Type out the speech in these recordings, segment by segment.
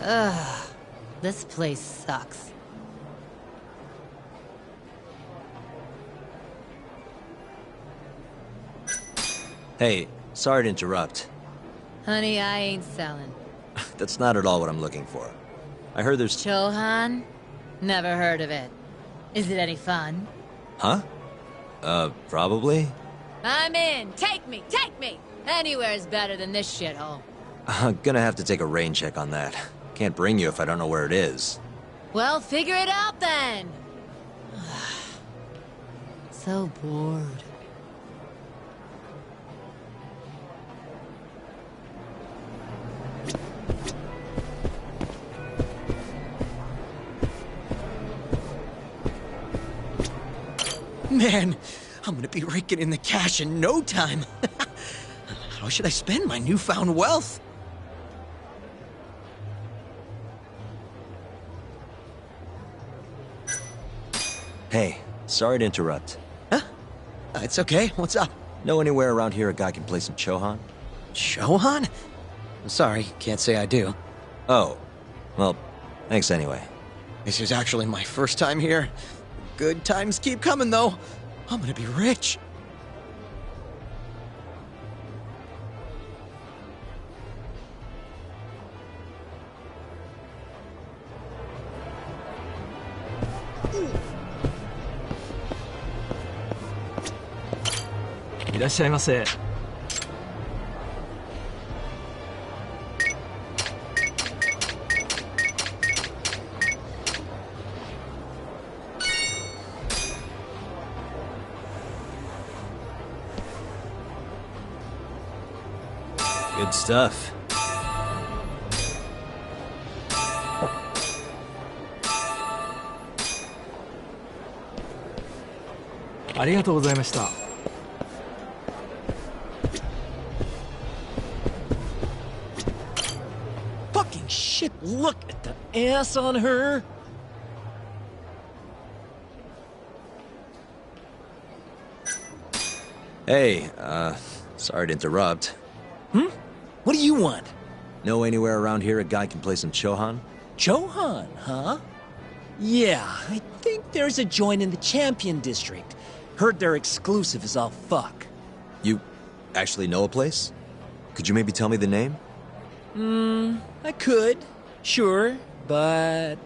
Ugh, this place sucks. Hey, sorry to interrupt. Honey, I ain't selling. That's not at all what I'm looking for. I heard there's... Chohan? Never heard of it. Is it any fun? Huh? Probably? I'm in! Take me! Take me! Anywhere's better than this shithole. I'm gonna have to take a rain check on that. Can't bring you if I don't know where it is. Well, figure it out then! So bored. Man, I'm gonna be raking in the cash in no time. How should I spend my newfound wealth? Hey, sorry to interrupt. Huh? It's okay. What's up? Know anywhere around here a guy can play some Chohan? Chohan? Sorry, can't say I do. Oh, well, thanks anyway. This is actually my first time here. Good times keep coming, though. I'm gonna be rich. Good stuff. Fucking shit, look at the ass on her. Hey, sorry to interrupt. What do you want? Know anywhere around here a guy can play some Chohan? Chohan, huh? Yeah, I think there's a joint in the Champion District. Heard they're exclusive as all fuck. You actually know a place? Could you maybe tell me the name? I could, sure, but...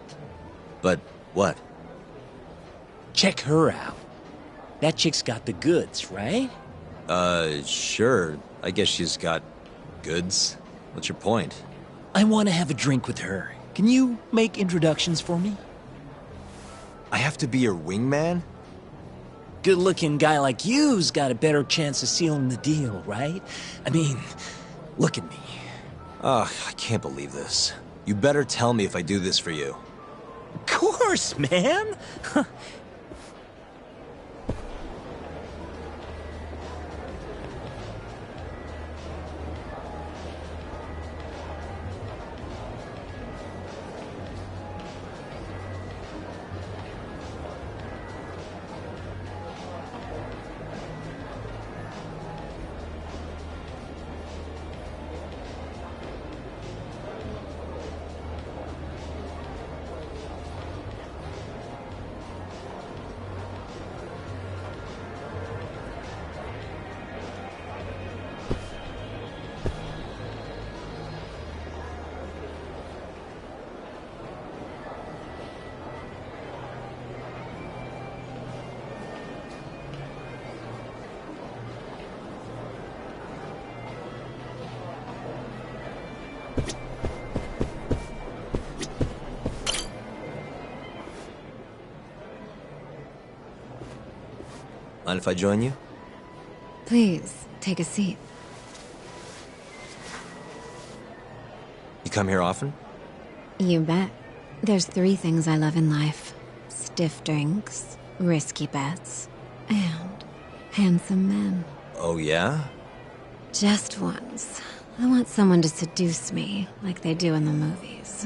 But what? Check her out. That chick's got the goods, right? Sure. I guess she's got goods. What's your point? I want to have a drink with her. Can you make introductions for me? I have to be your wingman? Good-looking guy like you's got a better chance of sealing the deal, right? I mean, look at me. Ugh, I can't believe this. You better tell me if I do this for you. Of course, man! Mind if I join you? Please, take a seat. You come here often? You bet. There's 3 things I love in life. Stiff drinks, risky bets, and handsome men. Oh, yeah? Just once. I want someone to seduce me, like they do in the movies.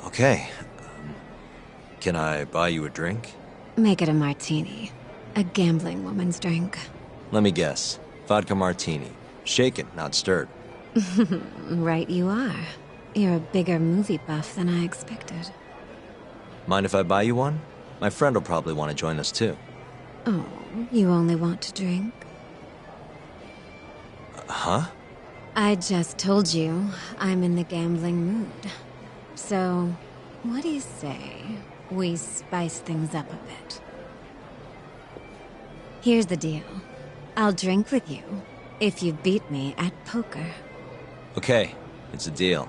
Okay. Can I buy you a drink? Make it a martini. A gambling woman's drink. Let me guess. Vodka martini. Shaken, not stirred. Right you are. You're a bigger movie buff than I expected. Mind if I buy you one? My friend will probably want to join us too. Oh, you only want to drink? Huh? I just told you I'm in the gambling mood. So, what do you say we spice things up a bit? Here's the deal. I'll drink with you if you beat me at poker. Okay, it's a deal.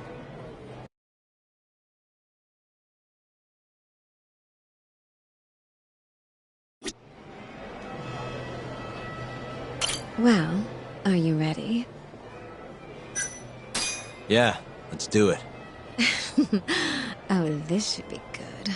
Well, are you ready? Yeah, let's do it. Oh, this should be good.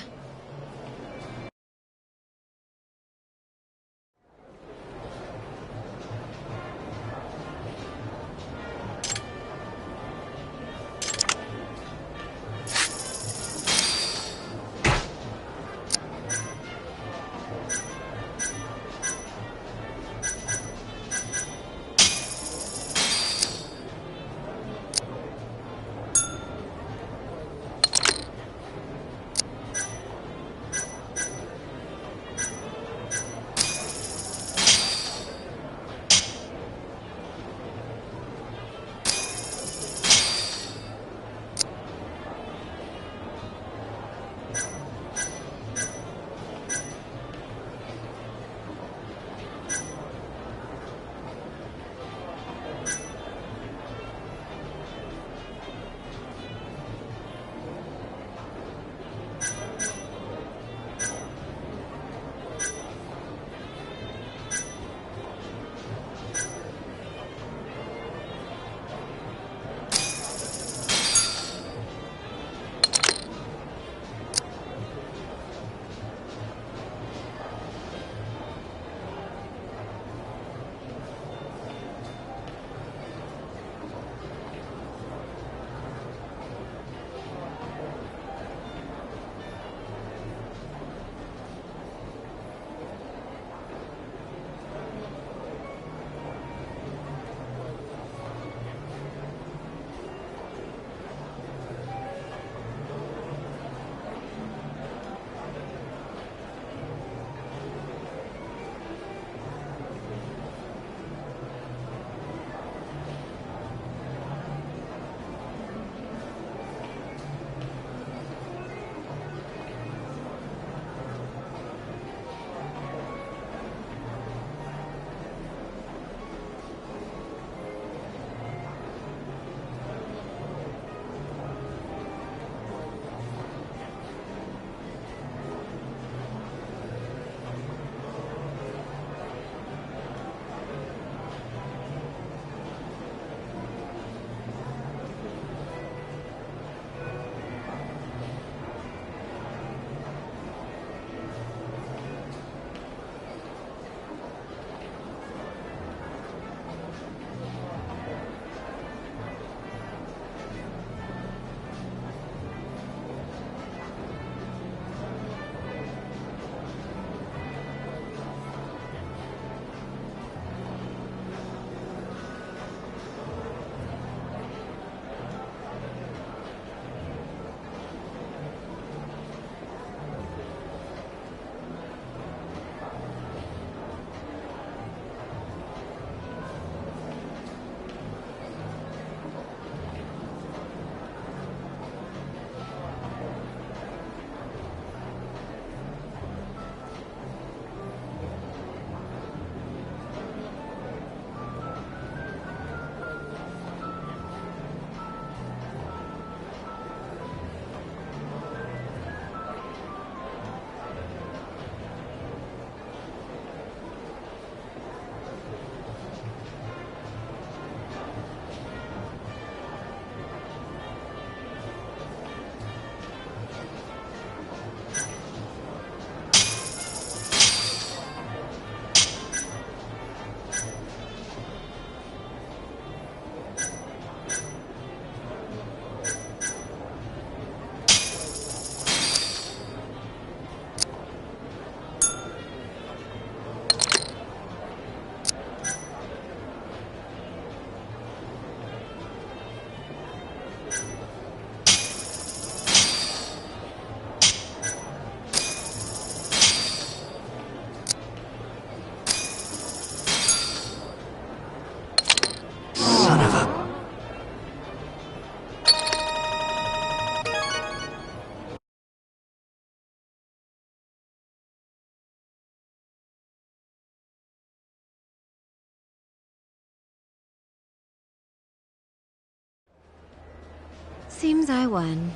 Seems I won.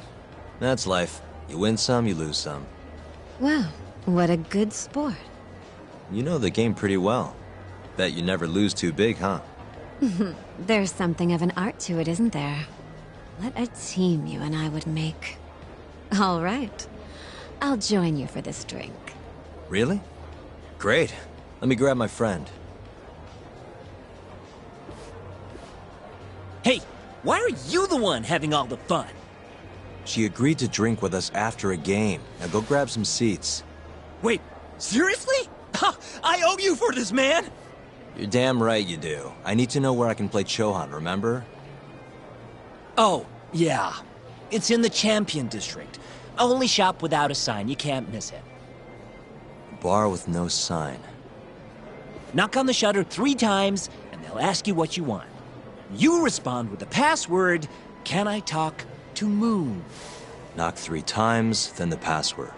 That's life. You win some, you lose some. Well, what a good sport. You know the game pretty well. Bet you never lose too big, huh? There's something of an art to it, isn't there? What a team you and I would make. All right. I'll join you for this drink. Really? Great. Let me grab my friend. Hey, why are you the one having all the fun? She agreed to drink with us after a game. Now go grab some seats. Wait, seriously? I owe you for this, man! You're damn right you do. I need to know where I can play Chohan, remember? Oh, yeah. It's in the Champion District. Only shop without a sign, you can't miss it. A bar with no sign. Knock on the shutter 3 times, and they'll ask you what you want. You respond with the password, "Can I talk to Moon?" Knock 3 times, then the password.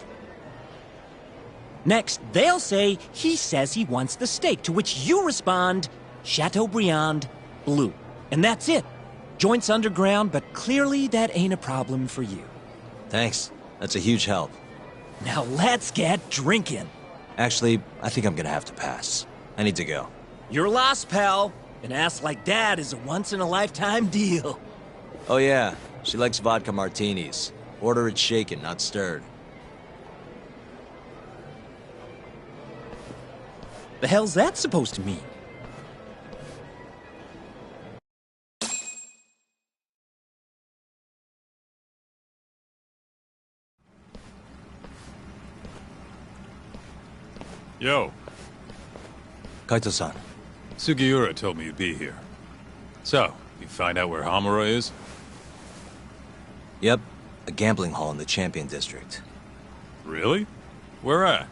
Next, they'll say, "He says he wants the steak," to which you respond, "Chateaubriand Blue." And that's it. Joint's underground, but clearly that ain't a problem for you. Thanks. That's a huge help. Now let's get drinking. Actually, I think I'm gonna have to pass. I need to go. You're lost, pal. An ass like that is a once-in-a-lifetime deal. Oh yeah, she likes vodka martinis. Order it shaken, not stirred. The hell's that supposed to mean? Yo, Kaito-san. Sugiura told me you'd be here. So, you find out where Hamura is? Yep, a gambling hall in the Champion District. Really? Where at?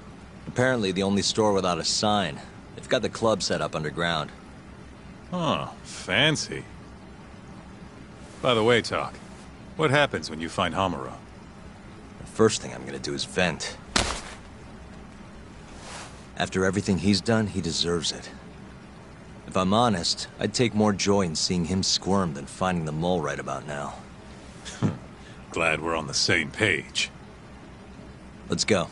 Apparently the only store without a sign. They've got the club set up underground. Huh, fancy. By the way, Talk, what happens when you find Hamura? The first thing I'm gonna do is vent. After everything he's done, he deserves it. If I'm honest, I'd take more joy in seeing him squirm than finding the mole right about now. Glad we're on the same page. Let's go.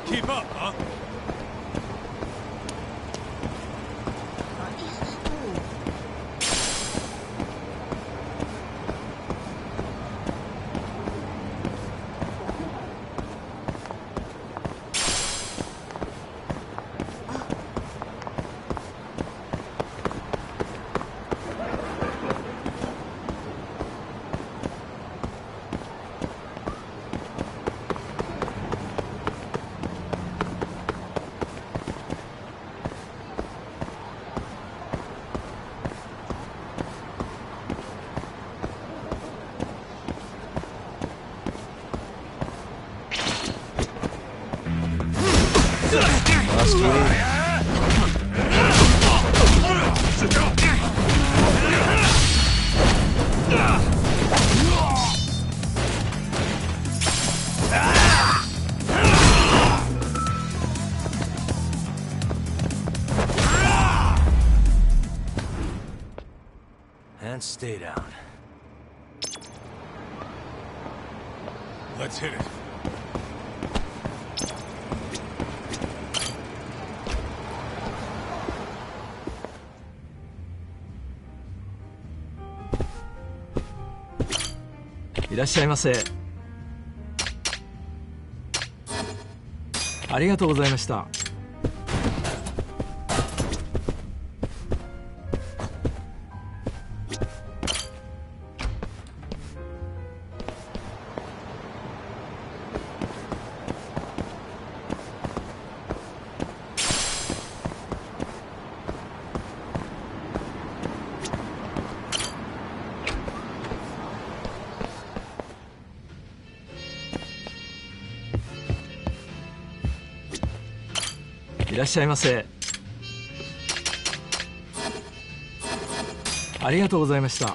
Keep up, huh? Must we? and stay down. Let's hit it.いらっしゃいませ。ありがとうございました。いらっしゃいませ。ありがとうございました。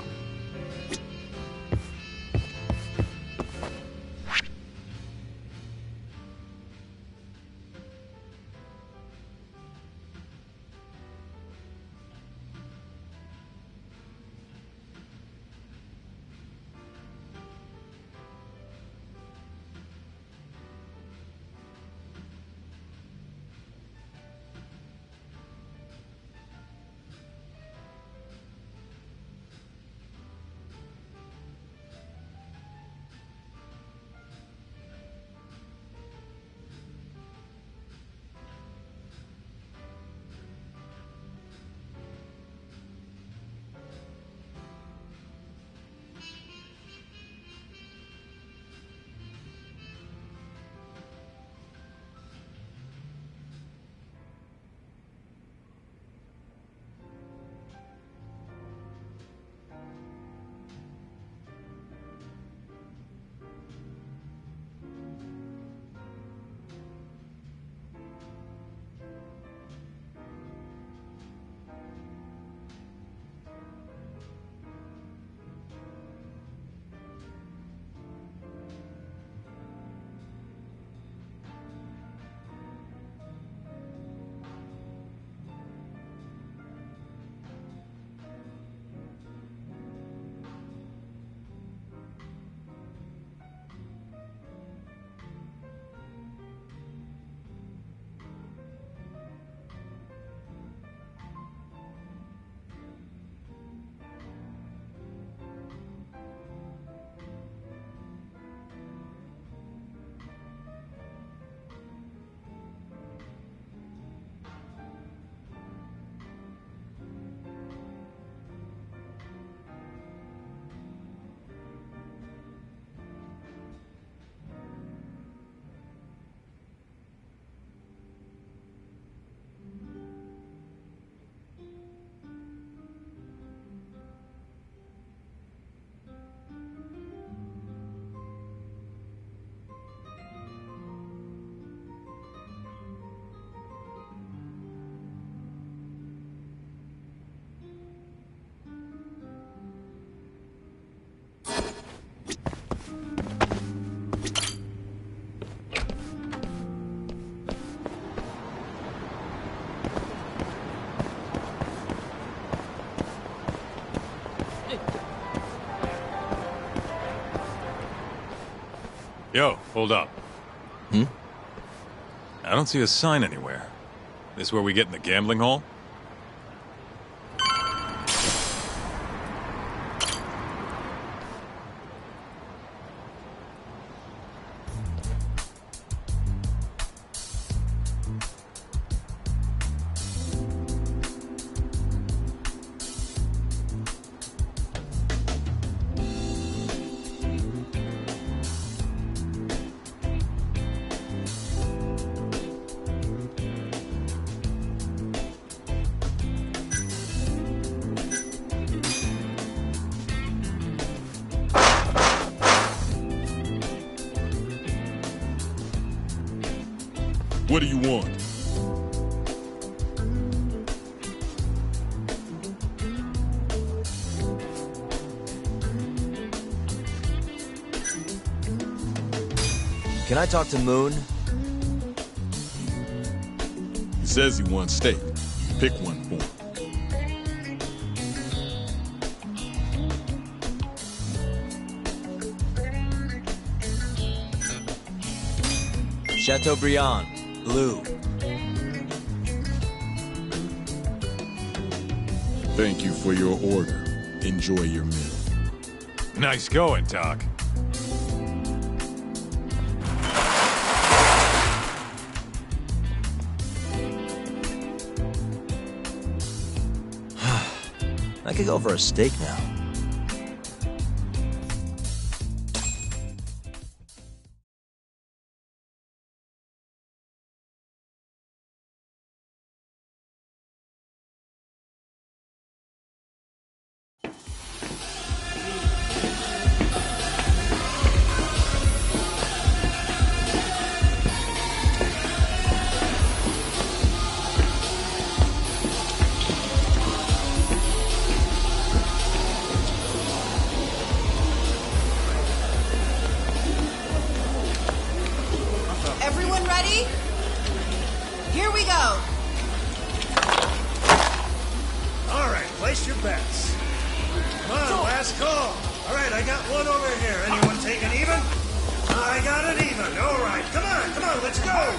Yo, hold up. Hmm? I don't see a sign anywhere. This where we get in the gambling hall? What do you want? Can I talk to Moon? He says he wants steak. Pick one for him. Chateaubriand, blue. Thank you for your order. Enjoy your meal. Nice going, Doc. I could go for a steak now. Everyone ready? Here we go. All right, place your bets. Come on, last call. All right, I got one over here. Anyone take an even? I got an even. All right, come on, let's go.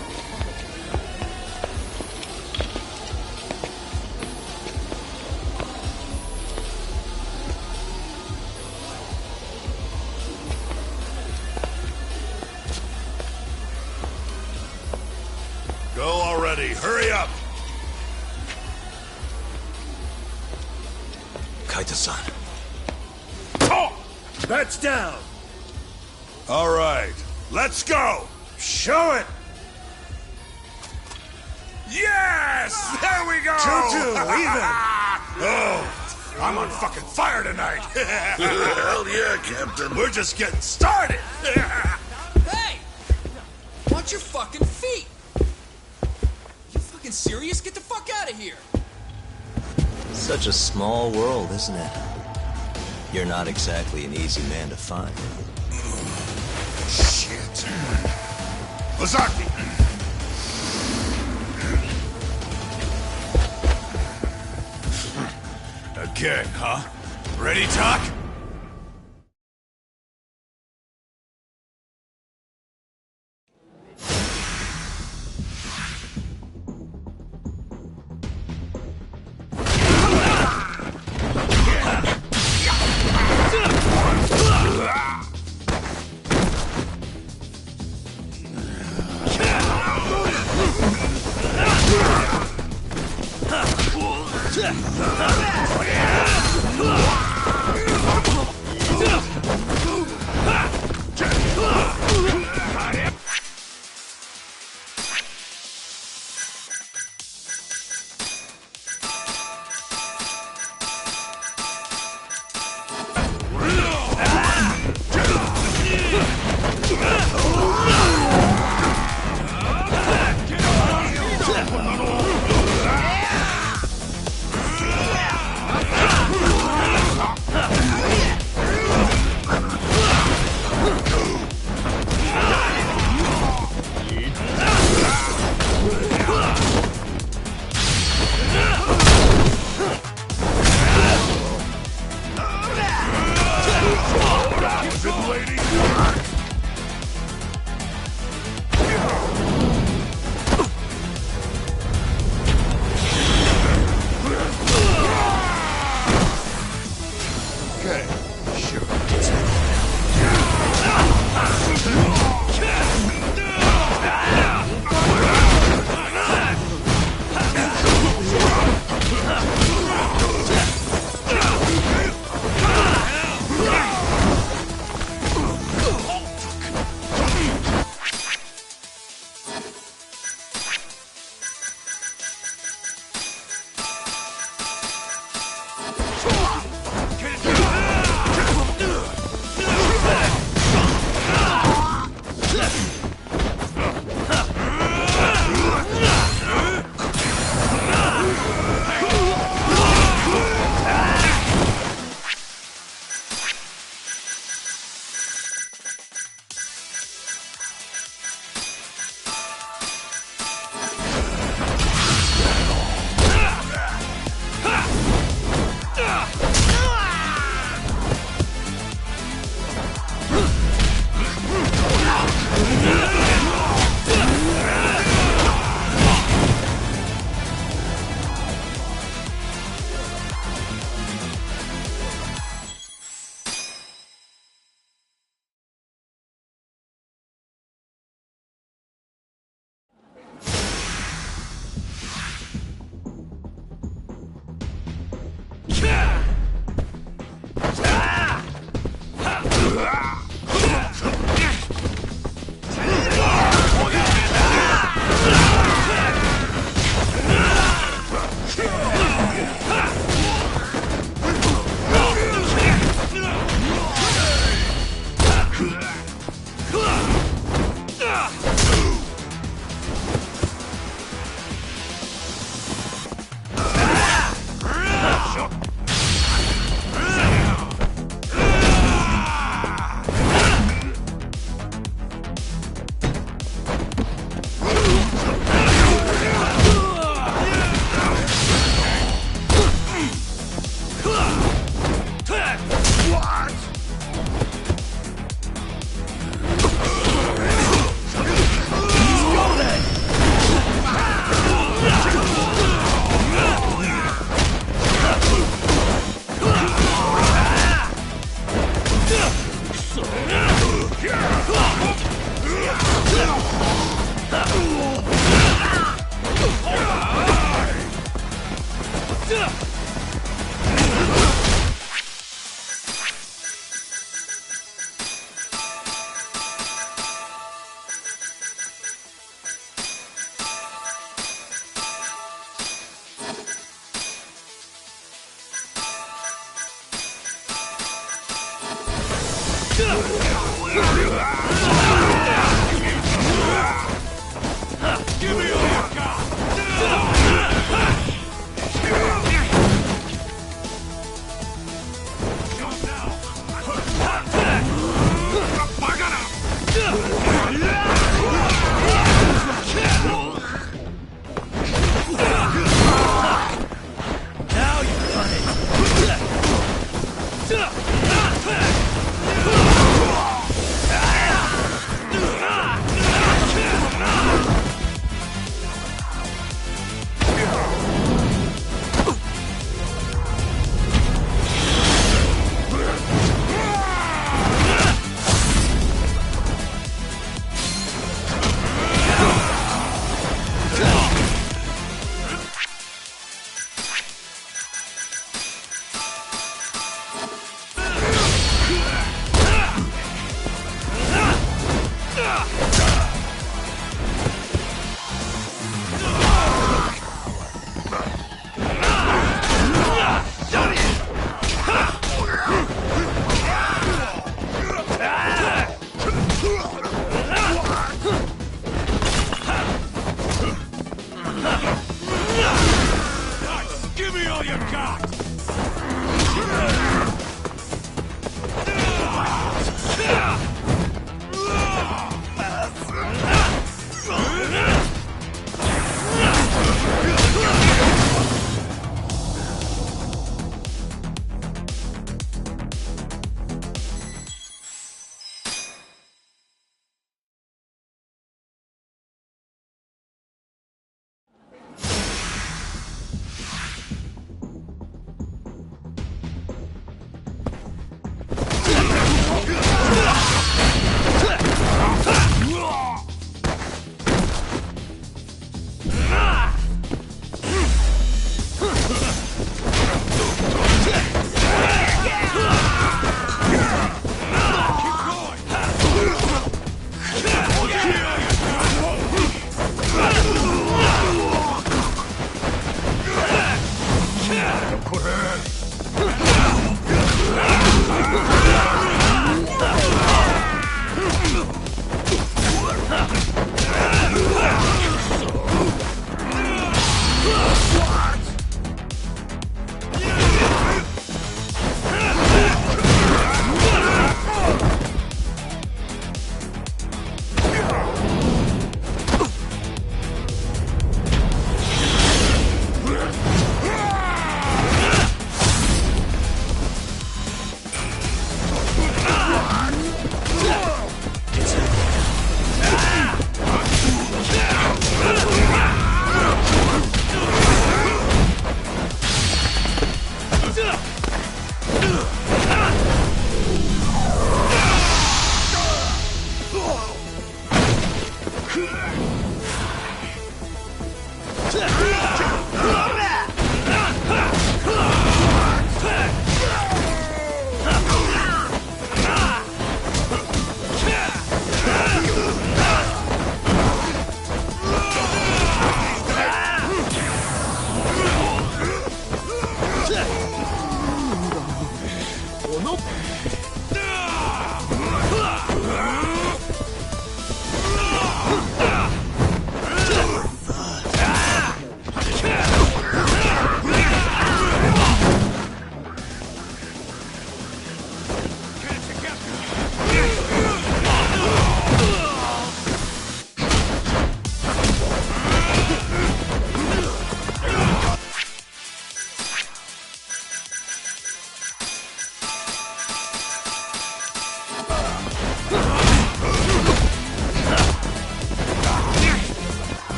Go already. Hurry up. Kaito-san. Bets down. All right. Let's go. Show it. Yes! There we go! 2-2, even. Oh, I'm on fucking fire tonight. Hell yeah, Captain. We're just getting started. Hey! Watch your fucking feet! You fucking serious? Get the fuck out of here! Such a small world, isn't it? You're not exactly an easy man to find. Shit. Ozaki! Again, huh? Ready, Doc?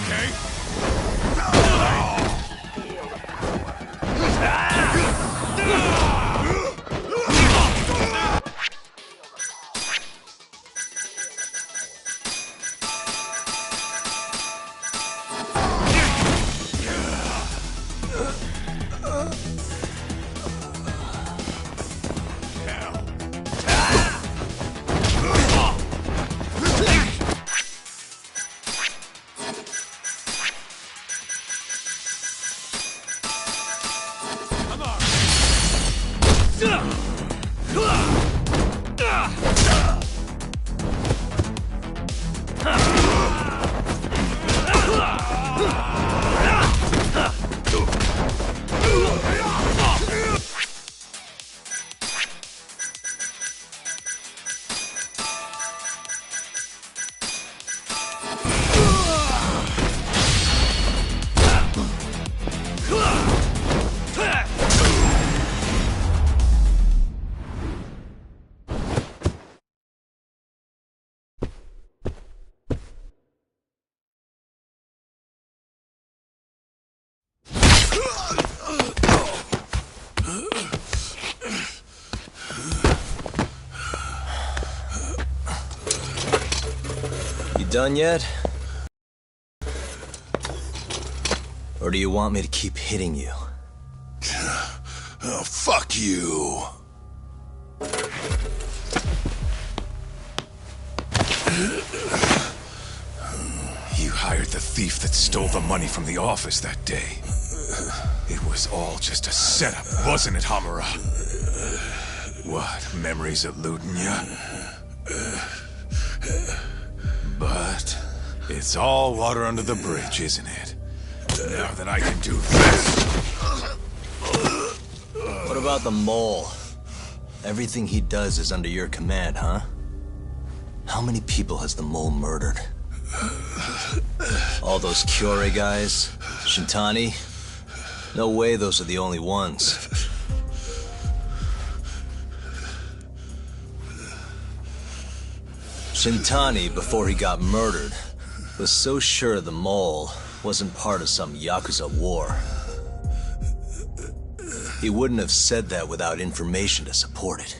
Okay. Done yet? Or do you want me to keep hitting you? Oh, fuck you. You hired the thief that stole the money from the office that day. It was all just a setup, wasn't it, Hamura? What, memories eluding ya? But it's all water under the bridge, isn't it? Now that I can do this... What about the mole? Everything he does is under your command, huh? How many people has the mole murdered? All those Kyorei guys? Shintani? No way those are the only ones. Shintani, before he got murdered, was so sure the mole wasn't part of some Yakuza war. He wouldn't have said that without information to support it.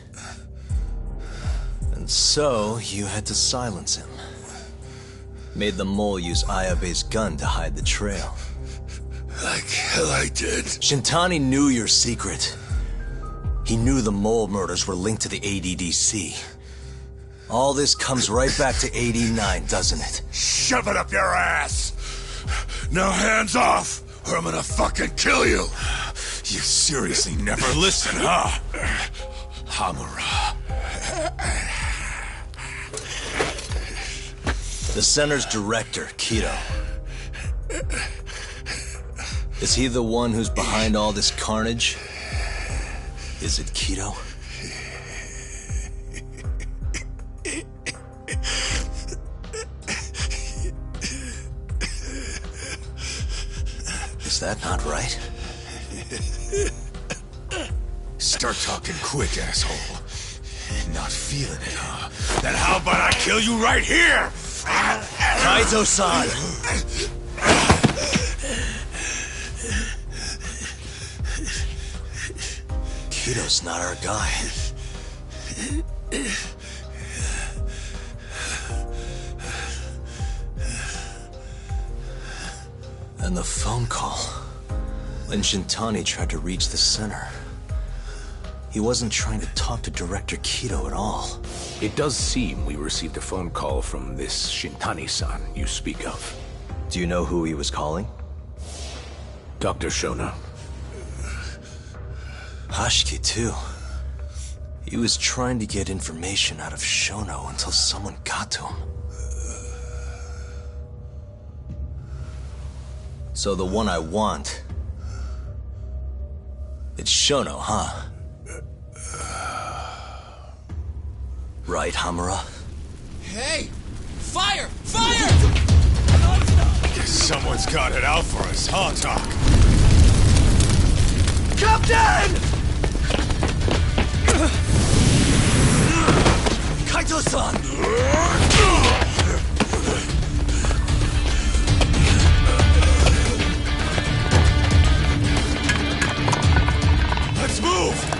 And so, you had to silence him. Made the mole use Ayabe's gun to hide the trail. Like hell I did. Shintani knew your secret. He knew the mole murders were linked to the ADDC. All this comes right back to 89, doesn't it? Shove it up your ass! Now hands off, or I'm gonna fucking kill you! You seriously never listen, huh? Hamura. The center's director, Kido. Is he the one who's behind all this carnage? Is it Kido? Is that not right? Start talking quick, asshole. Not feeling it, huh? Then how about I kill you right here? Kaito-san! Kido's not our guy. And the phone call. When Shintani tried to reach the center, he wasn't trying to talk to Director Kido at all. It does seem we received a phone call from this Shintani-san you speak of. Do you know who he was calling? Dr. Shona. Hashiki, too. He was trying to get information out of Shono until someone got to him. So the one I want... it's Shono, huh? Right, Hamura? Hey! Fire! Fire! Guess someone's got it out for us, huh, Doc? Captain! Kaito-san! Let's move!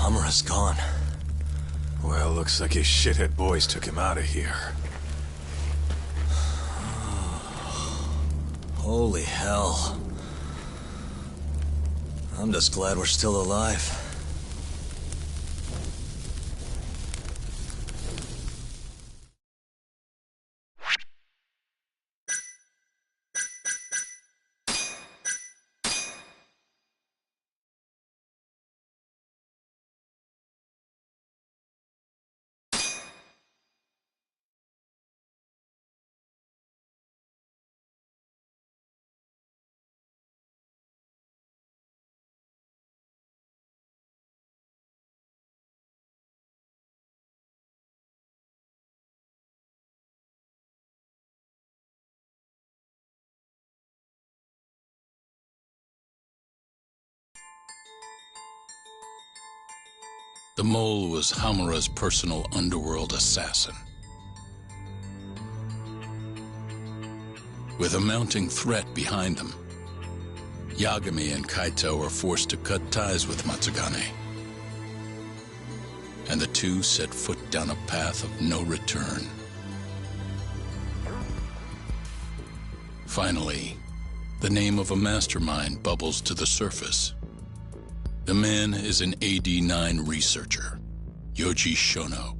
Hamura's gone. Well, looks like his shithead boys took him out of here. Holy hell. I'm just glad we're still alive. The mole was Hamura's personal underworld assassin. With a mounting threat behind them, Yagami and Kaito were forced to cut ties with Matsugane. And the two set foot down a path of no return. Finally, the name of a mastermind bubbles to the surface. The man is an AD-9 researcher, Yoji Shono.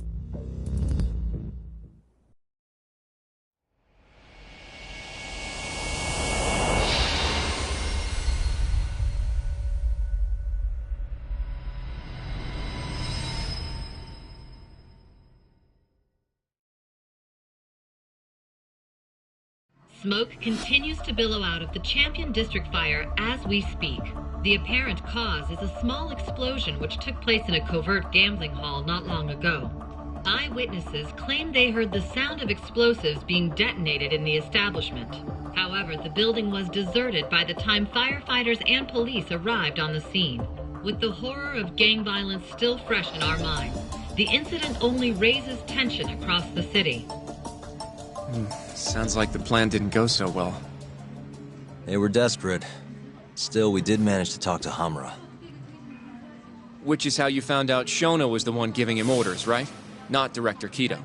Smoke continues to billow out of the Champion District fire as we speak. The apparent cause is a small explosion which took place in a covert gambling hall not long ago. Eyewitnesses claim they heard the sound of explosives being detonated in the establishment. However, the building was deserted by the time firefighters and police arrived on the scene. With the horror of gang violence still fresh in our minds, the incident only raises tension across the city. Sounds like the plan didn't go so well. They were desperate. Still, we did manage to talk to Hamura. Which is how you found out Shono was the one giving him orders, right? Not Director Kido.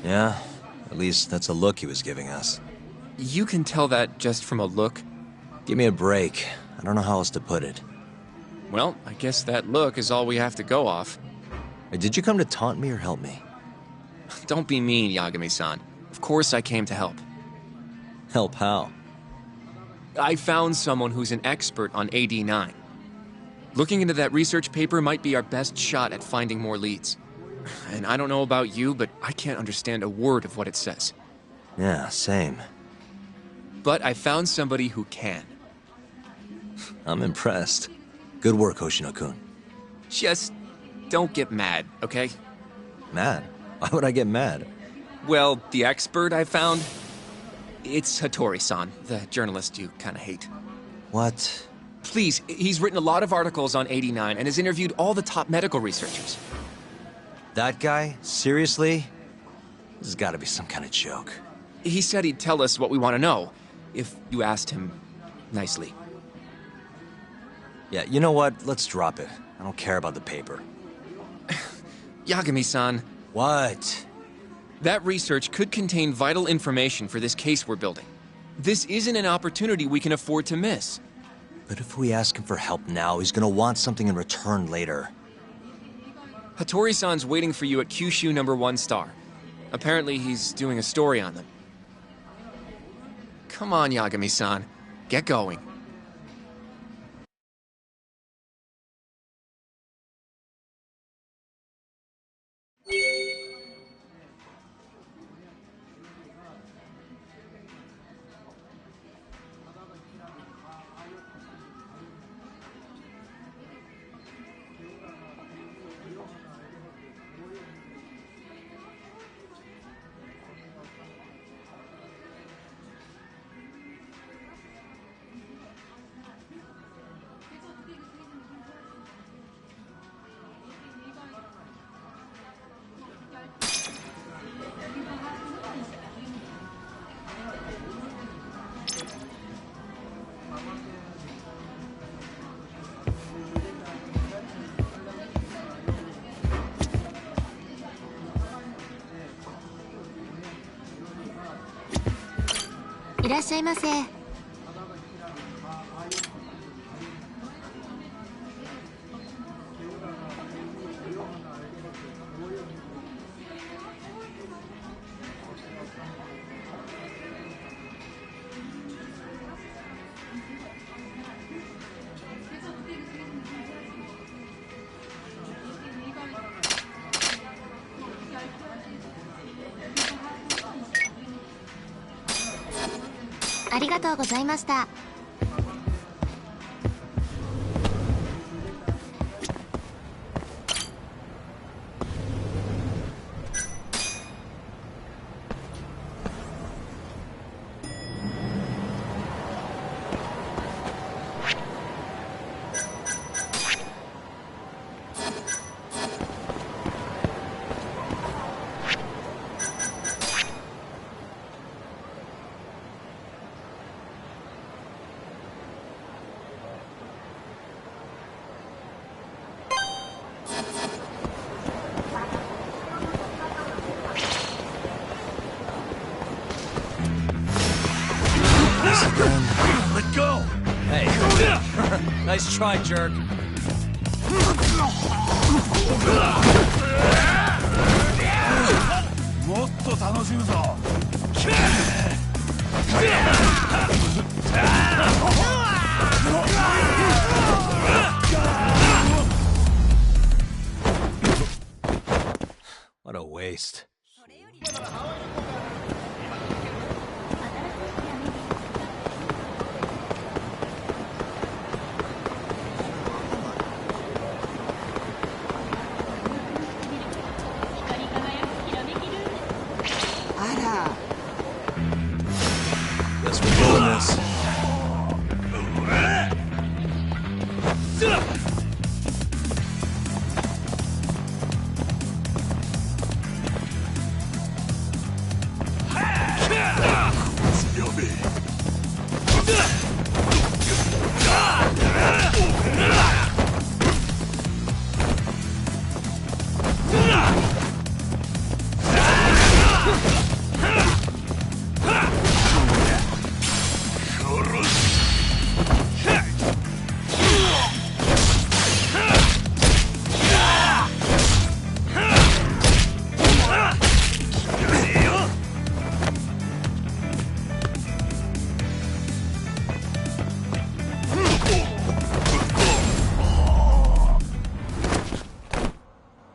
Yeah, at least that's a look he was giving us. You can tell that just from a look? Give me a break. I don't know how else to put it. Well, I guess that look is all we have to go off. Hey, did you come to taunt me or help me? Don't be mean, Yagami-san. Of course I came to help. Help how? I found someone who's an expert on AD-9. Looking into that research paper might be our best shot at finding more leads. And I don't know about you, but I can't understand a word of what it says. Yeah, same. But I found somebody who can. I'm impressed. Good work, Hoshino-kun. Just don't get mad, okay? Mad? Why would I get mad? Well, the expert I found, it's Hattori-san, the journalist you kind of hate. What? Please, he's written a lot of articles on AD-9 and has interviewed all the top medical researchers. That guy? Seriously? This has got to be some kind of joke. He said he'd tell us what we want to know, if you asked him nicely. Yeah, you know what? Let's drop it. I don't care about the paper. Yagami-san. What? That research could contain vital information for this case we're building. This isn't an opportunity we can afford to miss. But if we ask him for help now, he's gonna want something in return later. Hattori-san's waiting for you at Kyushu number 1 star. Apparently he's doing a story on them. Come on, Yagami-san. Get going. らっしゃいませ。ありがとうございました。Let go! Hey. Nice try, jerk. もっと楽しむぞ。What a waste. あら。Guess we're doing this.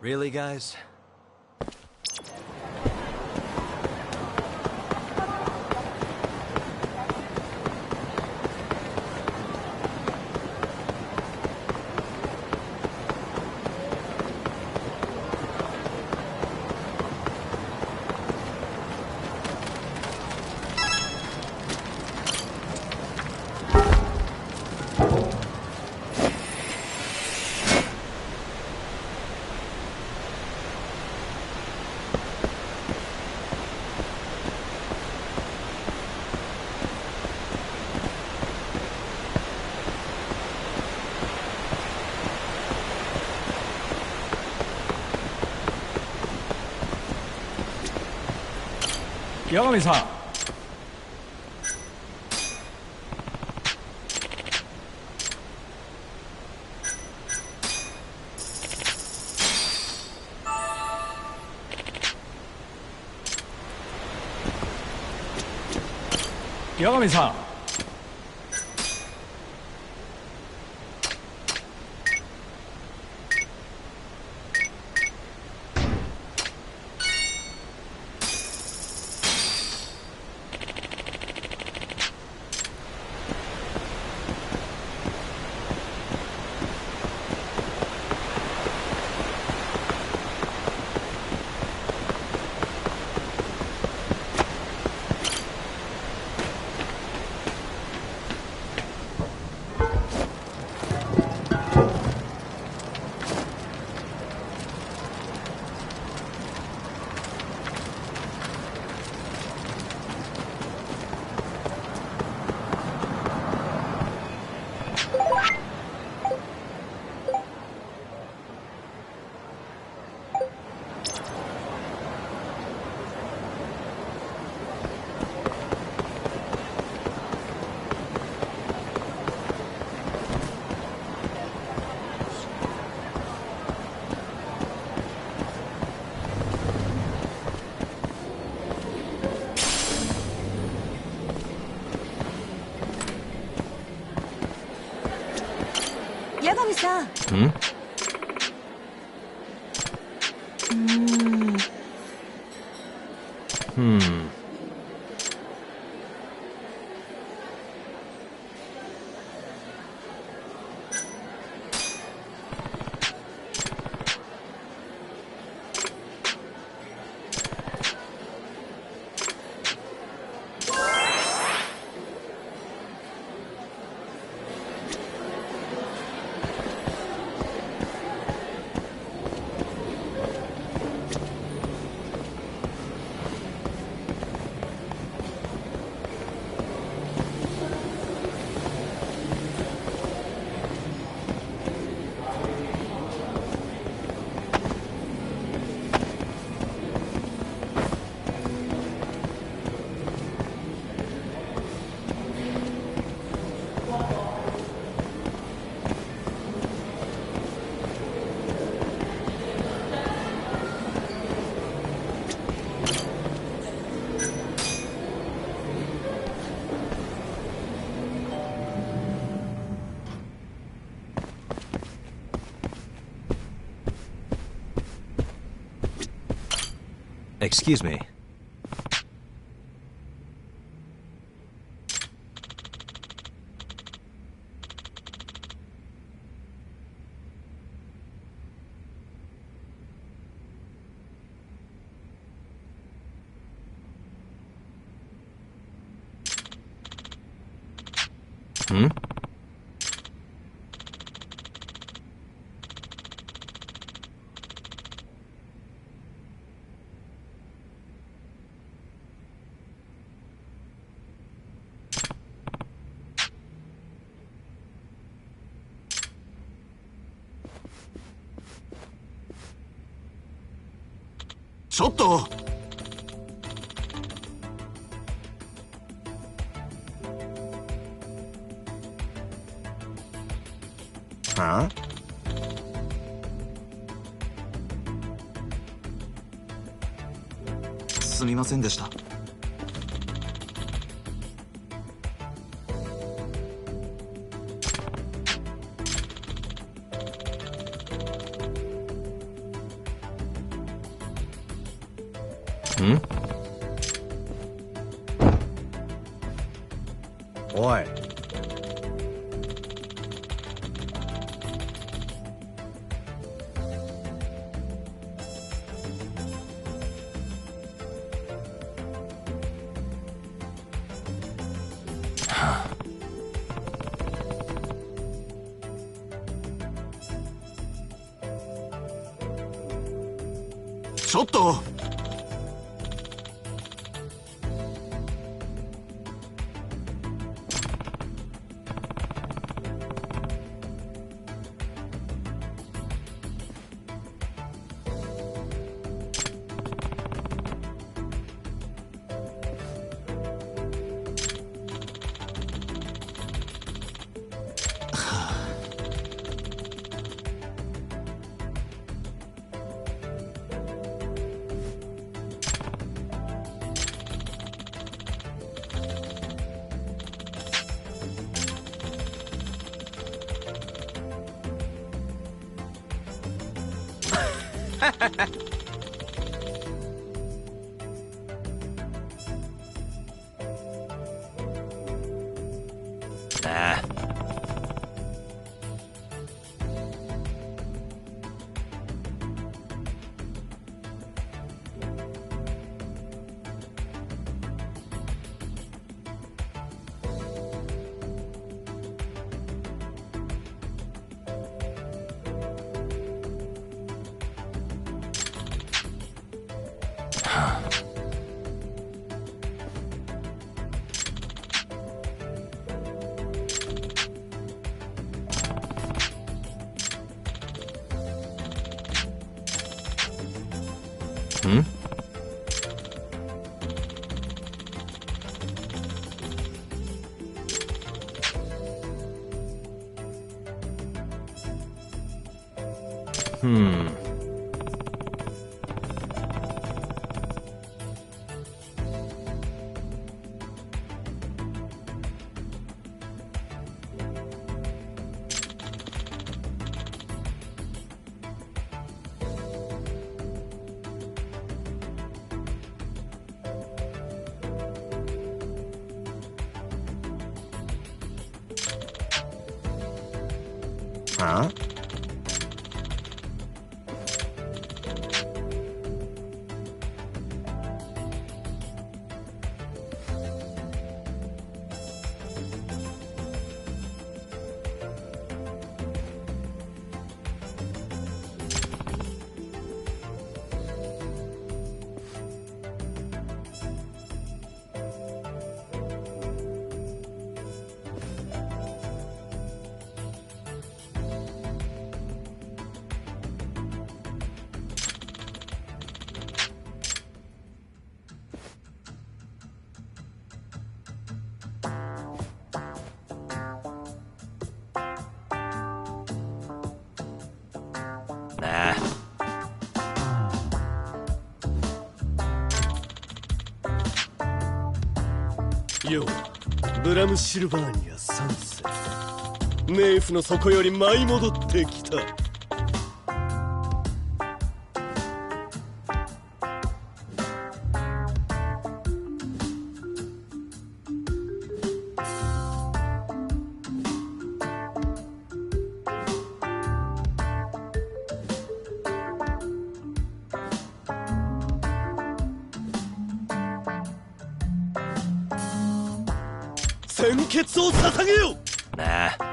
Really, guys? Yagamiさん。八神さん。さん。Excuse me. Hmm? Chotto! Huh? すみませんでした。ん？おい。ちょっと！Ah. Hmm? Hmm. Huh? Nah.よ、ブラムシルバーニア3世。冥府の底より舞い戻ってきた。鮮血を捧げよ。なあ。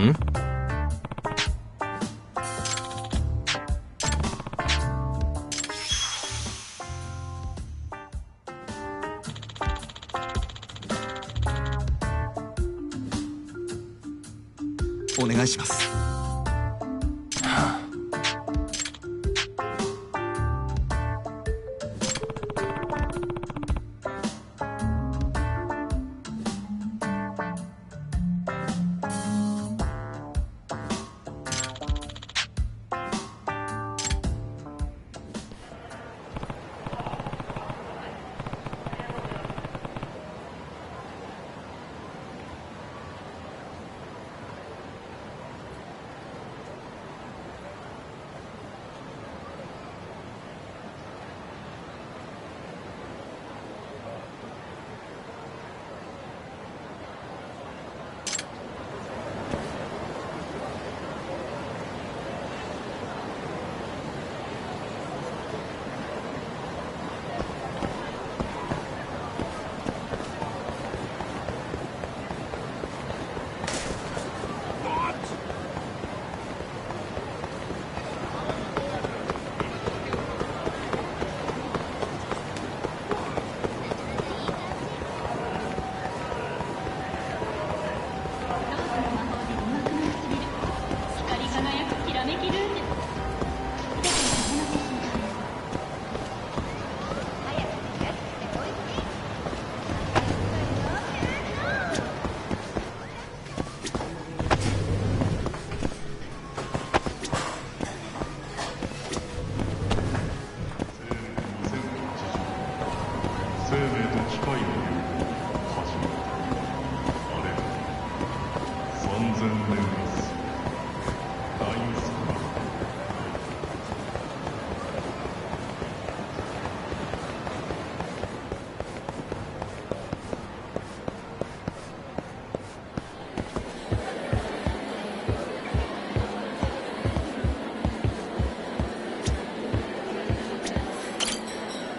ん？お願いします。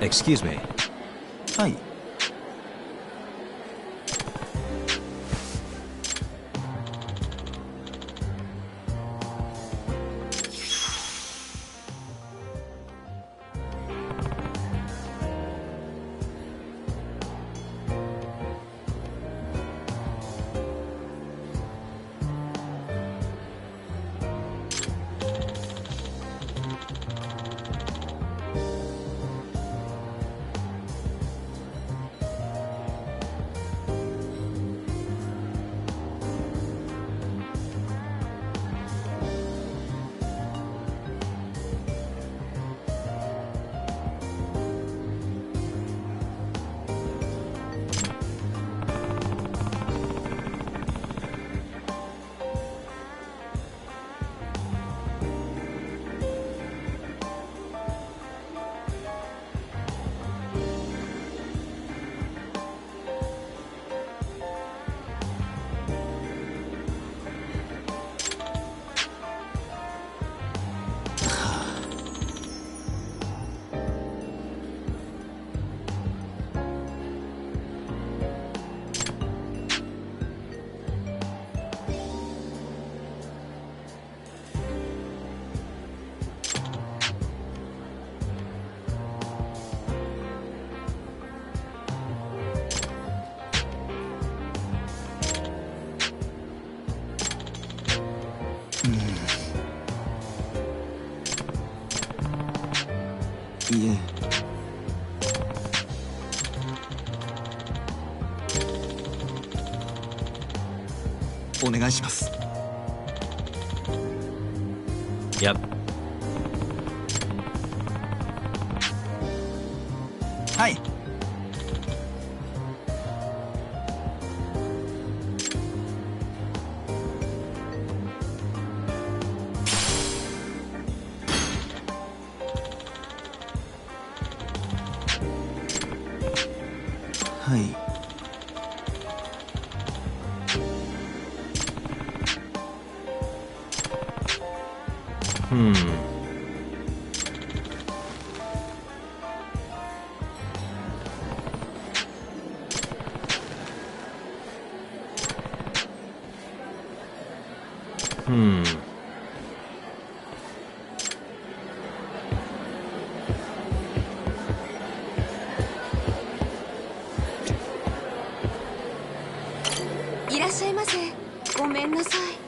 Excuse me. はい。お願いします。Yep. はい。はい。いらっしゃいませ。ごめんなさい。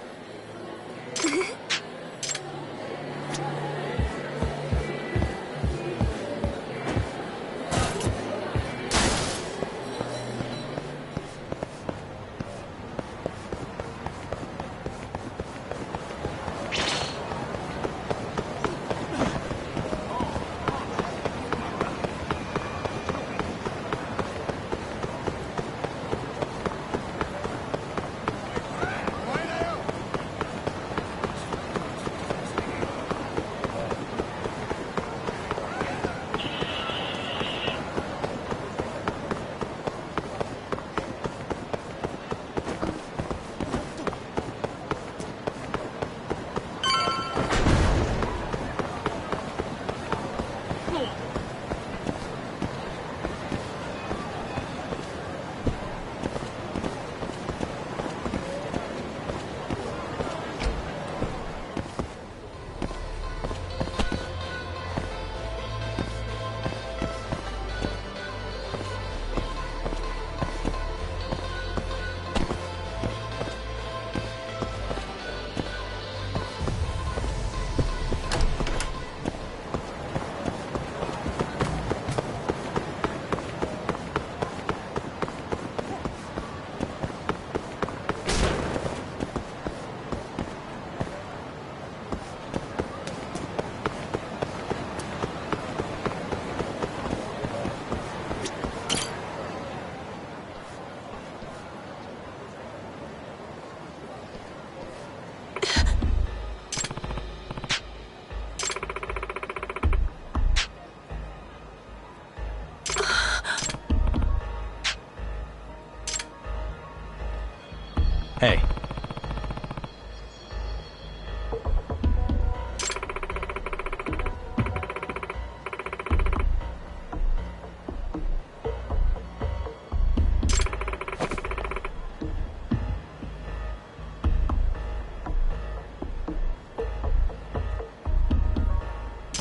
Hey.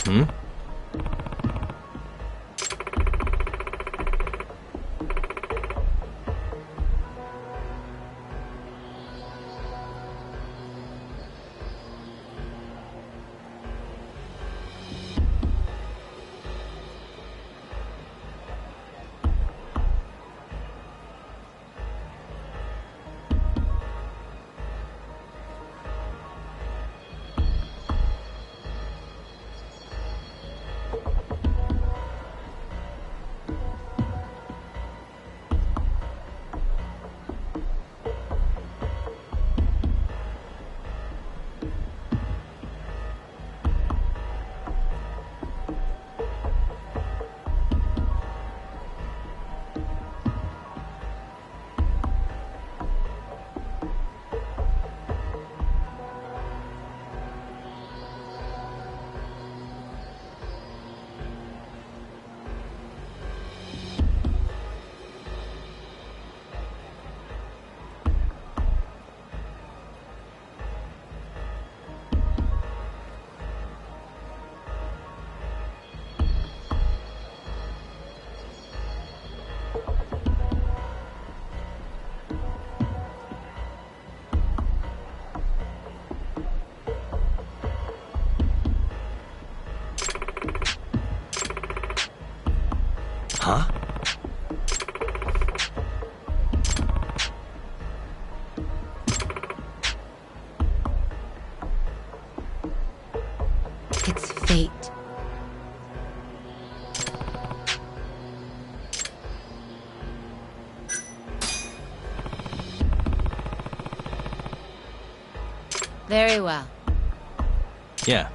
Hmm? Very well. Yeah.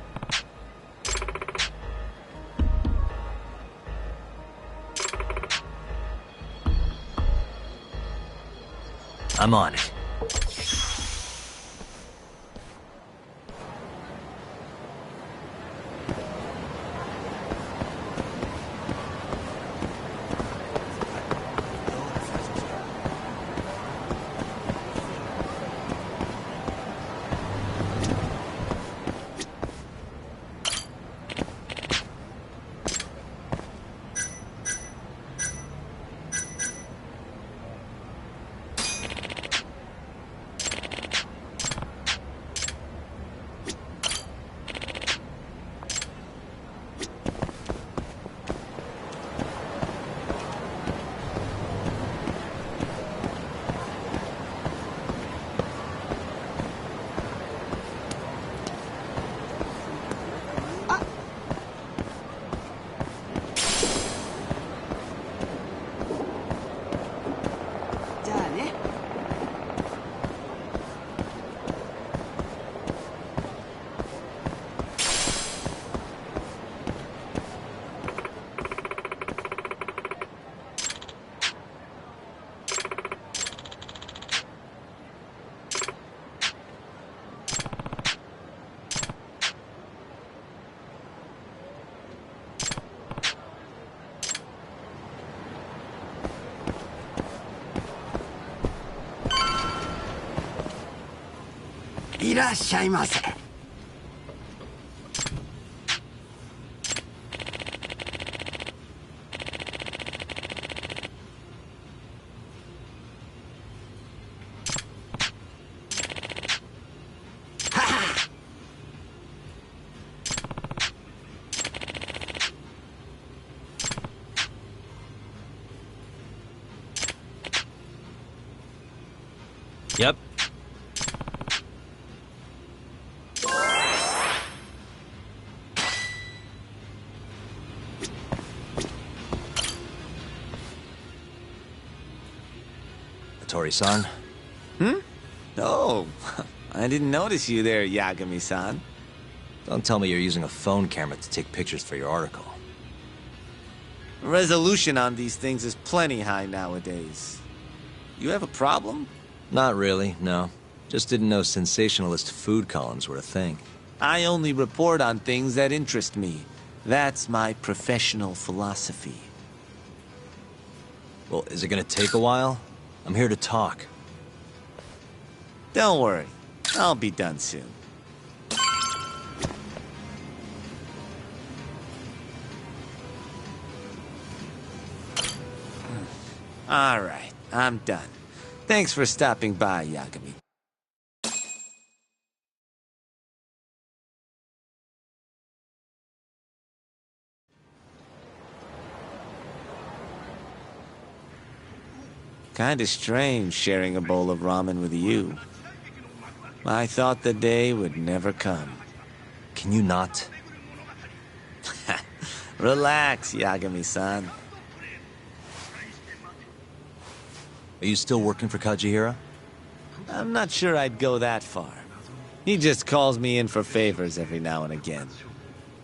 I'm on it. Yep. Tori-san? Oh, I didn't notice you there, Yagami-san. Don't tell me you're using a phone camera to take pictures for your article. Resolution on these things is plenty high nowadays. You have a problem? Not really, no. Just didn't know sensationalist food columns were a thing. I only report on things that interest me. That's my professional philosophy. Well, is it gonna take a while? I'm here to talk. Don't worry. I'll be done soon. All right, I'm done. Thanks for stopping by, Yagami. Kinda strange sharing a bowl of ramen with you. I thought the day would never come. Can you not? Relax, Yagami-san. Are you still working for Kajihira? I'm not sure I'd go that far. He just calls me in for favors every now and again.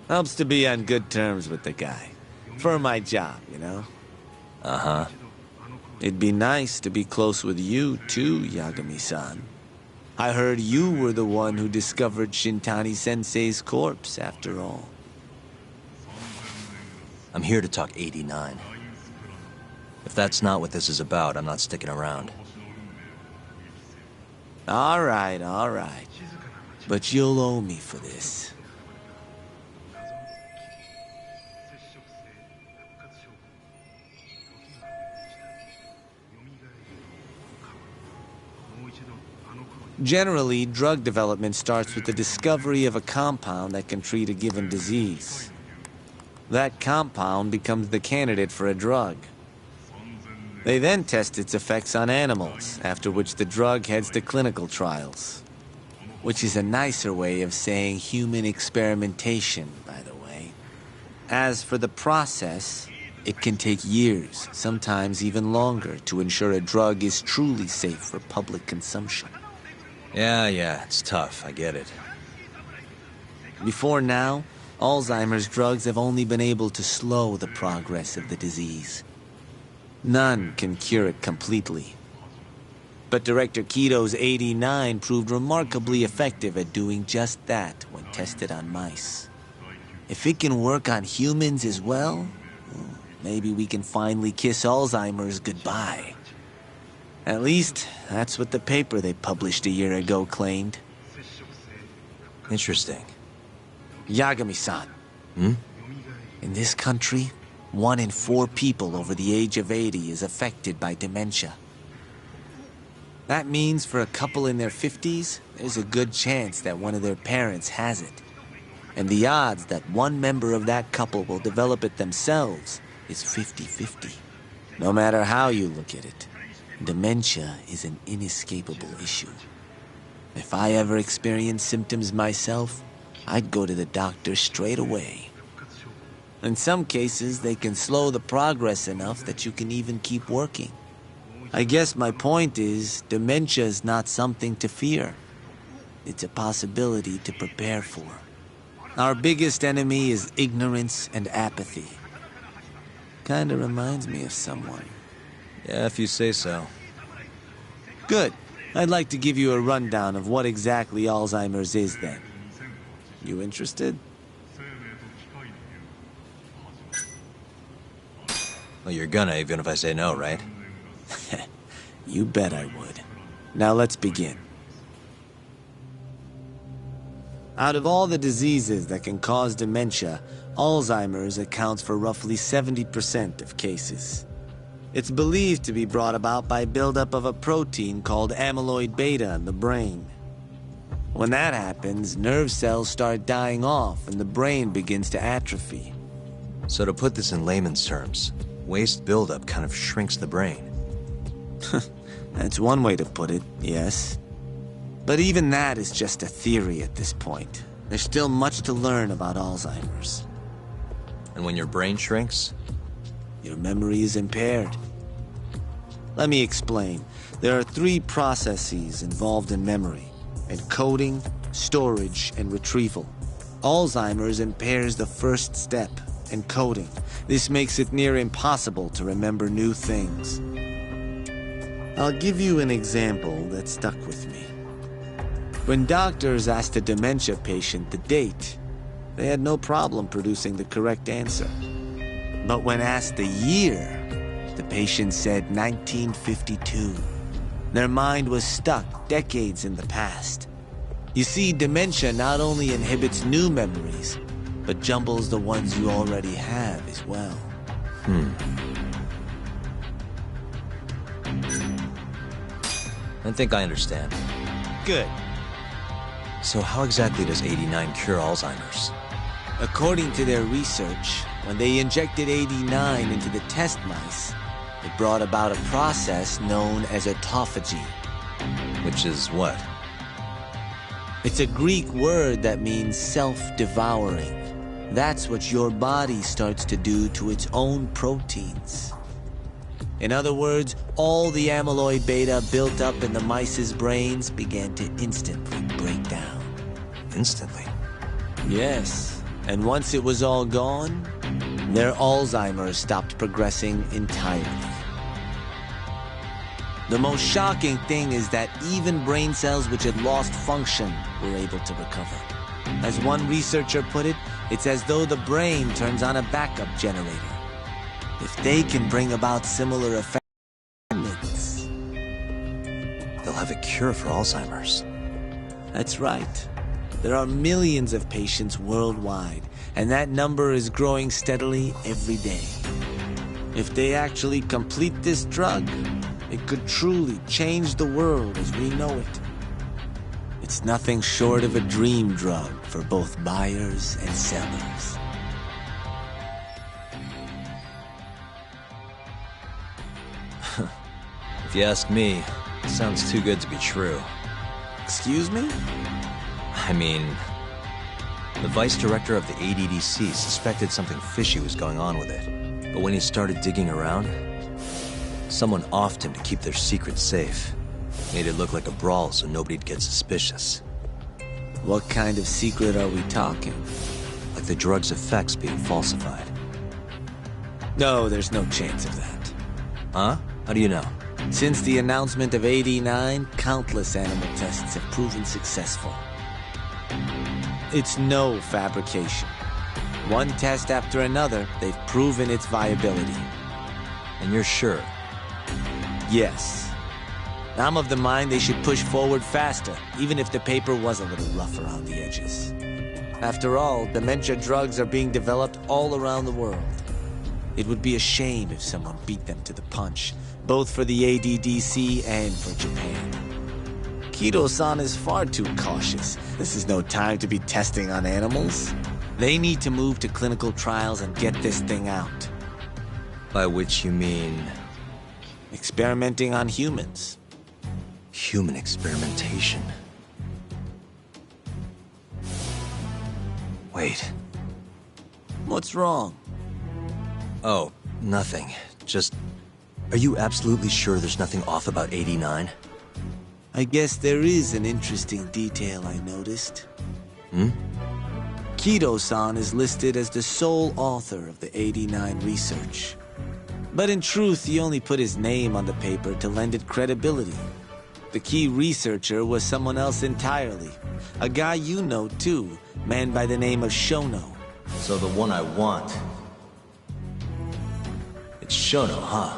Helps to be on good terms with the guy. For my job, you know? Uh-huh. It'd be nice to be close with you, too, Yagami-san. I heard you were the one who discovered Shintani-sensei's corpse, after all. I'm here to talk 89. If that's not what this is about, I'm not sticking around. All right. But you'll owe me for this. Generally, drug development starts with the discovery of a compound that can treat a given disease. That compound becomes the candidate for a drug. They then test its effects on animals, after which the drug heads to clinical trials. Which is a nicer way of saying human experimentation, by the way. As for the process, it can take years, sometimes even longer, to ensure a drug is truly safe for public consumption. Yeah, it's tough. I get it. Before now, Alzheimer's drugs have only been able to slow the progress of the disease. None can cure it completely. But Director Keto's 89 proved remarkably effective at doing just that when tested on mice. If it can work on humans as well, maybe we can finally kiss Alzheimer's goodbye. At least, that's what the paper they published a year ago claimed. Interesting. Yagami-san. In this country, 1 in 4 people over the age of 80 is affected by dementia. That means for a couple in their 50s, there's a good chance that one of their parents has it. And the odds that one member of that couple will develop it themselves is 50-50. No matter how you look at it, dementia is an inescapable issue. If I ever experienced symptoms myself, I'd go to the doctor straight away. In some cases, they can slow the progress enough that you can even keep working. I guess my point is, dementia is not something to fear. It's a possibility to prepare for. Our biggest enemy is ignorance and apathy. Kinda reminds me of someone. Yeah, if you say so. Good. I'd like to give you a rundown of what exactly Alzheimer's is then. You interested? Well, you're gonna, even if I say no, right? You bet I would. Now let's begin. Out of all the diseases that can cause dementia, Alzheimer's accounts for roughly 70% of cases. It's believed to be brought about by buildup of a protein called amyloid beta in the brain. When that happens, nerve cells start dying off and the brain begins to atrophy. So to put this in layman's terms, waste buildup kind of shrinks the brain. That's one way to put it, yes. But even that is just a theory at this point. There's still much to learn about Alzheimer's. And when your brain shrinks? Your memory is impaired. Let me explain. There are 3 processes involved in memory: encoding, storage, and retrieval. Alzheimer's impairs the first step, encoding. This makes it near impossible to remember new things. I'll give you an example that stuck with me. When doctors asked a dementia patient the date, they had no problem producing the correct answer. But when asked the year, the patient said 1952. Their mind was stuck decades in the past. You see, dementia not only inhibits new memories, but jumbles the ones you already have as well. I think I understand. Good. So how exactly does 89 cure Alzheimer's? According to their research, when they injected 89 into the test mice, it brought about a process known as autophagy. Which is what? It's a Greek word that means self-devouring. That's what your body starts to do to its own proteins. In other words, all the amyloid beta built up in the mice's brains began to instantly break down. Instantly? Yes. And once it was all gone, their Alzheimer's stopped progressing entirely. The most shocking thing is that even brain cells which had lost function were able to recover. As one researcher put it, it's as though the brain turns on a backup generator. If they can bring about similar effects, they'll have a cure for Alzheimer's. That's right. There are millions of patients worldwide, and that number is growing steadily every day. If they actually complete this drug, it could truly change the world as we know it. It's nothing short of a dream drug for both buyers and sellers. If you ask me, it sounds too good to be true. Excuse me? I mean, the vice director of the ADDC suspected something fishy was going on with it. But when he started digging around, someone offed him to keep their secret safe. Made it look like a brawl so nobody'd get suspicious. What kind of secret are we talking? Like the drug's effects being falsified. No, there's no chance of that. Huh? How do you know? Since the announcement of 89, countless animal tests have proven successful. It's no fabrication. One test after another, they've proven its viability. And you're sure? Yes. I'm of the mind they should push forward faster, even if the paper was a little rough around the edges. After all, dementia drugs are being developed all around the world. It would be a shame if someone beat them to the punch, both for the ADDC and for Japan. Kido-san is far too cautious. This is no time to be testing on animals. They need to move to clinical trials and get this thing out. By which you mean... experimenting on humans. Human experimentation. Wait. What's wrong? Oh, nothing. Just... Are you absolutely sure there's nothing off about 89? I guess there is an interesting detail I noticed. Hmm? Kido-san is listed as the sole author of the 89 research. But in truth, he only put his name on the paper to lend it credibility. The key researcher was someone else entirely. A guy you know, too, man by the name of Shono. So the one I want... It's Shono, huh?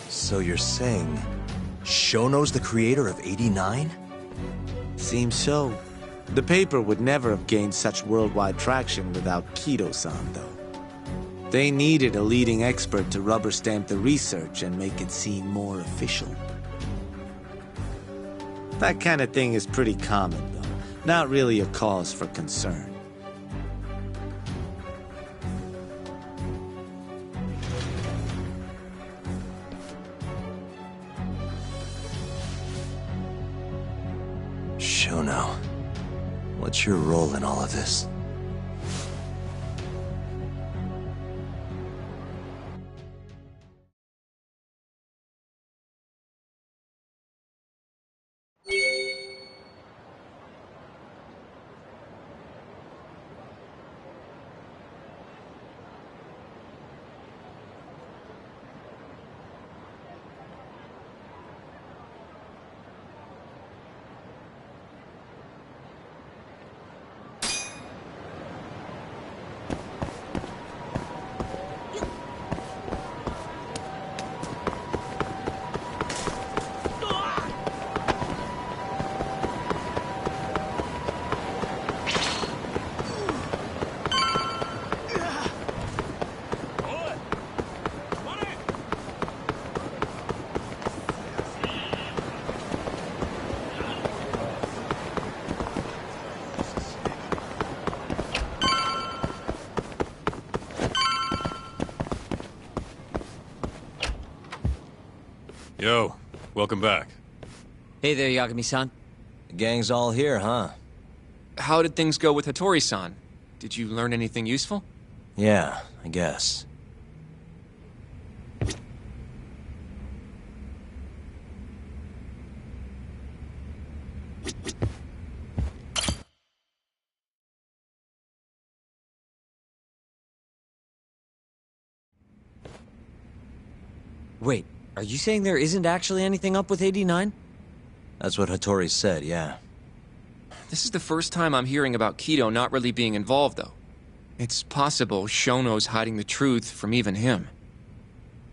So you're saying... Shono's the creator of 89? Seems so. The paper would never have gained such worldwide traction without Kido-san, though. They needed a leading expert to rubber stamp the research and make it seem more official. That kind of thing is pretty common, though. Not really a cause for concern. Shono, what's your role in all of this? Yo, welcome back. Hey there, Yagami-san. The gang's all here, huh? How did things go with Hattori-san? Did you learn anything useful? Yeah, I guess. Wait, are you saying there isn't actually anything up with 89? That's what Hattori said, yeah. This is the first time I'm hearing about Kido not really being involved, though. It's possible Shono's hiding the truth from even him.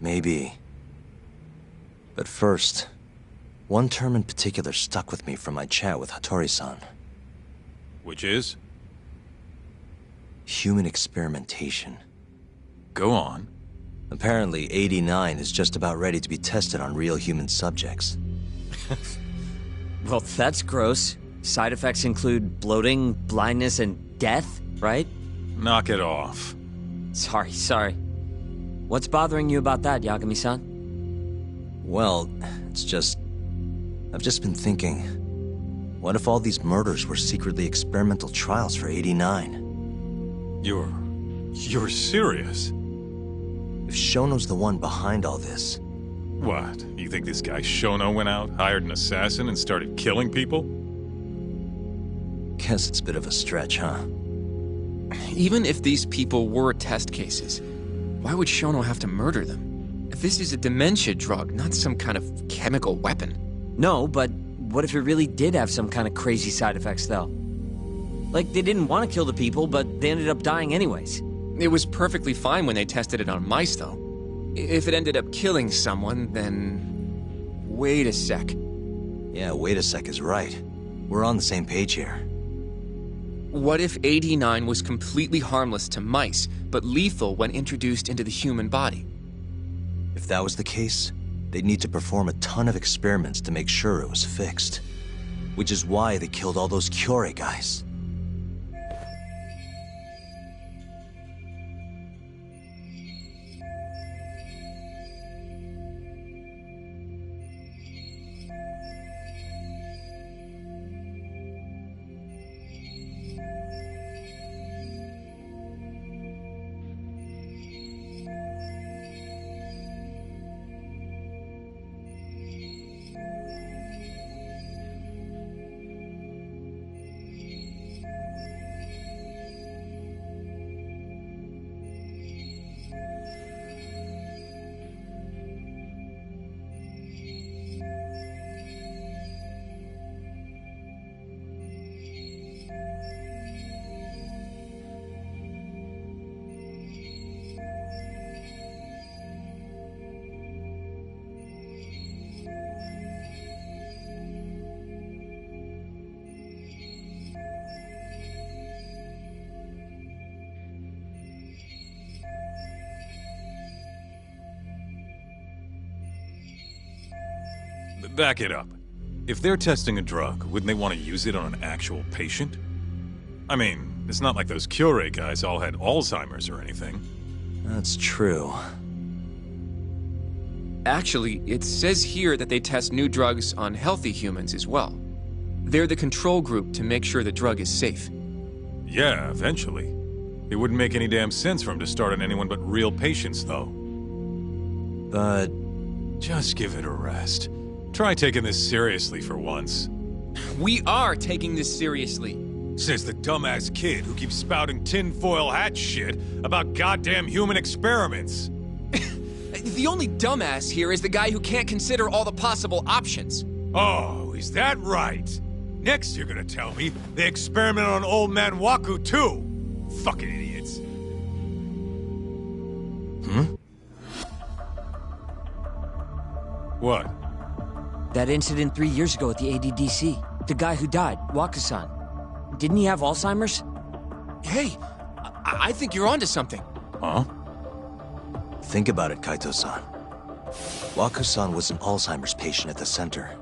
Maybe. But first, one term in particular stuck with me from my chat with Hattori-san. Which is? Human experimentation. Go on. Apparently, 89 is just about ready to be tested on real human subjects. Well, that's gross. Side effects include bloating, blindness, and death, right? Knock it off. Sorry. What's bothering you about that, Yagami-san? Well, it's just... I've just been thinking... What if all these murders were secretly experimental trials for 89? You're serious? If Shono's the one behind all this... What? You think this guy Shono went out, hired an assassin, and started killing people? Guess it's a bit of a stretch, huh? Even if these people were test cases, why would Shono have to murder them? This is a dementia drug, not some kind of chemical weapon. No, but what if it really did have some kind of crazy side effects, though? Like, they didn't want to kill the people, but they ended up dying anyways. It was perfectly fine when they tested it on mice, though. If it ended up killing someone, then... Wait a sec. Yeah, wait a sec is right. We're on the same page here. What if AD9 was completely harmless to mice, but lethal when introduced into the human body? If that was the case, they'd need to perform a ton of experiments to make sure it was fixed. Which is why they killed all those Kyorei guys. Back it up. If they're testing a drug, wouldn't they want to use it on an actual patient? I mean, it's not like those Kyorei guys all had Alzheimer's or anything. That's true. Actually, it says here that they test new drugs on healthy humans as well. They're the control group to make sure the drug is safe. Yeah, eventually. It wouldn't make any damn sense for them to start on anyone but real patients, though. But... just give it a rest. Try taking this seriously for once. We are taking this seriously. Says the dumbass kid who keeps spouting tinfoil hat shit about goddamn human experiments. The only dumbass here is the guy who can't consider all the possible options. Oh, is that right? Next you're gonna tell me they experimented on old man Waku too. Fucking idiots. What? That incident 3 years ago at the ADDC. The guy who died, Waku-san. Didn't he have Alzheimer's? Hey, I think you're onto something. Huh? Think about it, Kaito-san. Waku-san was an Alzheimer's patient at the center.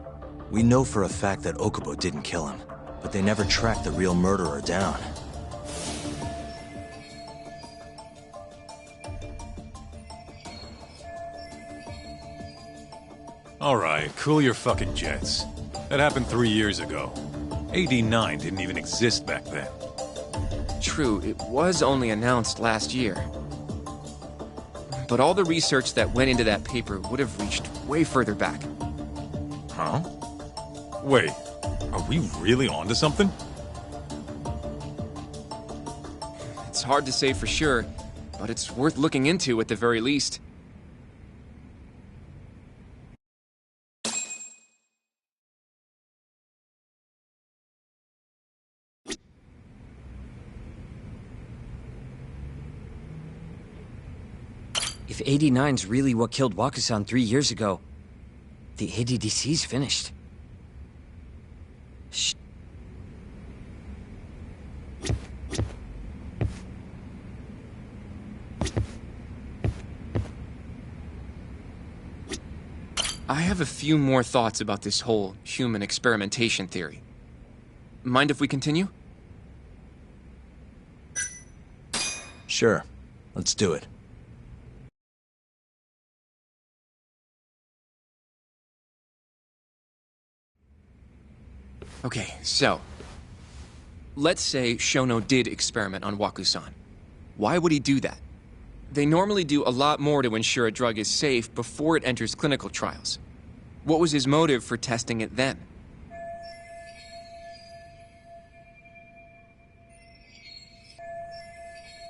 We know for a fact that Okubo didn't kill him, but they never tracked the real murderer down. Alright, cool your fucking jets. That happened 3 years ago. AD9 didn't even exist back then. True, it was only announced last year. But all the research that went into that paper would have reached way further back. Huh? Wait, are we really onto something? It's hard to say for sure, but it's worth looking into at the very least. If 89's really what killed Waku-san 3 years ago, the ADDC's finished. Shh. I have a few more thoughts about this whole human experimentation theory. Mind if we continue? Sure. Let's do it. Okay, so... let's say Shono did experiment on Waku-san. Why would he do that? They normally do a lot more to ensure a drug is safe before it enters clinical trials. What was his motive for testing it then?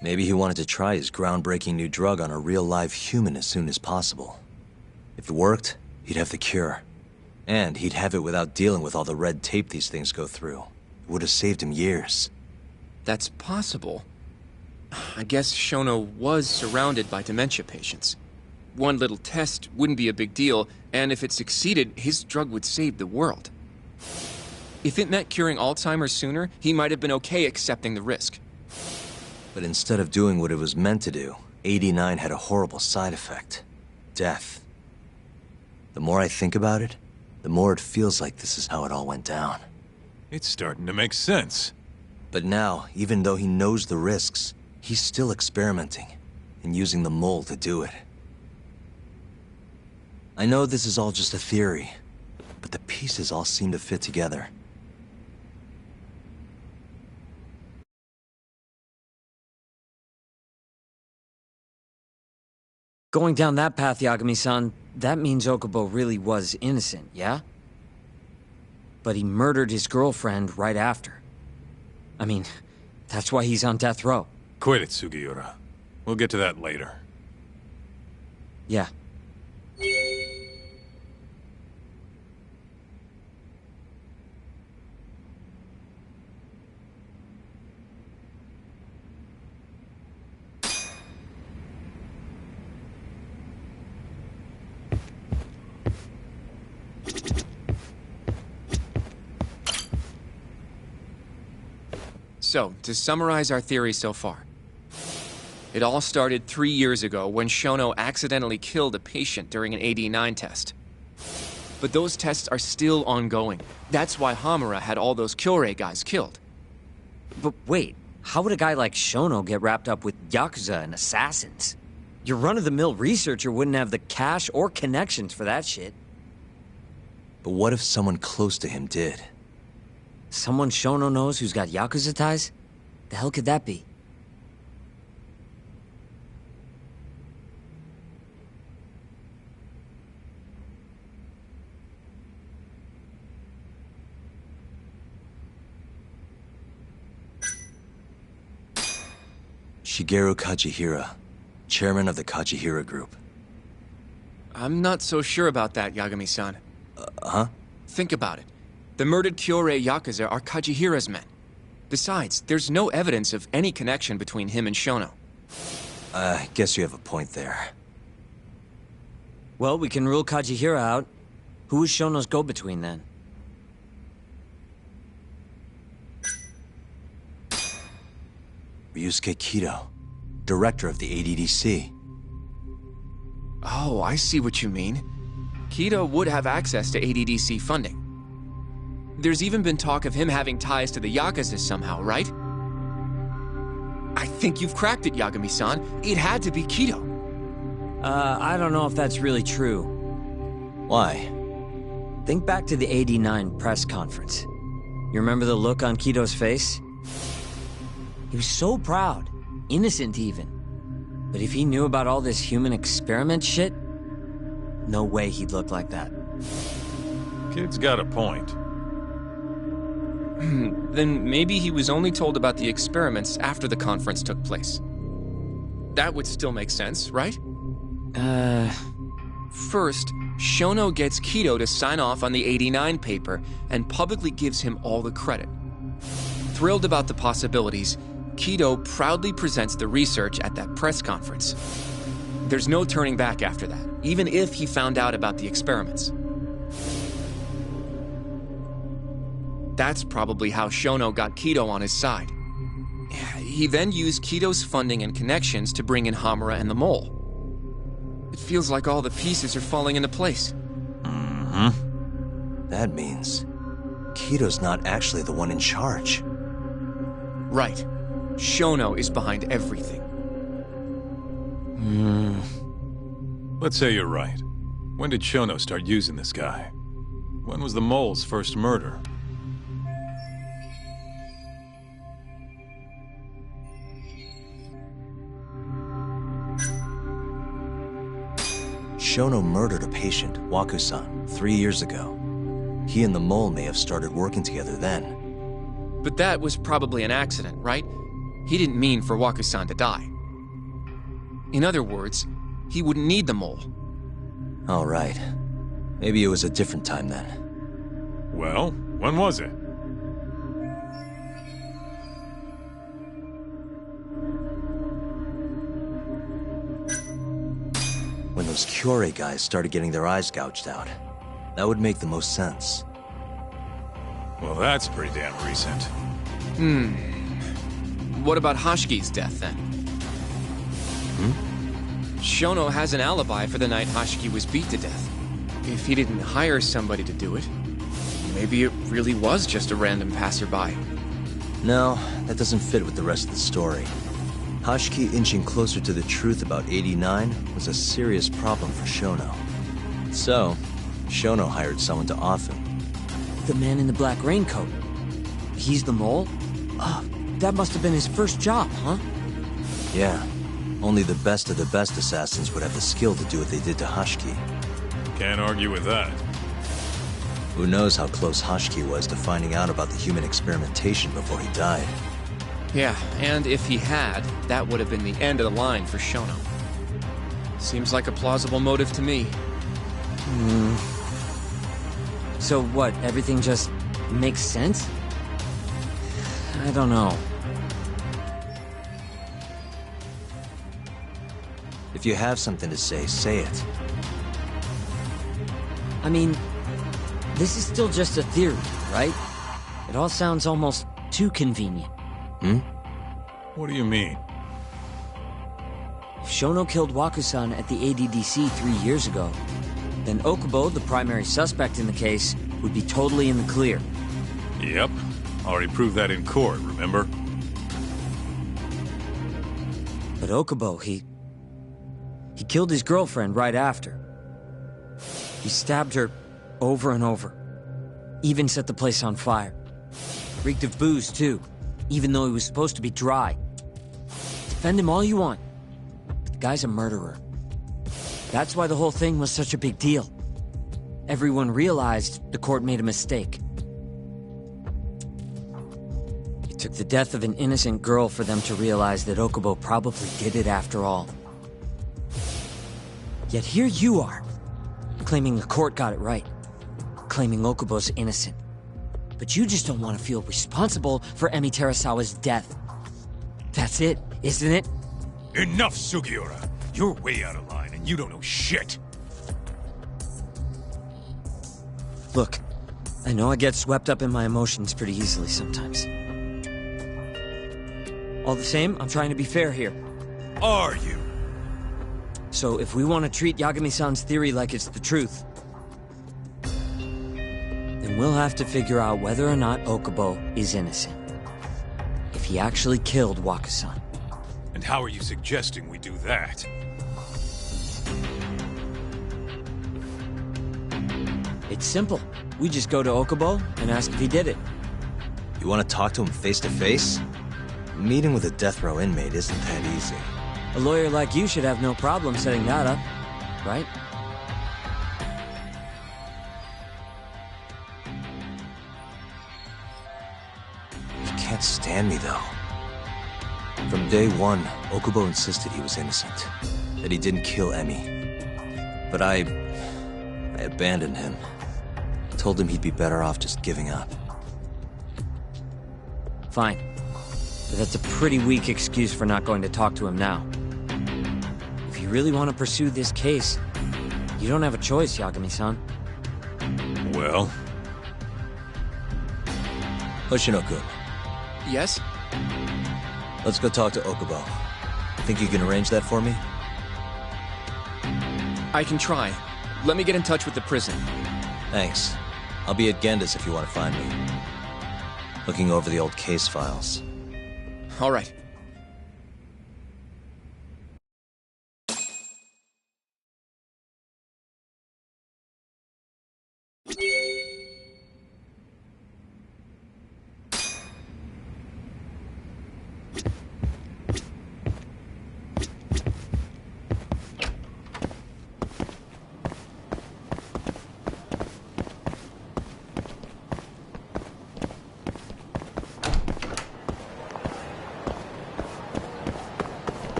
Maybe he wanted to try his groundbreaking new drug on a real live human as soon as possible. If it worked, he'd have the cure. And he'd have it without dealing with all the red tape these things go through. It would have saved him years. That's possible. I guess Shono was surrounded by dementia patients. One little test wouldn't be a big deal, and if it succeeded, his drug would save the world. If it meant curing Alzheimer's sooner, he might have been okay accepting the risk. But instead of doing what it was meant to do, 89 had a horrible side effect. Death. The more I think about it, the more it feels like this is how it all went down. It's starting to make sense. But now, even though he knows the risks, he's still experimenting and using the mole to do it. I know this is all just a theory, but the pieces all seem to fit together. Going down that path, Yagami-san, that means Okubo really was innocent, yeah? But he murdered his girlfriend right after. I mean, that's why he's on death row. Quit it, Sugiura. We'll get to that later. Yeah. So, to summarize our theory so far. It all started 3 years ago when Shono accidentally killed a patient during an AD9 test. But those tests are still ongoing. That's why Hamura had all those Kyorei guys killed. But wait, how would a guy like Shono get wrapped up with Yakuza and assassins? Your run-of-the-mill researcher wouldn't have the cash or connections for that shit. But what if someone close to him did? Someone Shono knows who's got Yakuza ties? The hell could that be? Shigeru Kajihira, chairman of the Kajihira Group. I'm not so sure about that, Yagami-san. Huh? Think about it. The murdered Kyorei Yakuza are Kajihira's men. Besides, there's no evidence of any connection between him and Shono. I guess you have a point there. Well, we can rule Kajihira out. Who is Shono's go-between, then? Ryusuke Kido, director of the ADDC. Oh, I see what you mean. Kido would have access to ADDC funding. There's even been talk of him having ties to the Yakuza somehow, right? I think you've cracked it, Yagami-san. It had to be Kido. I don't know if that's really true. Why? Think back to the '89 press conference. You remember the look on Kido's face? He was so proud, innocent even. But if he knew about all this human experiment shit, no way he'd look like that. Kid's got a point. Then maybe he was only told about the experiments after the conference took place. That would still make sense, right? First, Shono gets Kido to sign off on the '89 paper and publicly gives him all the credit. Thrilled about the possibilities, Kido proudly presents the research at that press conference. There's no turning back after that, even if he found out about the experiments. That's probably how Shono got Kido on his side. He then used Kido's funding and connections to bring in Hamura and the Mole. It feels like all the pieces are falling into place. Mm-hmm. That means Kido's not actually the one in charge. Right. Shono is behind everything. Let's say you're right. When did Shono start using this guy? When was the Mole's first murder? Shono murdered a patient, Waku-san, 3 years ago. He and the mole may have started working together then. But that was probably an accident, right? He didn't mean for Waku-san to die. In other words, he wouldn't need the mole. All right. Maybe it was a different time then. Well, when was it? When those Kyorei guys started getting their eyes gouged out. That would make the most sense. Well, that's pretty damn recent. What about Hashki's death, then? Shono has an alibi for the night Hashki was beat to death. If he didn't hire somebody to do it, maybe it really was just a random passerby. No, that doesn't fit with the rest of the story. Hashki inching closer to the truth about 89 was a serious problem for Shono. So, Shono hired someone to off him. The man in the black raincoat. He's the mole? That must have been his first job, huh? Yeah. Only the best of the best assassins would have the skill to do what they did to Hashki. Can't argue with that. Who knows how close Hashki was to finding out about the human experimentation before he died. Yeah, and if he had, that would have been the end of the line for Shono. Seems like a plausible motive to me. So what, everything just makes sense? I don't know. If you have something to say it. I mean, this is still just a theory, right? It all sounds almost too convenient. What do you mean? If Shono killed Waku-san at the ADDC 3 years ago, then Okubo, the primary suspect in the case, would be totally in the clear. Yep. Already proved that in court, remember? But Okubo, he killed his girlfriend right after. He stabbed her over and over. Even set the place on fire. Reeked of booze, too, even though he was supposed to be dry. Defend him all you want, but the guy's a murderer. That's why the whole thing was such a big deal. Everyone realized the court made a mistake. It took the death of an innocent girl for them to realize that Okubo probably did it after all. Yet here you are, claiming the court got it right, claiming Okubo's innocent. But you just don't want to feel responsible for Emi Terasawa's death. That's it, isn't it? Enough, Sugiura! You're way out of line, and you don't know shit! Look, I know I get swept up in my emotions pretty easily sometimes. All the same, I'm trying to be fair here. Are you? So if we want to treat Yagami-san's theory like it's the truth, then we'll have to figure out whether or not Okubo is innocent. If he actually killed Waku-san. And how are you suggesting we do that? It's simple. We just go to Okubo and ask if he did it. You want to talk to him face to face? Meeting with a death row inmate isn't that easy. A lawyer like you should have no problem setting that up, right? He can't stand me, though. From day one, Okubo insisted he was innocent, that he didn't kill Emi. But I abandoned him. Told him he'd be better off just giving up. Fine. But that's a pretty weak excuse for not going to talk to him now. If you really want to pursue this case, you don't have a choice, Yagami-san. Well? Hoshino-kun. Yes? Let's go talk to Okubo. Think you can arrange that for me? I can try. Let me get in touch with the prison. Thanks. I'll be at Genda's if you want to find me. Looking over the old case files. All right.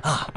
Ah.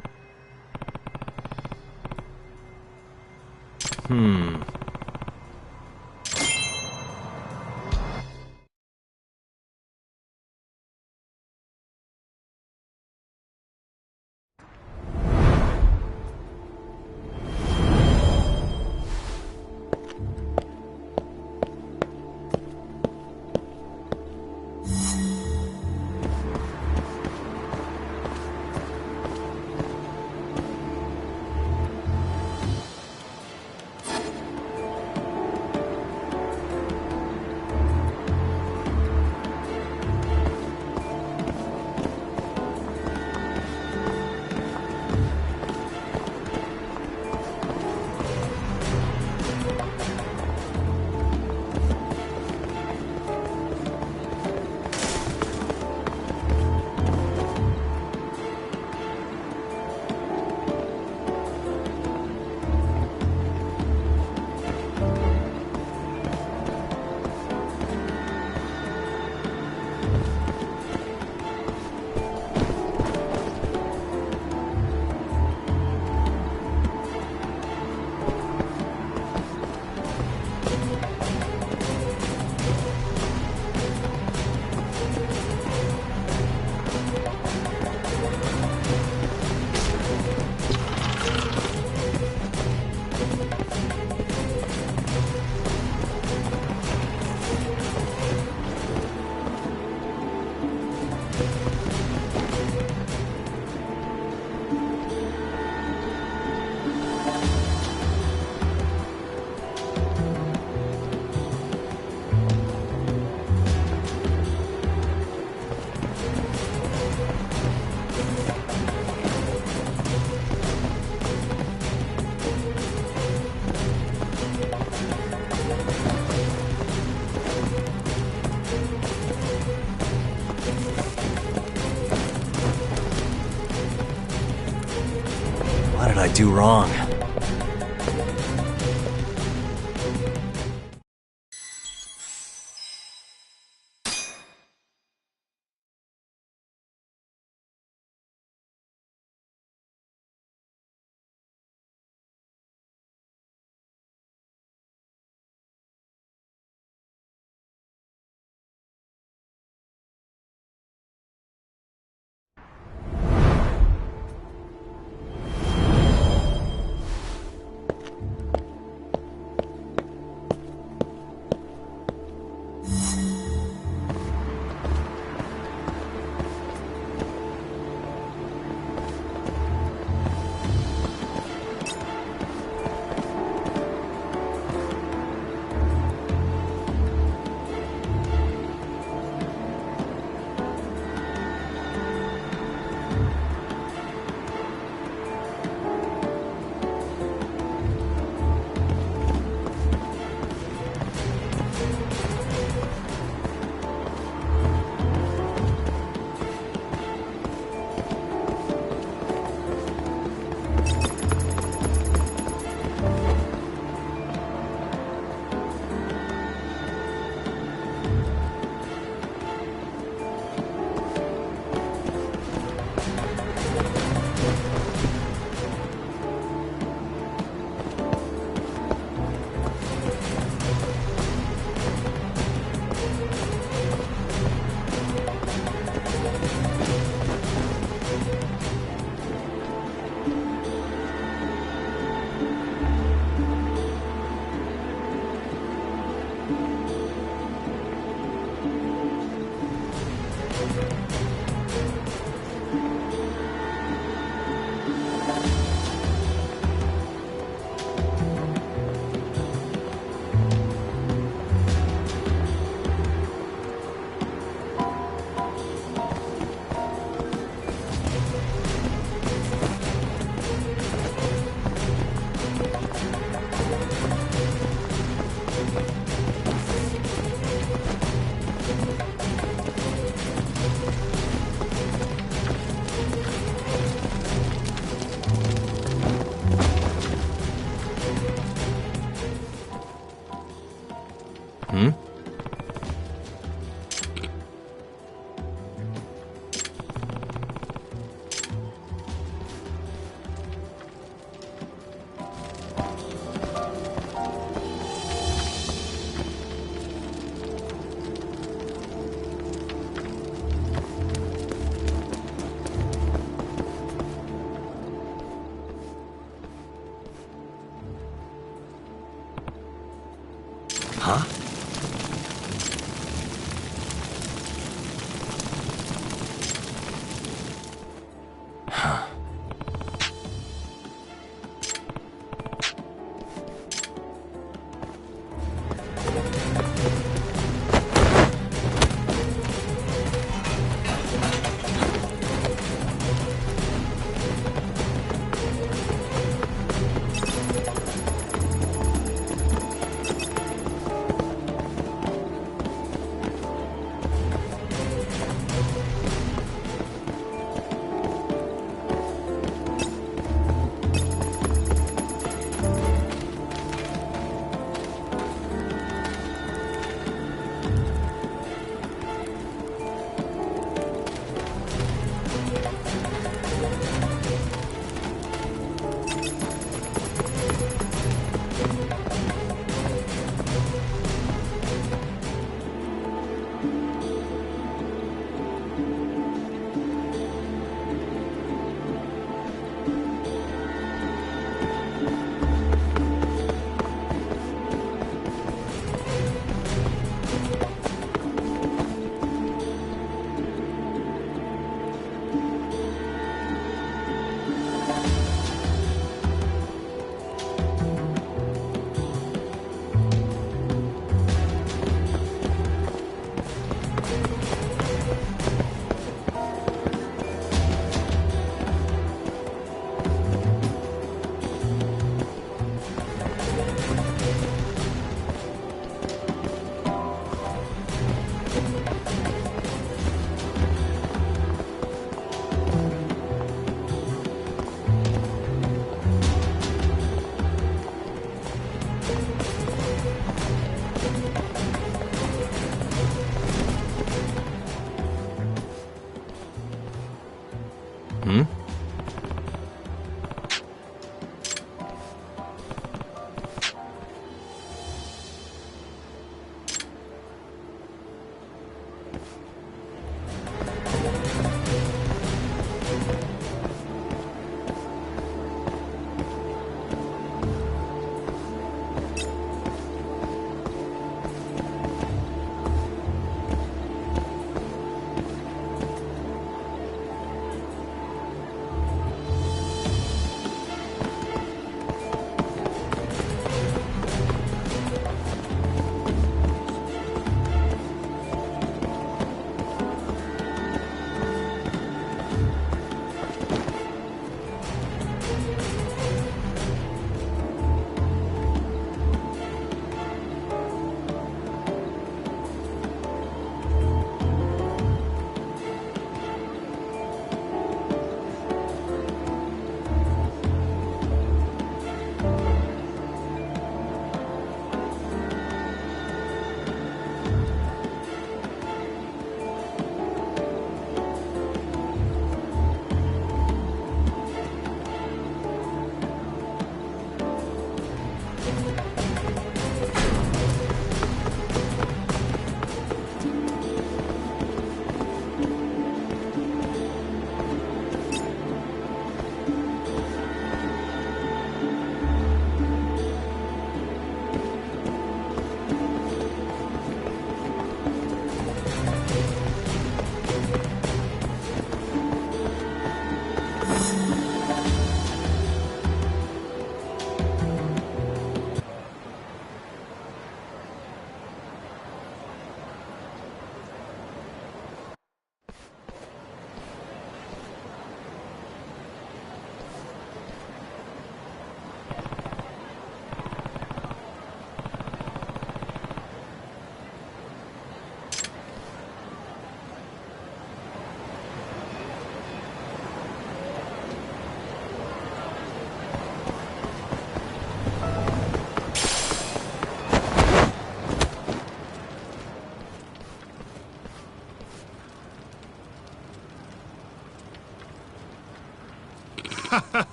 What did I do wrong?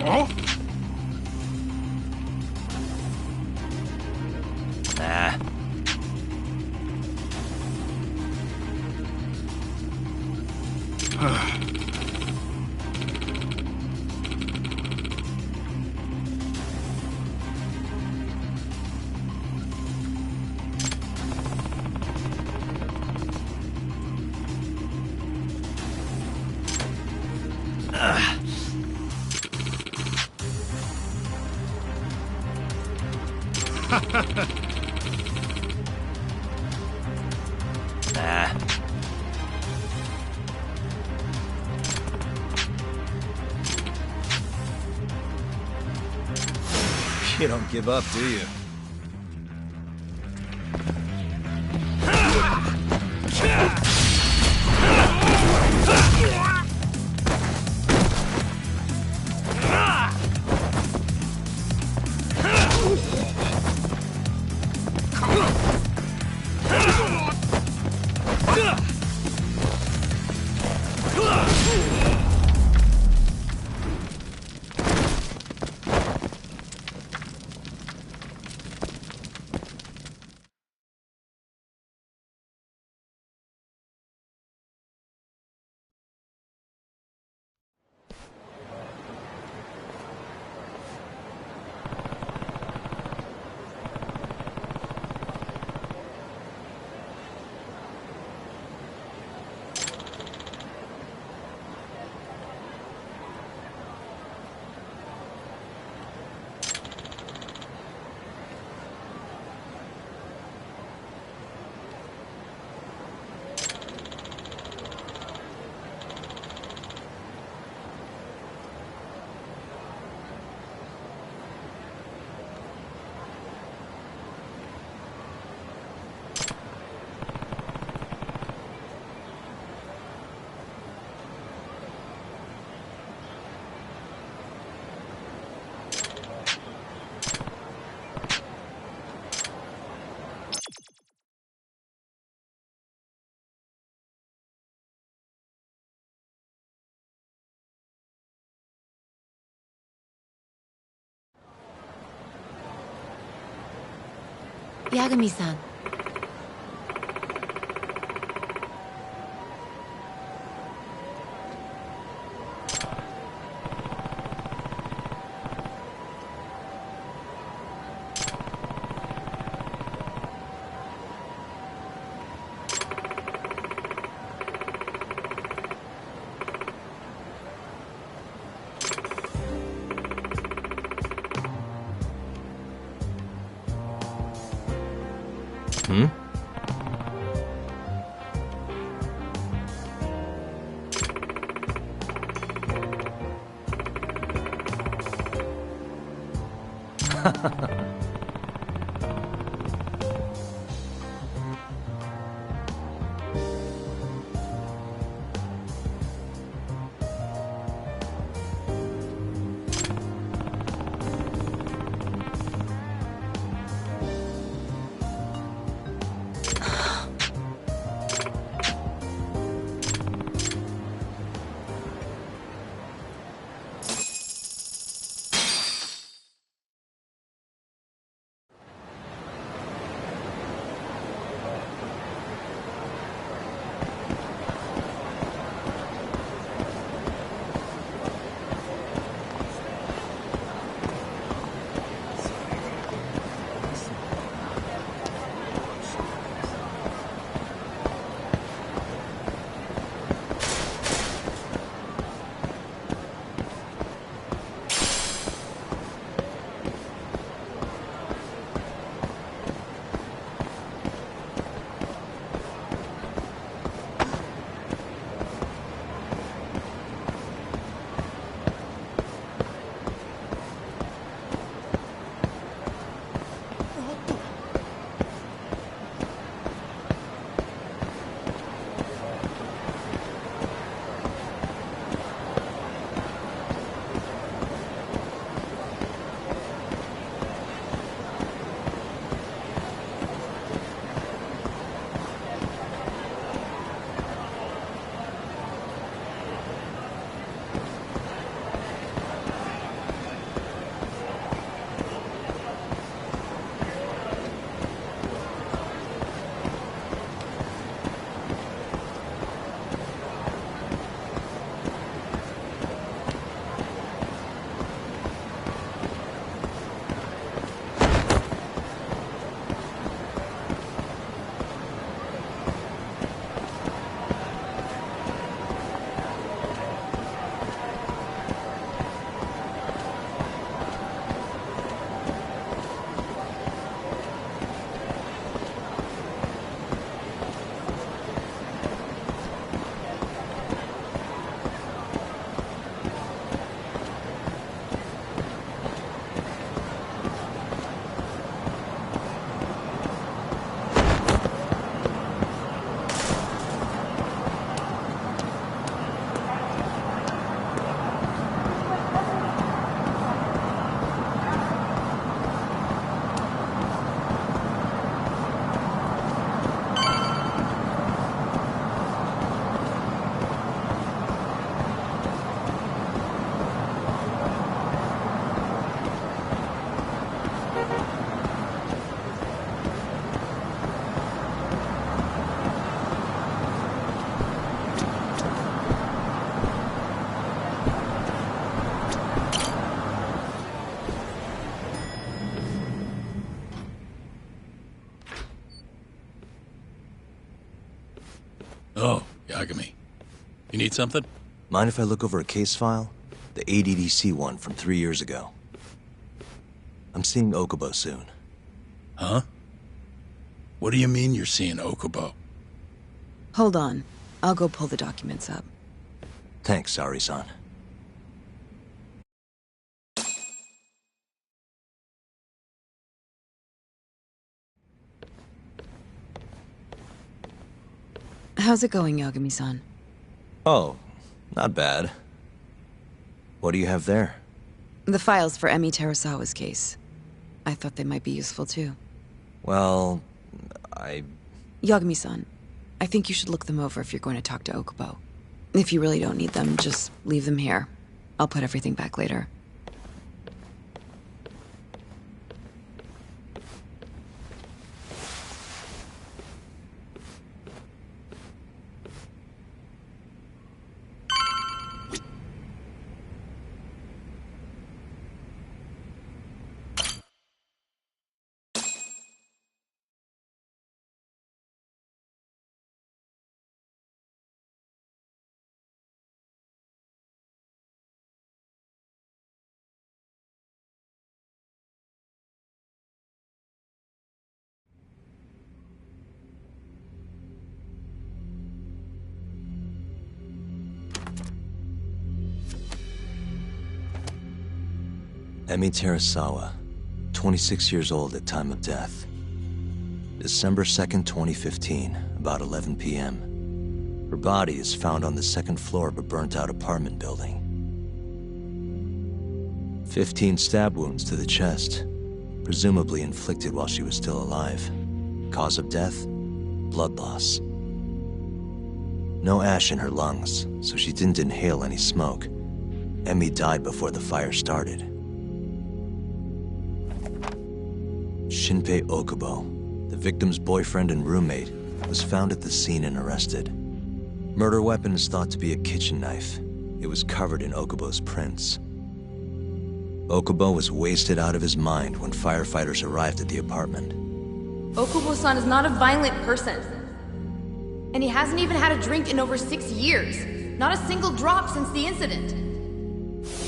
Oh? Nah. Nah. You don't give up, do you? Yagami-san. Hmm? Oh, Yagami. You need something? Mind if I look over a case file? The ADDC one from 3 years ago. I'm seeing Okubo soon. Huh? What do you mean you're seeing Okubo? Hold on. I'll go pull the documents up. Thanks, Sari-san. How's it going, Yagami-san? Oh, not bad. What do you have there? The files for Emi Terasawa's case. I thought they might be useful too. Well, Yagami-san, I think you should look them over if you're going to talk to Okubo. If you really don't need them, just leave them here. I'll put everything back later. Emi Terasawa, 26 years old at time of death. December 2nd, 2015, about 11 p.m. Her body is found on the second floor of a burnt-out apartment building. 15 stab wounds to the chest, presumably inflicted while she was still alive. Cause of death? Blood loss. No ash in her lungs, so she didn't inhale any smoke. Emi died before the fire started. Shinpei Okubo, the victim's boyfriend and roommate, was found at the scene and arrested. Murder weapon is thought to be a kitchen knife. It was covered in Okubo's prints. Okubo was wasted out of his mind when firefighters arrived at the apartment. Okubo-san is not a violent person. And he hasn't even had a drink in over 6 years. Not a single drop since the incident.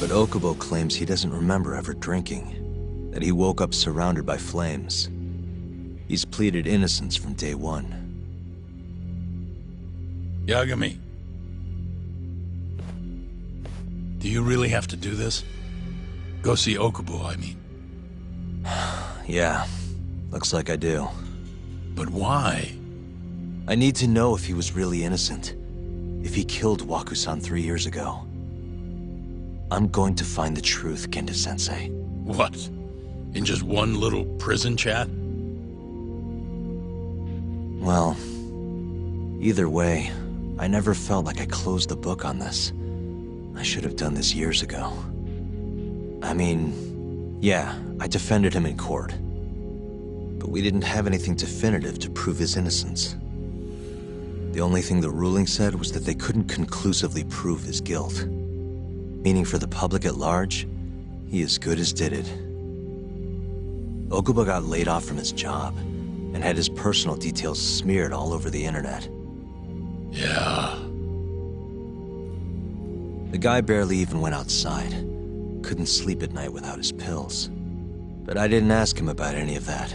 But Okubo claims he doesn't remember ever drinking, that he woke up surrounded by flames. He's pleaded innocence from day one. Yagami. Do you really have to do this? Go see Okubo, I mean. Yeah, looks like I do. But why? I need to know if he was really innocent. If he killed Waku-san 3 years ago. I'm going to find the truth, Kenta-sensei. What? In just one little prison chat? Well, either way, I never felt like I closed the book on this. I should have done this years ago. I mean, yeah, I defended him in court. But we didn't have anything definitive to prove his innocence. The only thing the ruling said was that they couldn't conclusively prove his guilt. Meaning for the public at large, he as good as did it. Okubo got laid off from his job, and had his personal details smeared all over the internet. Yeah. The guy barely even went outside. Couldn't sleep at night without his pills. But I didn't ask him about any of that.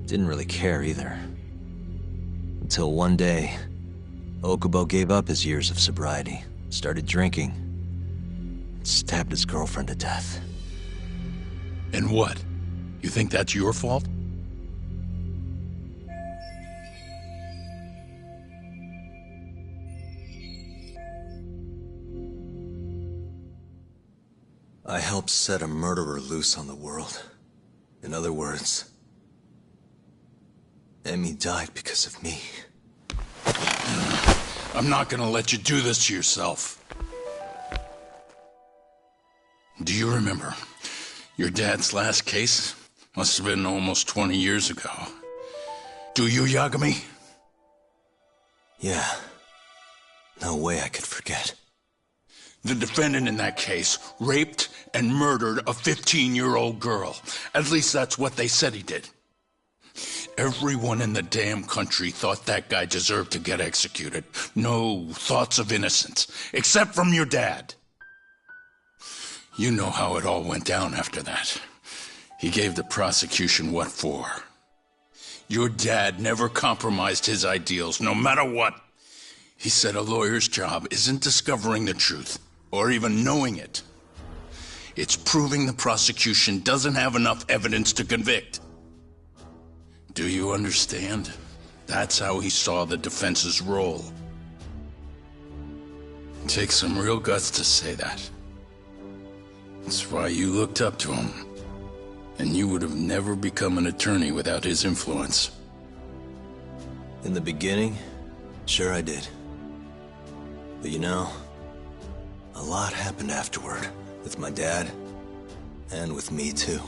Didn't really care either. Until one day, Okubo gave up his years of sobriety, started drinking, and stabbed his girlfriend to death. And what? You think that's your fault? I helped set a murderer loose on the world. In other words, Emi died because of me. I'm not gonna let you do this to yourself. Do you remember your dad's last case? Must have been almost 20 years ago. Do you, Yagami? Yeah. No way I could forget. The defendant in that case raped and murdered a 15-year-old girl. At least that's what they said he did. Everyone in the damn country thought that guy deserved to get executed. No thoughts of innocence, except from your dad. You know how it all went down after that. He gave the prosecution what for. Your dad never compromised his ideals, no matter what. He said a lawyer's job isn't discovering the truth, or even knowing it. It's proving the prosecution doesn't have enough evidence to convict. Do you understand? That's how he saw the defense's role. It takes some real guts to say that. That's why you looked up to him. And you would have never become an attorney without his influence. In the beginning, sure I did. But you know, a lot happened afterward, with my dad, and with me too.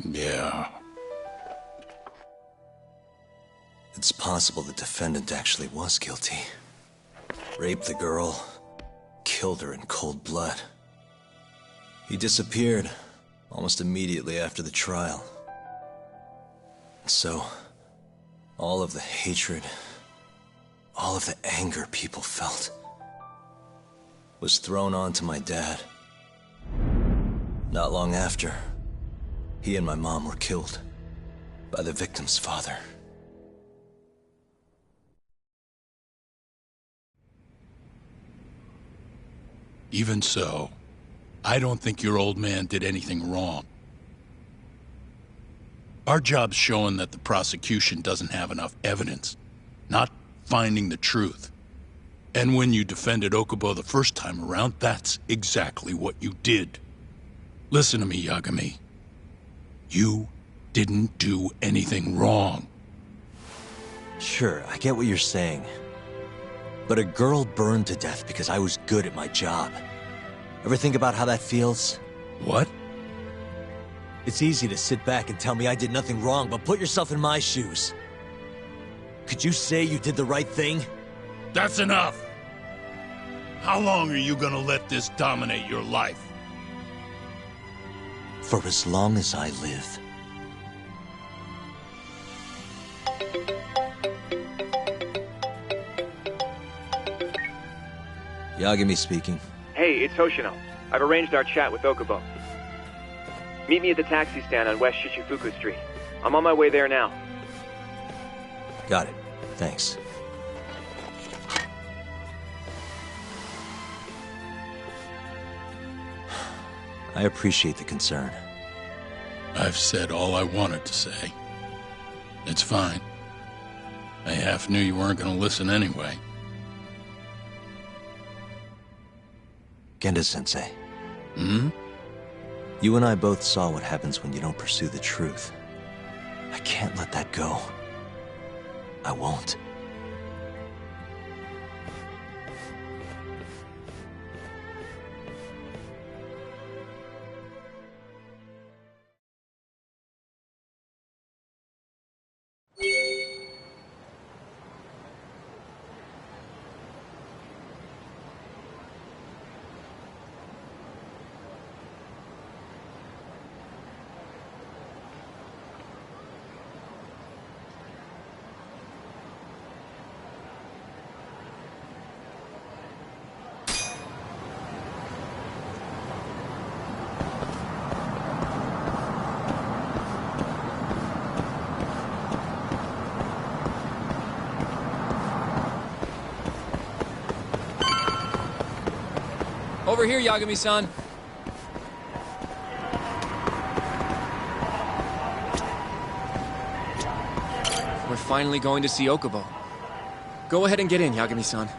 Yeah. It's possible the defendant actually was guilty. Raped the girl, killed her in cold blood. He disappeared almost immediately after the trial. So, all of the hatred, all of the anger people felt, was thrown onto my dad. Not long after, he and my mom were killed by the victim's father. Even so, I don't think your old man did anything wrong. Our job's showing that the prosecution doesn't have enough evidence, not finding the truth. And when you defended Okubo the first time around, that's exactly what you did. Listen to me, Yagami. You didn't do anything wrong. Sure, I get what you're saying. But a girl burned to death because I was good at my job. Ever think about how that feels? What? It's easy to sit back and tell me I did nothing wrong, but put yourself in my shoes. Could you say you did the right thing? That's enough! How long are you gonna let this dominate your life? For as long as I live. Yagami speaking. Hey, it's Hoshino. I've arranged our chat with Okubo. Meet me at the taxi stand on West Shichifuku Street. I'm on my way there now. Got it. Thanks. I appreciate the concern. I've said all I wanted to say. It's fine. I half knew you weren't gonna listen anyway. Genda-sensei. Hmm? You and I both saw what happens when you don't pursue the truth. I can't let that go. I won't. Over here, Yagami-san. We're finally going to see Okubo. Go ahead and get in, Yagami-san.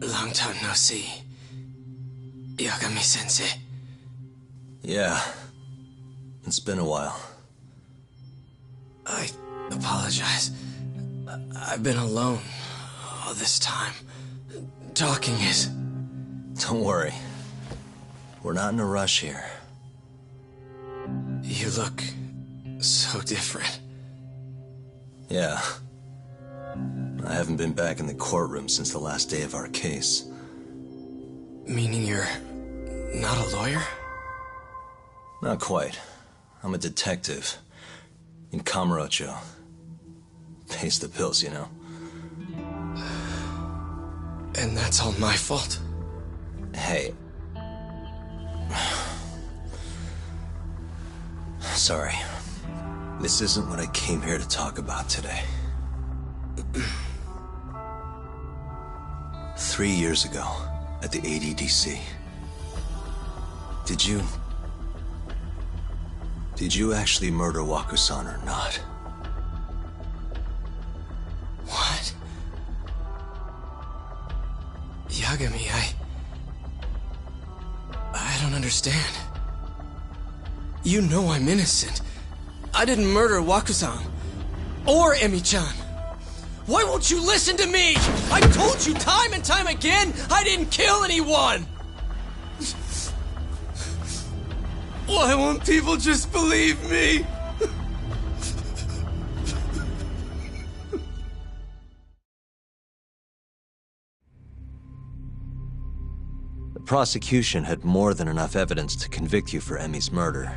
Long time no see. Yagami-sensei. Yeah. It's been a while. I apologize. I've been alone all this time. Talking is... Don't worry. We're not in a rush here. You look so different. Yeah. I haven't been back in the courtroom since the last day of our case. Meaning you're not a lawyer? Not quite. I'm a detective. In Kamurocho. Pays the bills, you know. And that's all my fault? Hey. Sorry. This isn't what I came here to talk about today. 3 years ago, at the ADDC. Did you actually murder Waku-san or not? What? Yagami, I don't understand. You know I'm innocent. I didn't murder Waku-san. Or Emi-chan. Why won't you listen to me? I told you time and time again I didn't kill anyone! Why won't people just believe me? prosecution had more than enough evidence to convict you for Emi's murder.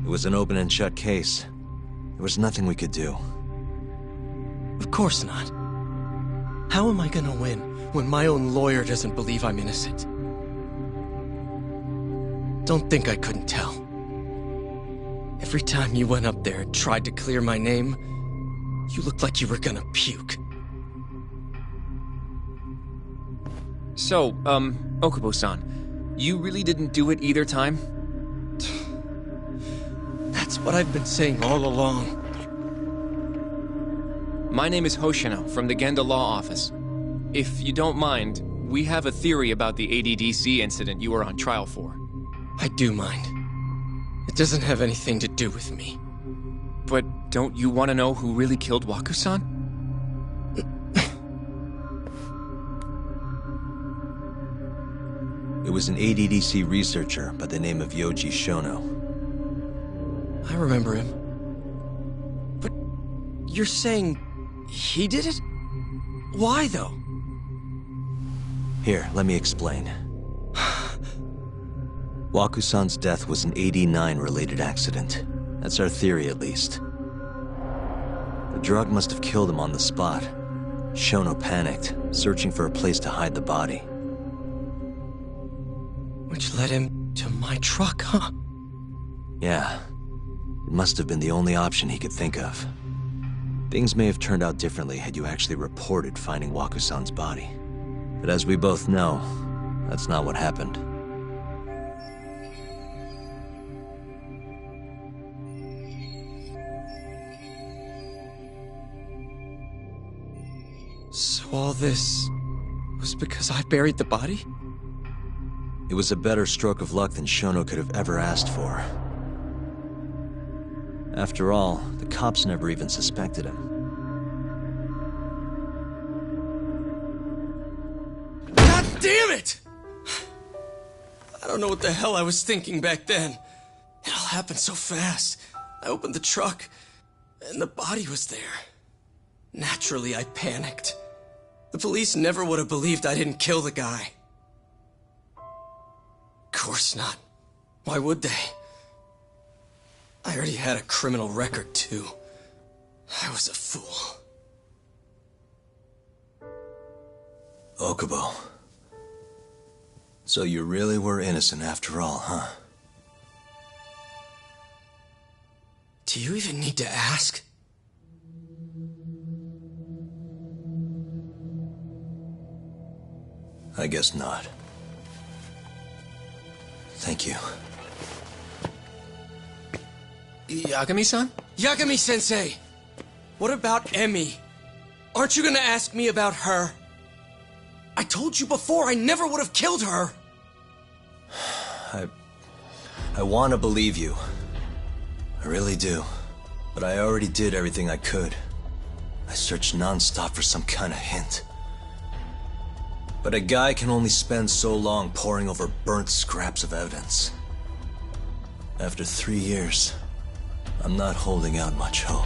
It was an open and shut case. There was nothing we could do. Of course not. How am I gonna win when my own lawyer doesn't believe I'm innocent? Don't think I couldn't tell. Every time you went up there and tried to clear my name, you looked like you were gonna puke. So, Okubo-san, you really didn't do it either time? That's what I've been saying all along. My name is Hoshino from the Genda Law Office. If you don't mind, we have a theory about the ADDC incident you were on trial for. I do mind. It doesn't have anything to do with me. But don't you want to know who really killed Waku-san? It was an ADDC researcher by the name of Yoji Shono. I remember him. But you're saying he did it? Why, though? Here, let me explain. Waku-san's death was an 89-related accident. That's our theory, at least. The drug must have killed him on the spot. Shono panicked, searching for a place to hide the body. Which led him to my truck, huh? Yeah. It must have been the only option he could think of. Things may have turned out differently had you actually reported finding Waku-san's body. But as we both know, that's not what happened. So all this was because I buried the body? It was a better stroke of luck than Shono could have ever asked for. After all, the cops never even suspected him. God damn it! I don't know what the hell I was thinking back then. It all happened so fast. I opened the truck, and the body was there. Naturally, I panicked. The police never would have believed I didn't kill the guy. Of course not. Why would they? I already had a criminal record, too. I was a fool. Okubo. So you really were innocent after all, huh? Do you even need to ask? I guess not. Thank you. Yagami-san? Yagami-sensei! What about Emi? Aren't you gonna ask me about her? I told you before I never would have killed her! I want to believe you. I really do. But I already did everything I could. I searched non-stop for some kind of hint. But a guy can only spend so long poring over burnt scraps of evidence. After 3 years, I'm not holding out much hope.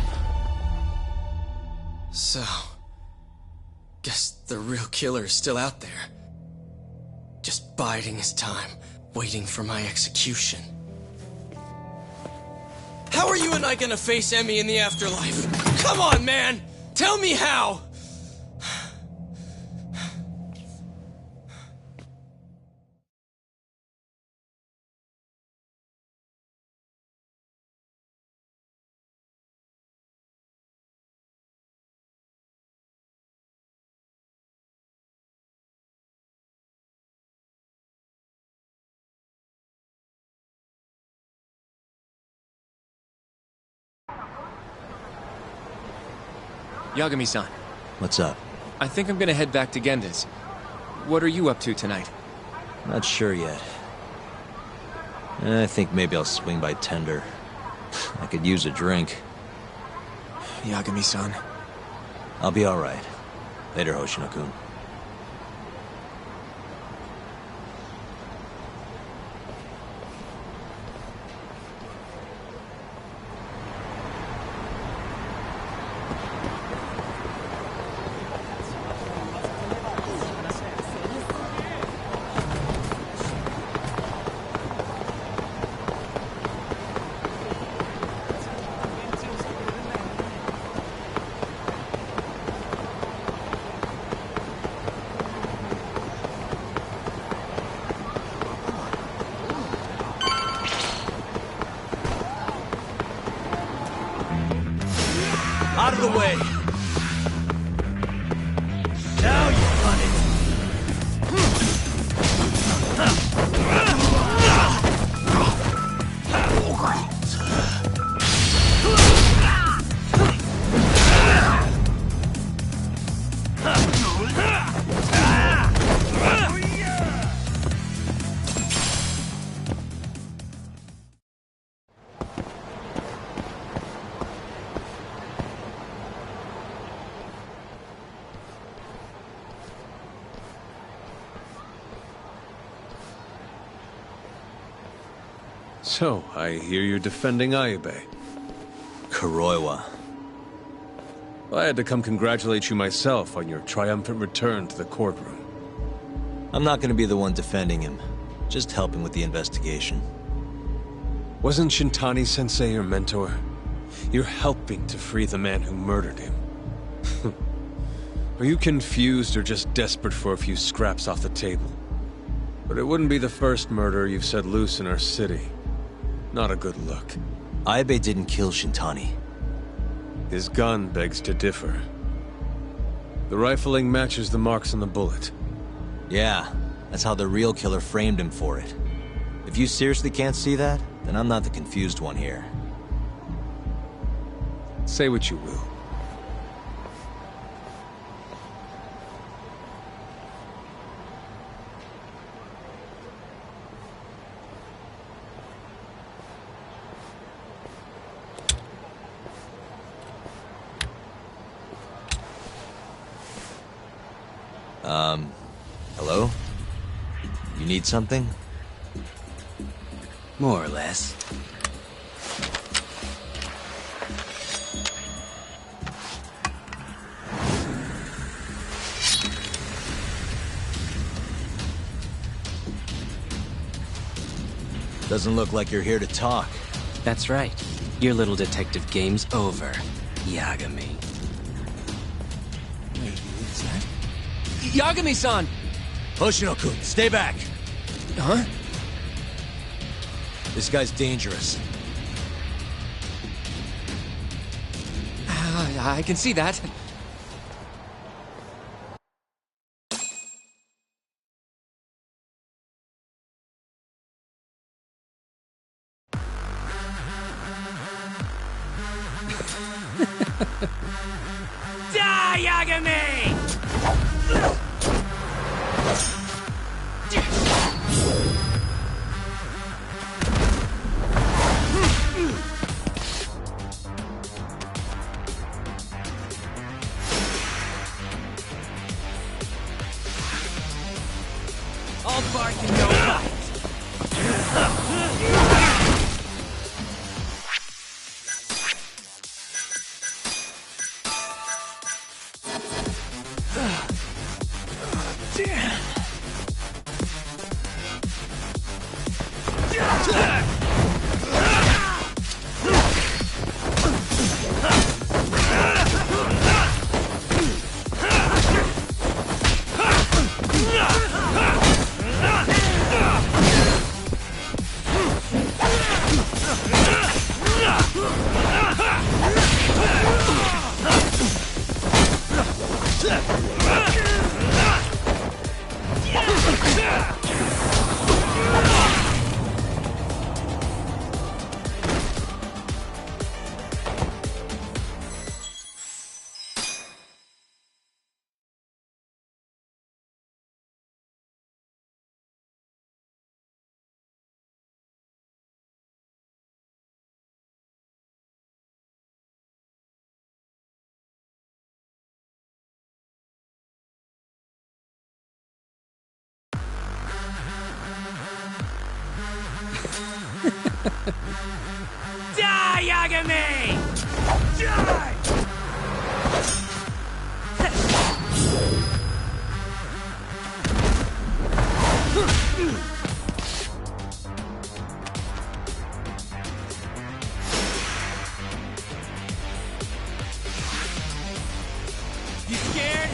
So, guess the real killer is still out there. Just biding his time, waiting for my execution. How are you and I gonna face Emi in the afterlife? Come on, man! Tell me how! Yagami-san. What's up? I think I'm gonna head back to Genda's. What are you up to tonight? Not sure yet. I think maybe I'll swing by Tender. I could use a drink. Yagami-san. I'll be alright. Later, Hoshino-kun. of the way! Now you run it! So, I hear you're defending Ayube. Kuroiwa. I had to come congratulate you myself on your triumphant return to the courtroom. I'm not gonna be the one defending him, just helping with the investigation. Wasn't Shintani-sensei your mentor? You're helping to free the man who murdered him. Are you confused or just desperate for a few scraps off the table? But it wouldn't be the first murder you've set loose in our city. Not a good look. Ayube didn't kill Shintani. His gun begs to differ. The rifling matches the marks on the bullet. Yeah, that's how the real killer framed him for it. If you seriously can't see that, then I'm not the confused one here. Say what you will. Hello? You need something? More or less. Doesn't look like you're here to talk. That's right. Your little detective game's over, Yagami. Wait, is that? Yagami-san! Hoshino-kun, stay back! Huh? This guy's dangerous. I can see that. Die, Yagami! All bark and no bite. Die, Yagami! Die! You scared?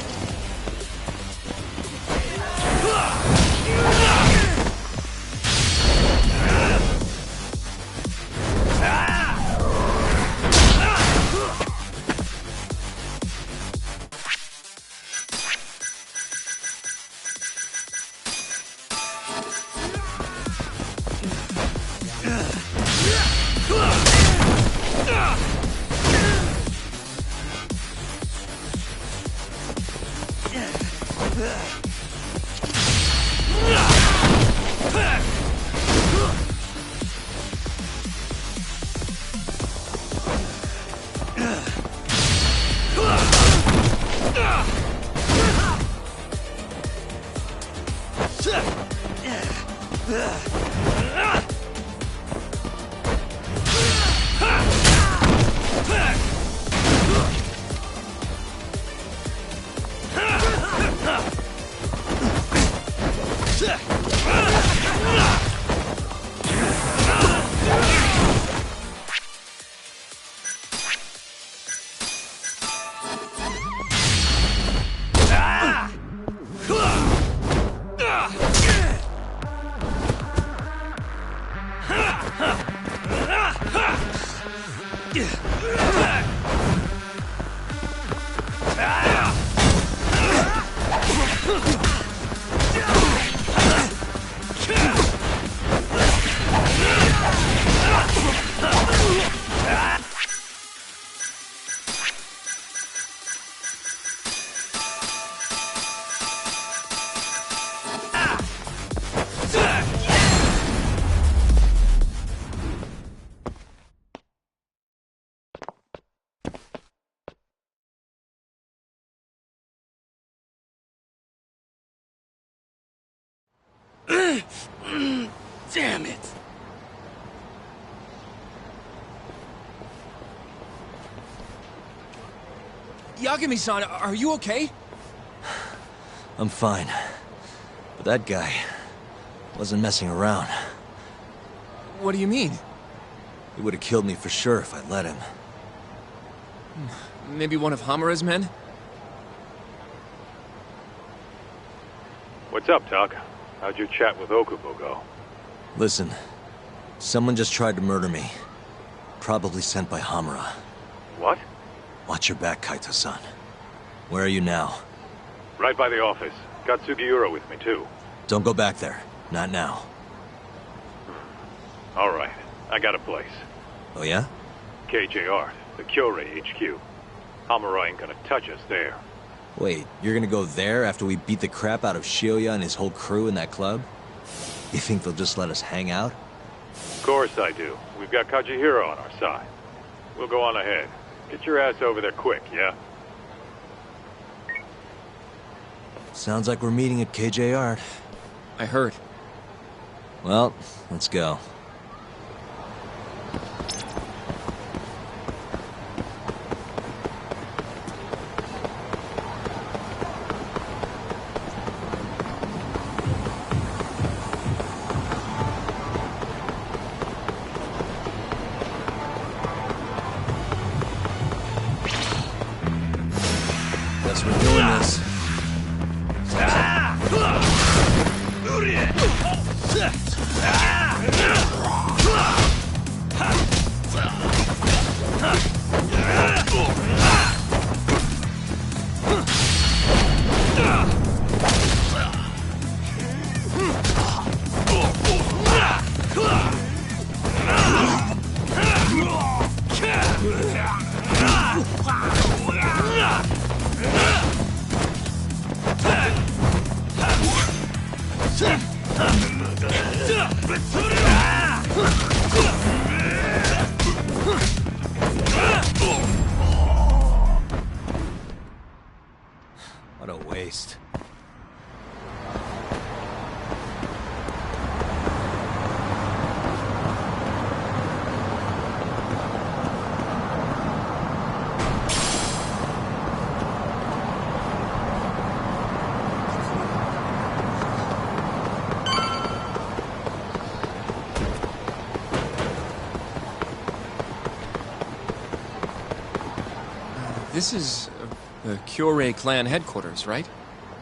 Damn it! Yagami-san, are you okay? I'm fine. But that guy wasn't messing around. What do you mean? He would have killed me for sure if I'd let him. Maybe one of Hamura's men? What's up, Tuck? How'd your chat with Okubo go? Listen, someone just tried to murder me. Probably sent by Hamura. What? Watch your back, Kaito-san. Where are you now? Right by the office. Got Sugiura with me, too. Don't go back there. Not now. All right. I got a place. Oh, yeah? KJ Art, the Kyorei HQ. Hamura ain't gonna touch us there. Wait, you're gonna go there after we beat the crap out of Shioya and his whole crew in that club? You think they'll just let us hang out? Of course I do. We've got Kajihiro on our side. We'll go on ahead. Get your ass over there quick, yeah? Sounds like we're meeting at KJ Art. I heard. Well, let's go. Guess we're doing this. What a waste. This is the Kyorei clan headquarters, right?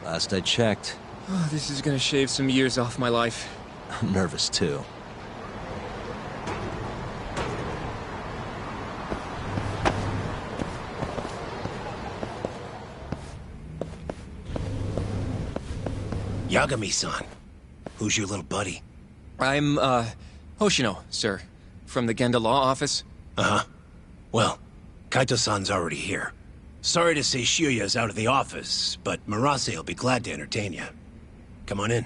Last I checked. Oh, this is gonna shave some years off my life. I'm nervous too. Yagami-san. Who's your little buddy? I'm, Hoshino, sir. From the Genda Law Office. Uh-huh. Well, Kaito-san's already here. Sorry to say Shioya's out of the office, but Murase will be glad to entertain you. Come on in.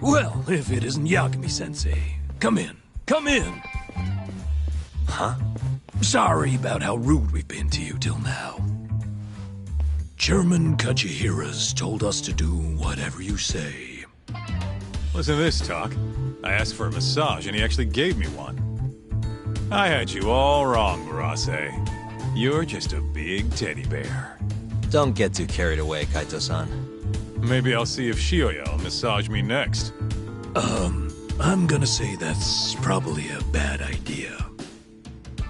Well, if it isn't Yagami-sensei. Come in. Come in! Huh? Sorry about how rude we've been to you till now. Chairman Kachihira's told us to do whatever you say. Listen to this, Talk. I asked for a massage, and he actually gave me one. I had you all wrong, Murase. You're just a big teddy bear. Don't get too carried away, Kaito-san. Maybe I'll see if Shioya will massage me next. I'm gonna say that's probably a bad idea.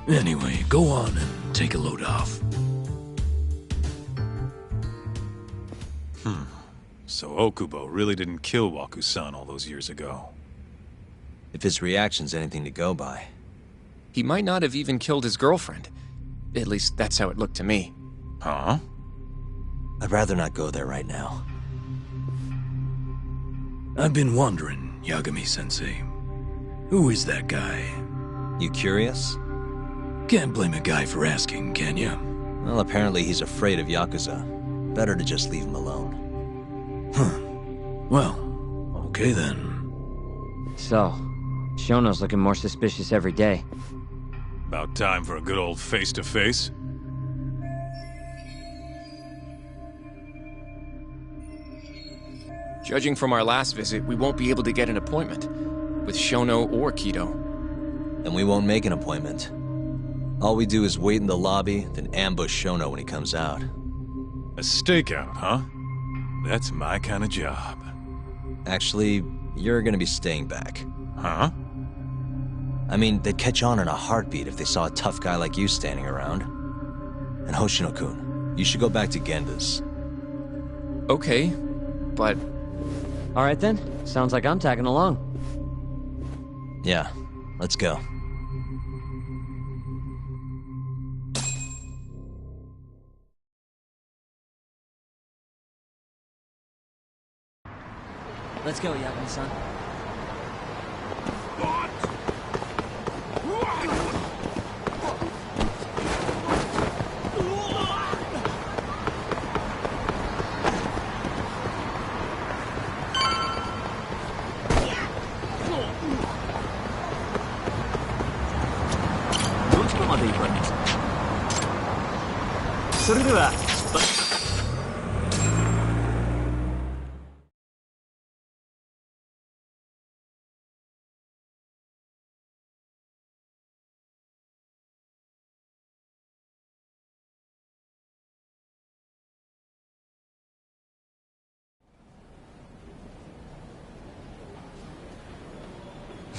Anyway, go on and take a load off. So Okubo really didn't kill Waku-san all those years ago. If his reaction's anything to go by. He might not have even killed his girlfriend. At least that's how it looked to me. Huh? I'd rather not go there right now. I've been wondering, Yagami-sensei. Who is that guy? You curious? Can't blame a guy for asking, can you? Well, apparently he's afraid of Yakuza. Better to just leave him alone. Huh. Well, okay then. So, Shono's looking more suspicious every day. About time for a good old face-to-face. Judging from our last visit, we won't be able to get an appointment with Shono or Kido. Then we won't make an appointment. All we do is wait in the lobby, then ambush Shono when he comes out. A stakeout, huh? That's my kind of job. Actually, you're gonna be staying back. Huh? I mean, they'd catch on in a heartbeat if they saw a tough guy like you standing around. And Hoshino-kun, you should go back to Genda's. Okay, but... Alright then, sounds like I'm tagging along. Yeah, let's go. Let's go, Yagami-san.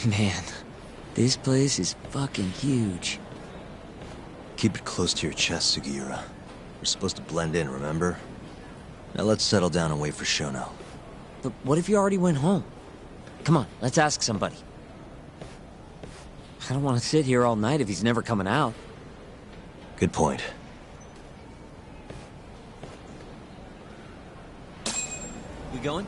Man, this place is fucking huge. Keep it close to your chest, Sugiura. We're supposed to blend in, remember? Now let's settle down and wait for Shono. But what if you already went home? Come on, let's ask somebody. I don't want to sit here all night if he's never coming out. Good point. We going?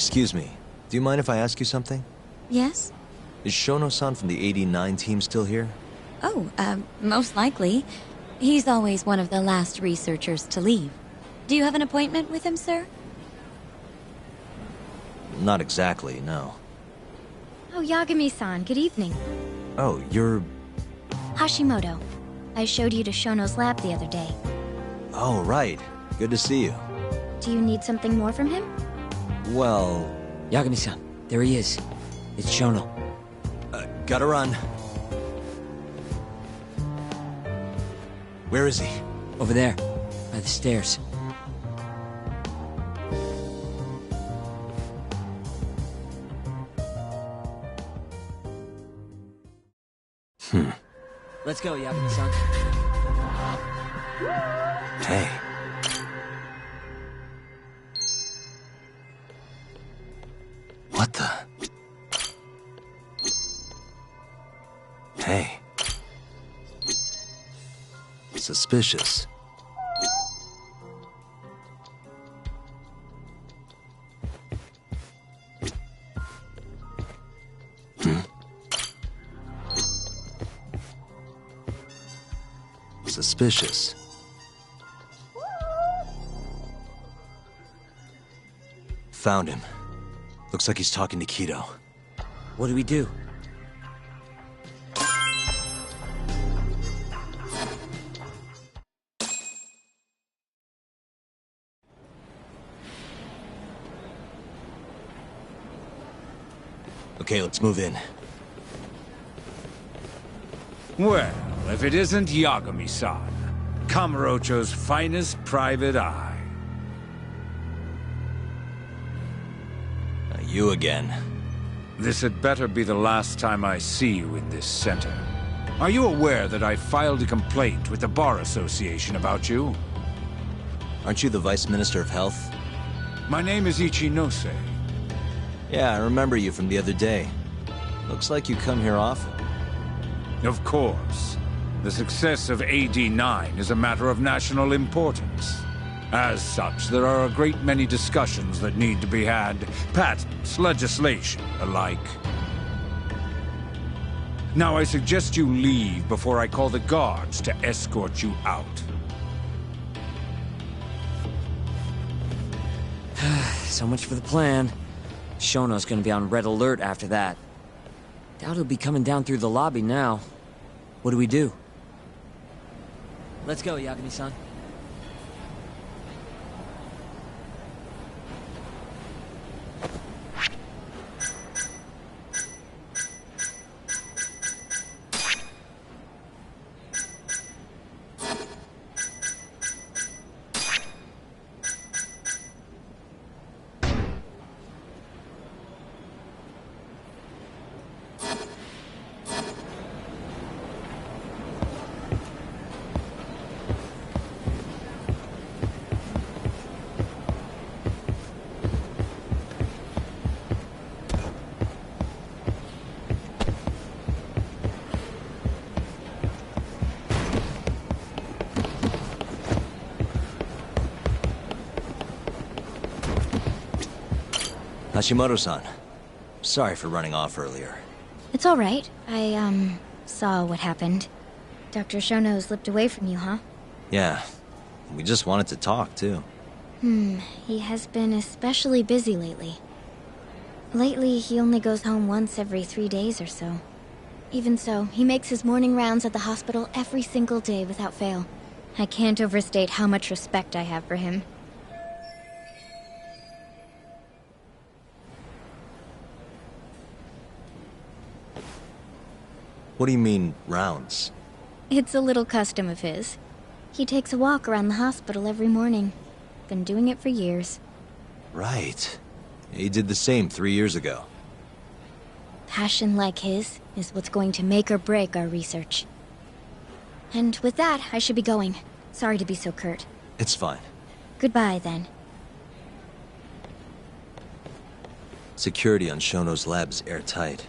Excuse me. Do you mind if I ask you something? Yes? Is Shono-san from the 89 team still here? Oh, most likely. He's always one of the last researchers to leave. Do you have an appointment with him, sir? Not exactly, no. Oh, Yagami-san, good evening. Oh, you're... Hashimoto. I showed you to Shono's lab the other day. Oh, right. Good to see you. Do you need something more from him? Well... Yagami-san, there he is. It's Shono. Gotta run. Where is he? Over there, by the stairs. Let's go, Yagami-san. Hey. What the? Hey. Suspicious. Suspicious. Found him. Looks like he's talking to Kido. What do we do? Okay, let's move in. Well, if it isn't Yagami-san, Kamurocho's finest private eye. You again. This had better be the last time I see you in this center. Are you aware that I filed a complaint with the Bar Association about you? Aren't you the Vice Minister of Health? My name is Ichinose. Yeah, I remember you from the other day. Looks like you come here often. Of course. The success of AD9 is a matter of national importance. As such, there are a great many discussions that need to be had. Patents, legislation, alike. Now I suggest you leave before I call the guards to escort you out. So much for the plan. Shono's gonna be on red alert after that. Doubt he'll be coming down through the lobby now. What do we do? Let's go, Yagami-san. Hashimoto-san. Sorry for running off earlier. It's all right. I, saw what happened. Dr. Shono slipped away from you, huh? Yeah. We just wanted to talk, too. He has been especially busy lately. Lately, he only goes home once every 3 days or so. Even so, he makes his morning rounds at the hospital every single day without fail. I can't overstate how much respect I have for him. What do you mean, rounds? It's a little custom of his. He takes a walk around the hospital every morning. Been doing it for years. Right. He did the same 3 years ago. Passion like his is what's going to make or break our research. And with that, I should be going. Sorry to be so curt. It's fine. Goodbye, then. Security on Shono's lab is airtight.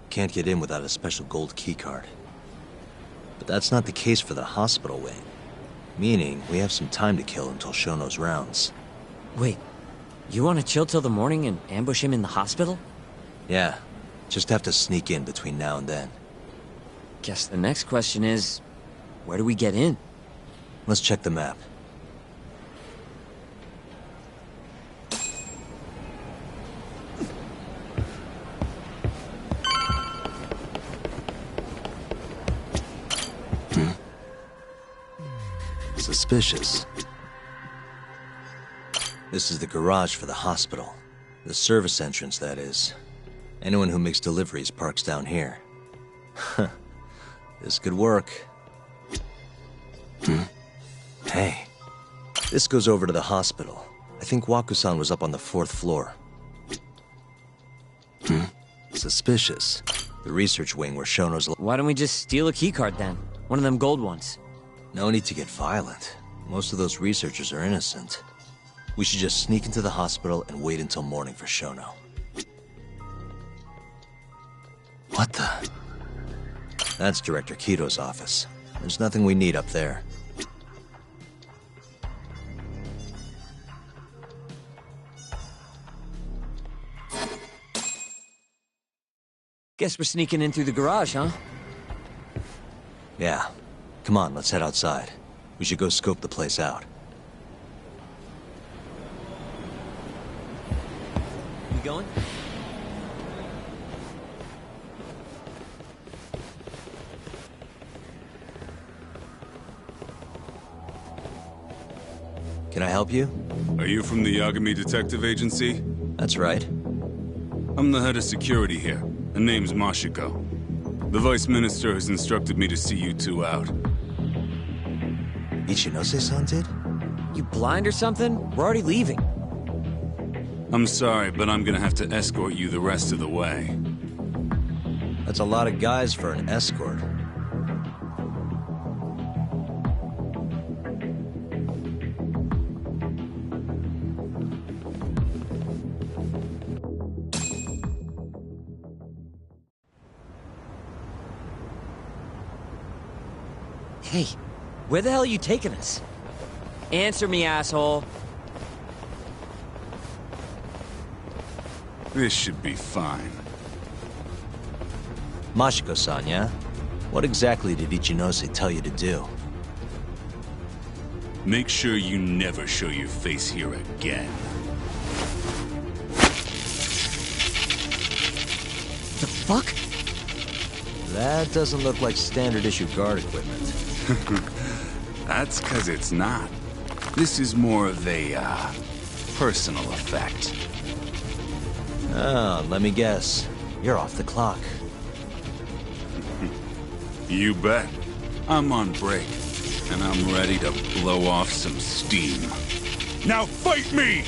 Can't get in without a special gold keycard. But that's not the case for the hospital wing. Meaning, we have some time to kill until Shono's rounds. Wait, You want to chill till the morning and ambush him in the hospital? Yeah. Just have to sneak in between now and then. Guess the next question is, where do we get in? Let's check the map. Suspicious. This is the garage for the hospital. The service entrance, that is. Anyone who makes deliveries parks down here. This could work. Hey. This goes over to the hospital. I think Waku-san was up on the 4th floor. Suspicious. The research wing where Shono's... Why don't we just steal a keycard then? One of them gold ones. No need to get violent. Most of those researchers are innocent. We should just sneak into the hospital and wait until morning for Shono. What the? That's Director Kito's office. There's nothing we need up there. Guess we're sneaking in through the garage, huh? Yeah. Come on, let's head outside. We should go scope the place out. You going? Can I help you? Are you from the Yagami Detective Agency? That's right. I'm the head of security here. Her name's Mashiko. The Vice Minister has instructed me to see you two out. Ichinose-san did? You blind or something? We're already leaving. I'm sorry, but I'm gonna have to escort you the rest of the way. That's a lot of guys for an escort. Hey, where the hell are you taking us? Answer me, asshole. This should be fine. Mashiko-san, yeah? What exactly did Ichinose tell you to do? Make sure you never show your face here again. The fuck? That doesn't look like standard issue guard equipment. That's 'cause it's not. This is more of a, personal effect. Oh, let me guess. You're off the clock. You bet. I'm on break, and I'm ready to blow off some steam. Now fight me!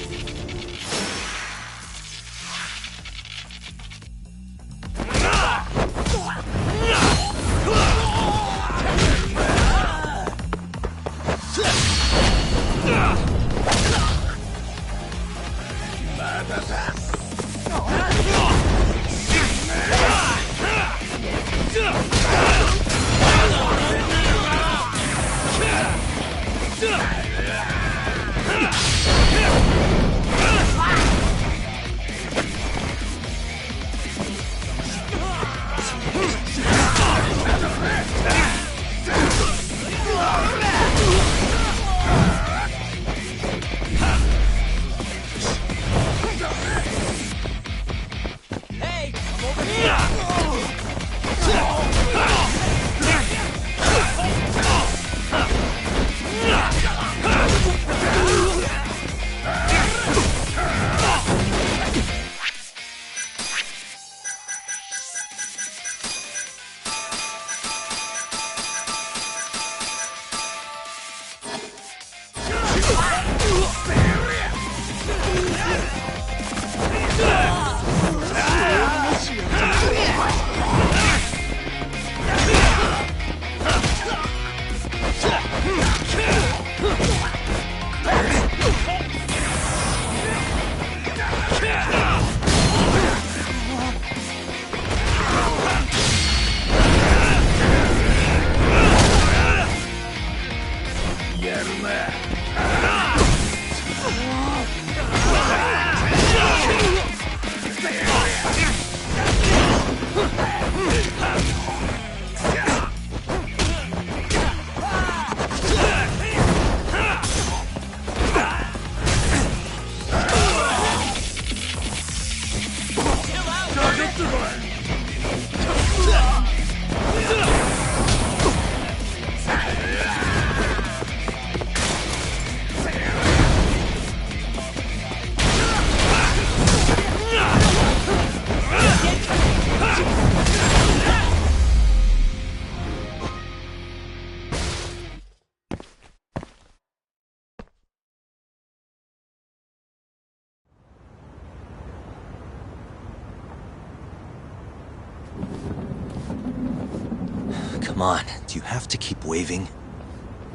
Come on, do you have to keep waving?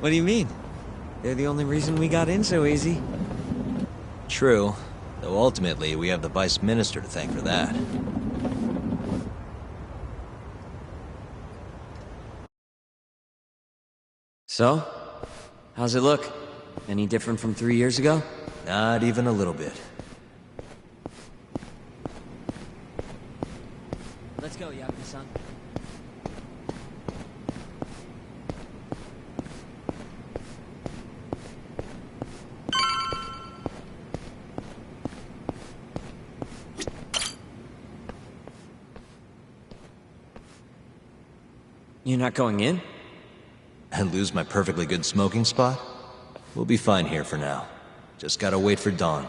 What do you mean? They're the only reason we got in so easy. True, though ultimately we have the Vice Minister to thank for that. So? How's it look? Any different from 3 years ago? Not even a little bit. Let's go, Yakuza-san. You're not going in? And lose my perfectly good smoking spot? We'll be fine here for now. Just gotta wait for dawn.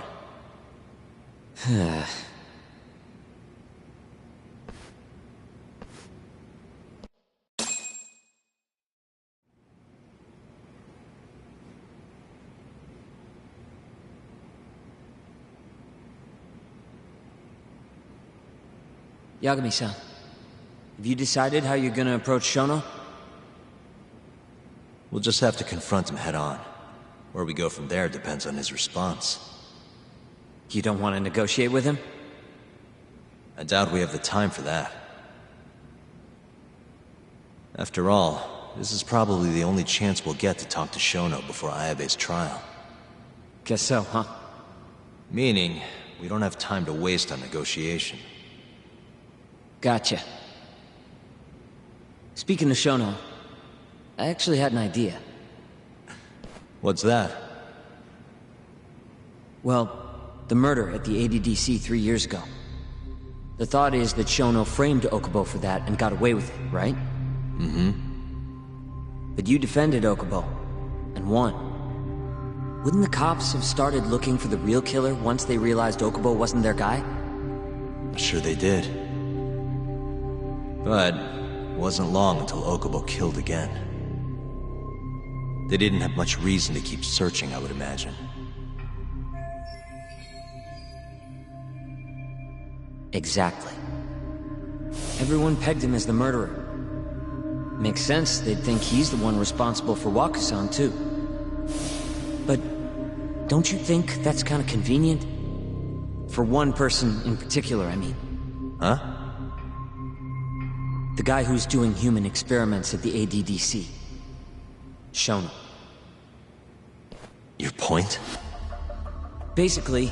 Yagami-san, have you decided how you're gonna approach Shono? We'll just have to confront him head on. Where we go from there depends on his response. You don't want to negotiate with him? I doubt we have the time for that. After all, this is probably the only chance we'll get to talk to Shono before Ayabe's trial. Guess so, huh? Meaning, we don't have time to waste on negotiation. Gotcha. Speaking of Shono, I actually had an idea. What's that? Well, the murder at the ADDC 3 years ago. The thought is that Shono framed Okubo for that and got away with it, right? Mm-hmm. But you defended Okubo, and won. Wouldn't the cops have started looking for the real killer once they realized Okubo wasn't their guy? Sure they did. But it wasn't long until Okubo killed again. They didn't have much reason to keep searching, I would imagine. Exactly. Everyone pegged him as the murderer. Makes sense, they'd think he's the one responsible for Wakusan, too. But don't you think that's kind of convenient? For one person in particular, I mean. Huh? The guy who's doing human experiments at the ADDC. Shono. Your point? Basically,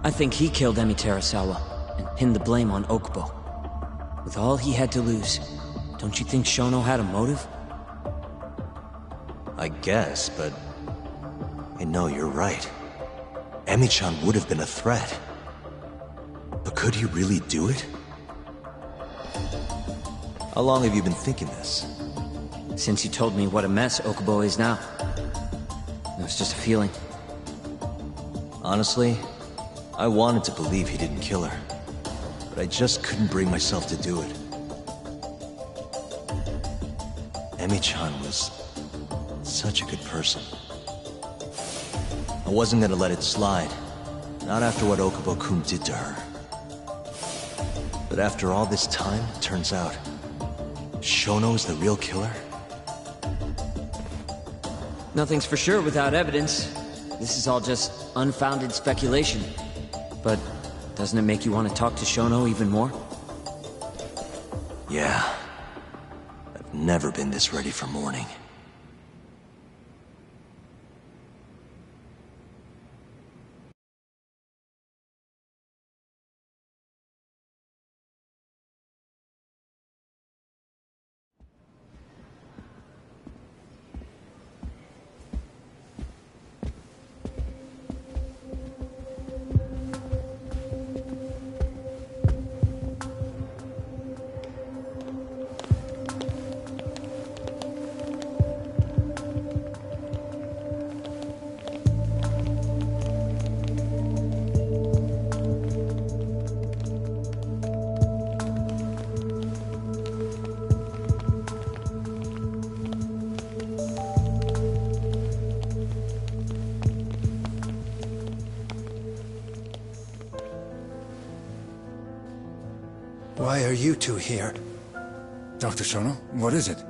I think he killed Emi Terasawa and pinned the blame on Okubo. With all he had to lose, don't you think Shono had a motive? I guess, but... I know you're right. Emi-chan would have been a threat. But could he really do it? How long have you been thinking this? Since you told me what a mess Okubo is now. It was just a feeling. Honestly, I wanted to believe he didn't kill her. But I just couldn't bring myself to do it. Emi-chan was such a good person. I wasn't gonna let it slide. Not after what Okubo-kun did to her. But after all this time, it turns out Shono is the real killer? Nothing's for sure without evidence. This is all just unfounded speculation. But doesn't it make you want to talk to Shono even more? Yeah. I've never been this ready for morning. Why are you two here? Dr. Shono, what is it?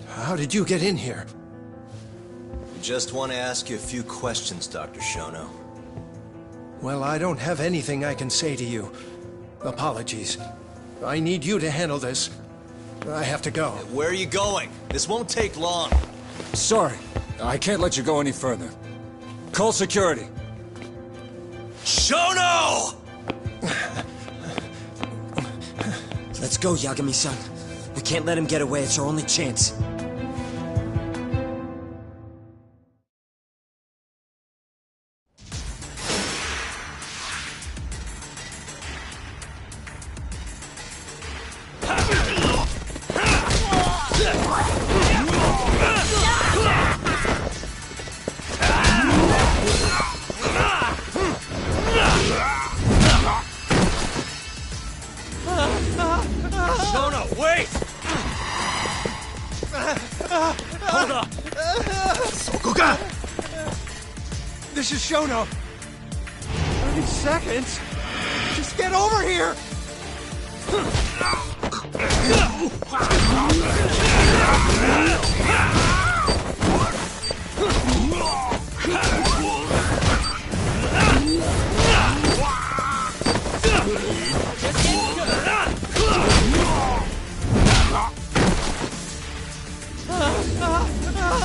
How did you get in here? We just want to ask you a few questions, Dr. Shono. Well, I don't have anything I can say to you. Apologies. I need you to handle this. I have to go. Where are you going? This won't take long. Sorry, I can't let you go any further. Call security. Shono! Let's go, Yagami-san. We can't let him get away. It's our only chance. Shono, wait! Hold up! Sokoka! This is Shono. 30 seconds? Just get over here!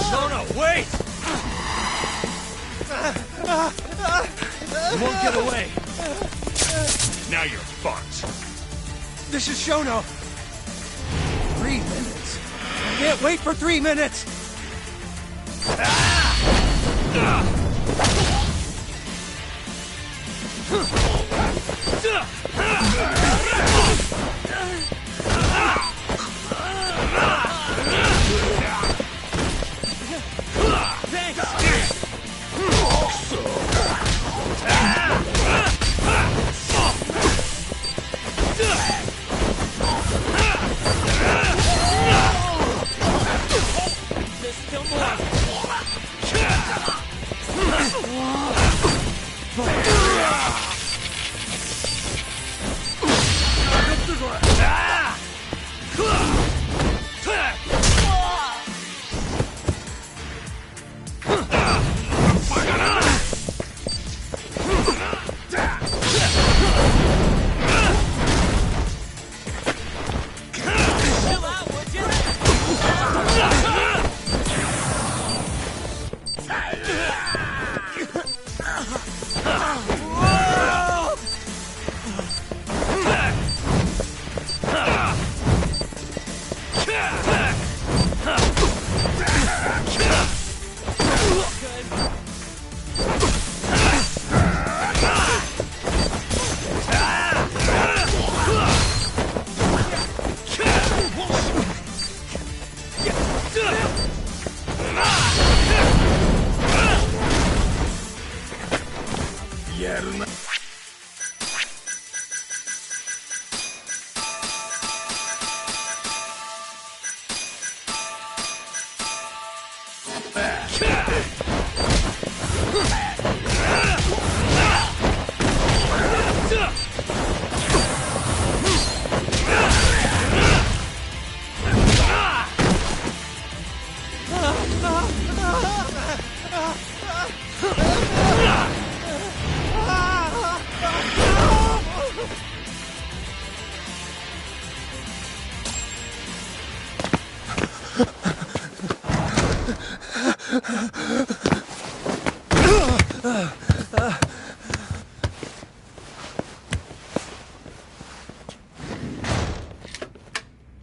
Shono, wait! You won't get away. Now you're fucked. This is Shono. 3 minutes. I can't wait for 3 minutes.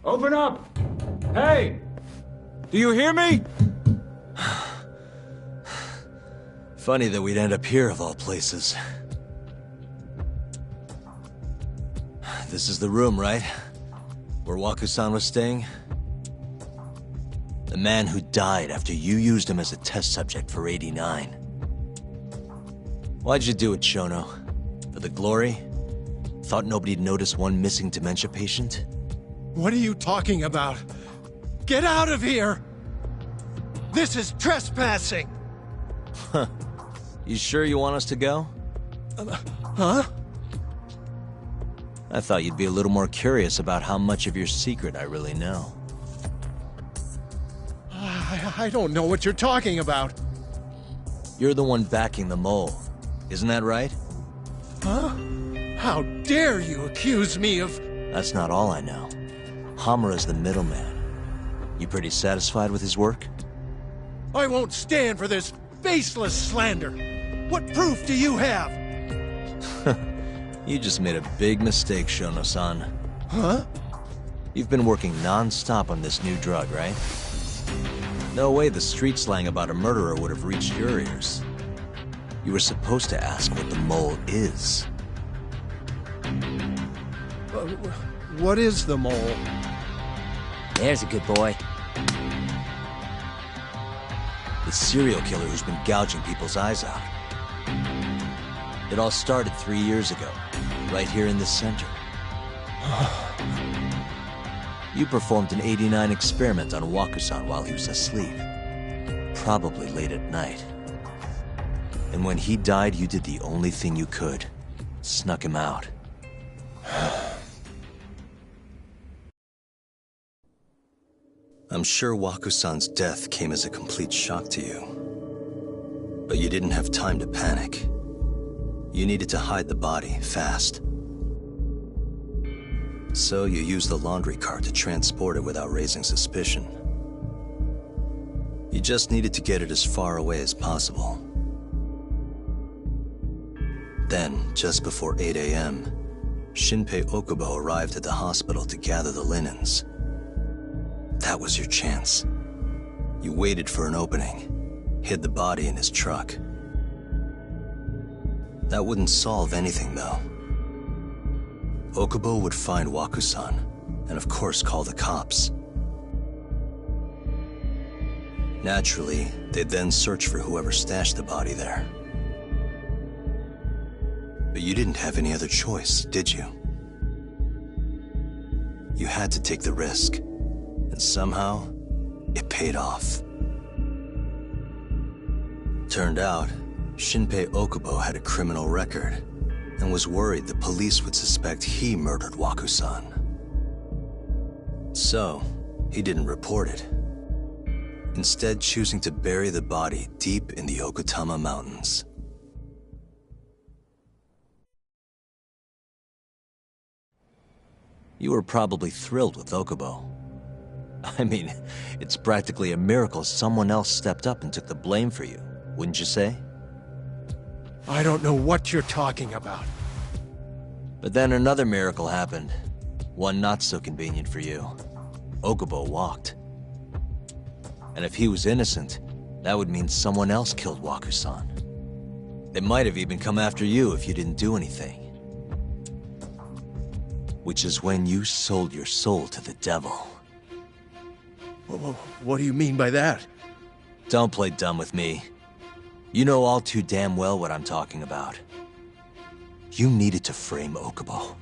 Open up! Hey! Do you hear me? Funny that we'd end up here of all places. This is the room, right? Where Waku-san was staying? The man who died after you used him as a test subject for 89. Why'd you do it, Shono? For the glory? Thought nobody'd notice one missing dementia patient? What are you talking about? Get out of here! This is trespassing! Huh. You sure you want us to go? Huh? I thought you'd be a little more curious about how much of your secret I really know. I don't know what you're talking about. You're the one backing the mole. Isn't that right? Huh? How dare you accuse me of... That's not all I know. Hamura's the middleman. You pretty satisfied with his work? I won't stand for this faceless slander. What proof do you have? You just made a big mistake, Shono-san. Huh? You've been working non-stop on this new drug, right? No way the street slang about a murderer would have reached your ears. You were supposed to ask what the mole is. What is the mole? There's a good boy. The serial killer who's been gouging people's eyes out. It all started 3 years ago, right here in this center. You performed an 89 experiment on Waku-san while he was asleep. Probably late at night. And when he died, you did the only thing you could. Snuck him out. I'm sure Waku-san's death came as a complete shock to you. But you didn't have time to panic. You needed to hide the body, fast. So you used the laundry cart to transport it without raising suspicion. You just needed to get it as far away as possible. Then, just before 8 a.m., Shinpei Okubo arrived at the hospital to gather the linens. That was your chance. You waited for an opening, hid the body in his truck. That wouldn't solve anything, though. Okubo would find Waku-san, and of course call the cops. Naturally, they'd then search for whoever stashed the body there. But you didn't have any other choice, did you? You had to take the risk, and somehow, it paid off. Turned out, Shinpei Okubo had a criminal record, and was worried the police would suspect he murdered Waku-san. So, he didn't report it. Instead, choosing to bury the body deep in the Okutama Mountains. You were probably thrilled with Okubo. I mean, it's practically a miracle someone else stepped up and took the blame for you, wouldn't you say? I don't know what you're talking about. But then another miracle happened. One not so convenient for you. Okubo walked. And if he was innocent, that would mean someone else killed Waku-san. They might have even come after you if you didn't do anything. Which is when you sold your soul to the devil. What do you mean by that? Don't play dumb with me. You know all too damn well what I'm talking about. You needed to frame Okubo.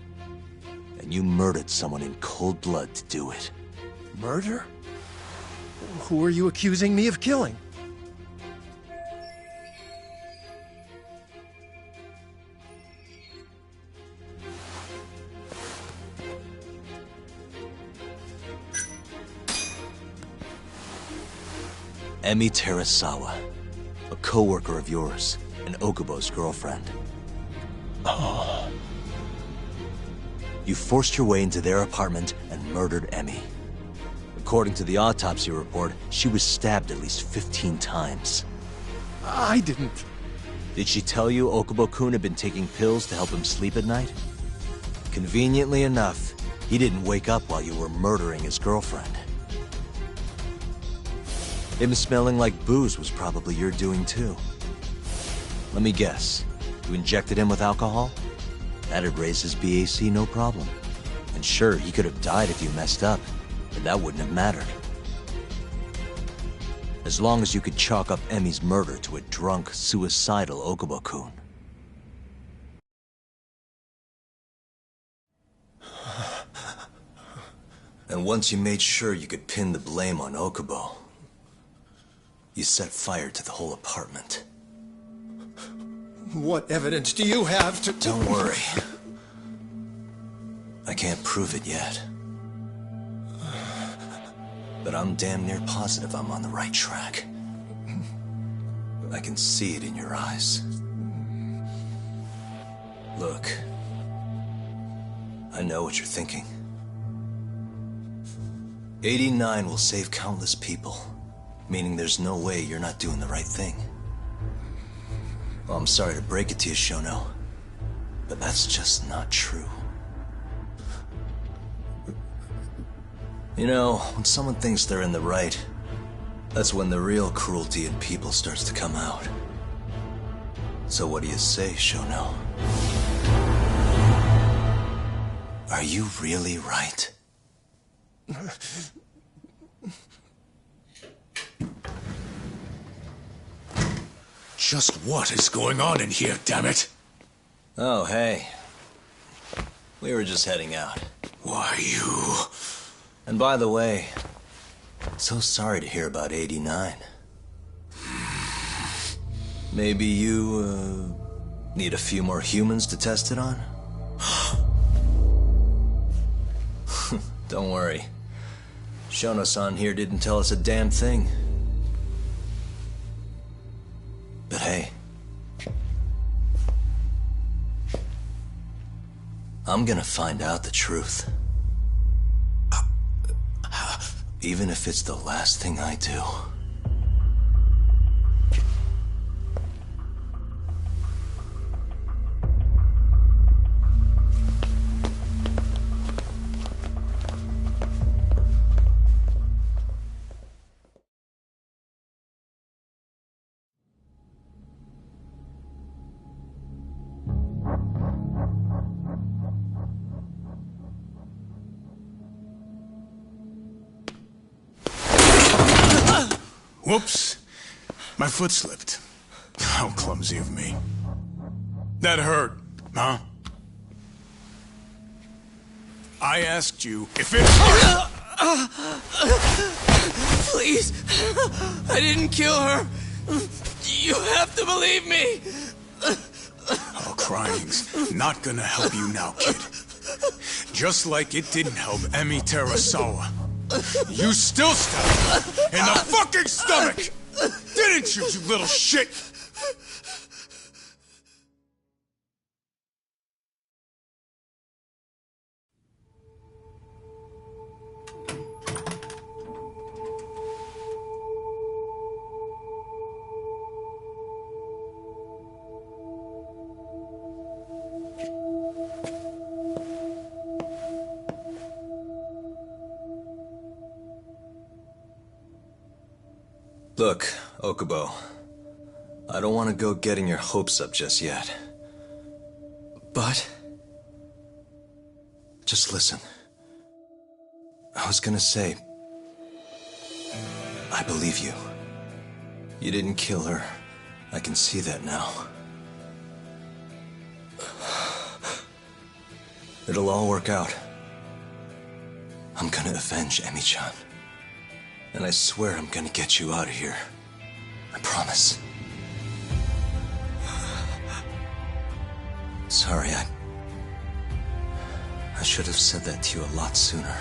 And you murdered someone in cold blood to do it. Murder? Who are you accusing me of killing? Emi Terasawa, a co-worker of yours, and Okubo's girlfriend. Oh. You forced your way into their apartment and murdered Emi. According to the autopsy report, she was stabbed at least 15 times. I didn't. Did she tell you Okubo-kun had been taking pills to help him sleep at night? Conveniently enough, he didn't wake up while you were murdering his girlfriend. Him smelling like booze was probably your doing too. Let me guess. You injected him with alcohol? That'd raise his BAC no problem. And sure, he could have died if you messed up, but that wouldn't have mattered. As long as you could chalk up Emi's murder to a drunk, suicidal Okubo-kun. And once you made sure you could pin the blame on Okubo, you set fire to the whole apartment. What evidence do you have to... Don't worry. can't prove it yet. But I'm damn near positive I'm on the right track. I can see it in your eyes. Look, I know what you're thinking. 89 will save countless people, meaning there's no way you're not doing the right thing. Well, I'm sorry to break it to you, Shono, but that's just not true. You know, when someone thinks they're in the right, that's when the real cruelty in people starts to come out. So what do you say, Shono? Are you really right? Just what is going on in here, damn it? Oh, hey. We were just heading out. Why, you... And by the way, so sorry to hear about 89. Maybe you, need a few more humans to test it on? Don't worry. Shono-san here didn't tell us a damn thing. But hey, I'm gonna find out the truth. Even if it's the last thing I do. Whoops. My foot slipped. How clumsy of me. That hurt, huh? I asked you if it hurt! Please! I didn't kill her! You have to believe me! Oh, crying's not gonna help you now, kid. Just like it didn't help Emi Terasawa. You still stabbed her in the fucking stomach! Didn't you, you little shit? Look, Okubo, I don't want to go getting your hopes up just yet. But? Just listen. I was gonna say, I believe you. You didn't kill her. I can see that now. It'll all work out. I'm gonna avenge Emi-chan. And I swear I'm gonna get you out of here. I promise. Sorry, I should have said that to you a lot sooner.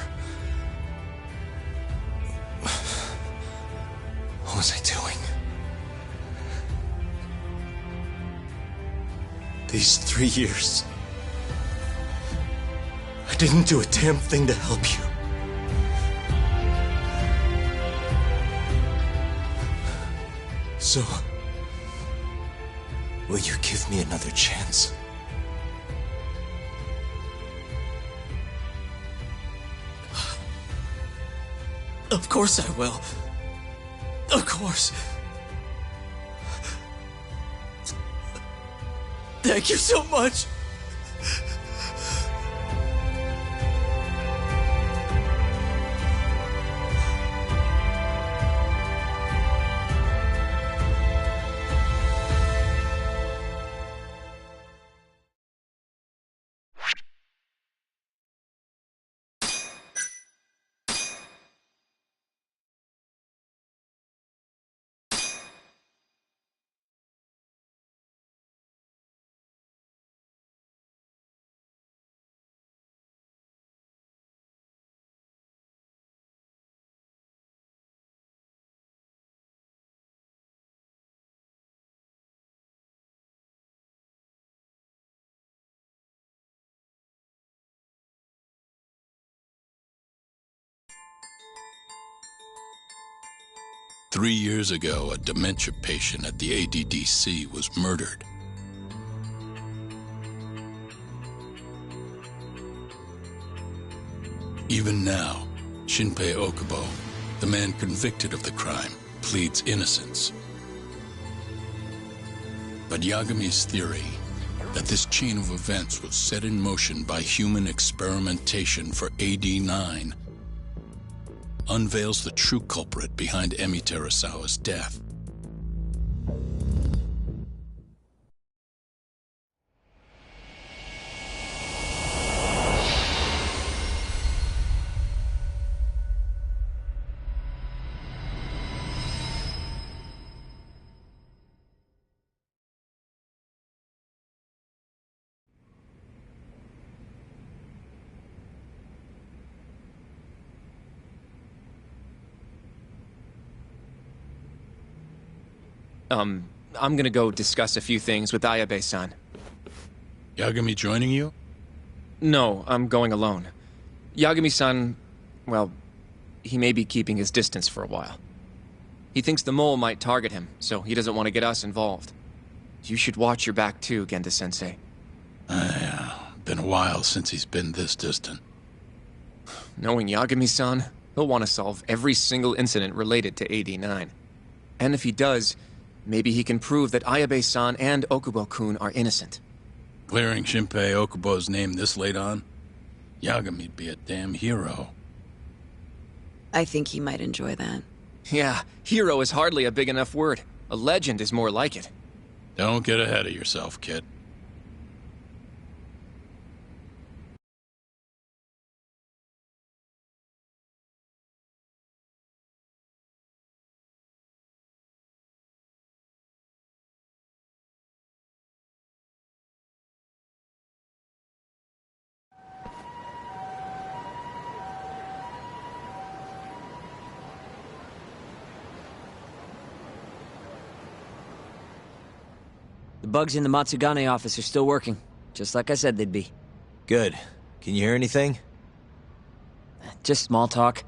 What was I doing? These 3 years, I didn't do a damn thing to help you. So, will you give me another chance? Of course I will. Of course. Thank you so much. 3 years ago, a dementia patient at the ADDC was murdered. Even now, Shinpei Okubo, the man convicted of the crime, pleads innocence. But Yagami's theory that this chain of events was set in motion by human experimentation for AD-9 unveils the true culprit behind Emi Terasawa's death. I'm gonna go discuss a few things with Ayabe-san. Yagami joining you? No, I'm going alone. Yagami-san, well, he may be keeping his distance for a while. He thinks the mole might target him, so he doesn't want to get us involved. You should watch your back too, Genda-sensei. Been a while since he's been this distant. Knowing Yagami-san, he'll want to solve every single incident related to AD-9. And if he does, maybe he can prove that Ayabe-san and Okubo-kun are innocent. Clearing Shinpei Okubo's name this late on? Yagami'd be a damn hero. I think he might enjoy that. Yeah, hero is hardly a big enough word. A legend is more like it. Don't get ahead of yourself, kid. The bugs in the Matsugane office are still working, just like I said they'd be. Good. Can you hear anything? Just small talk.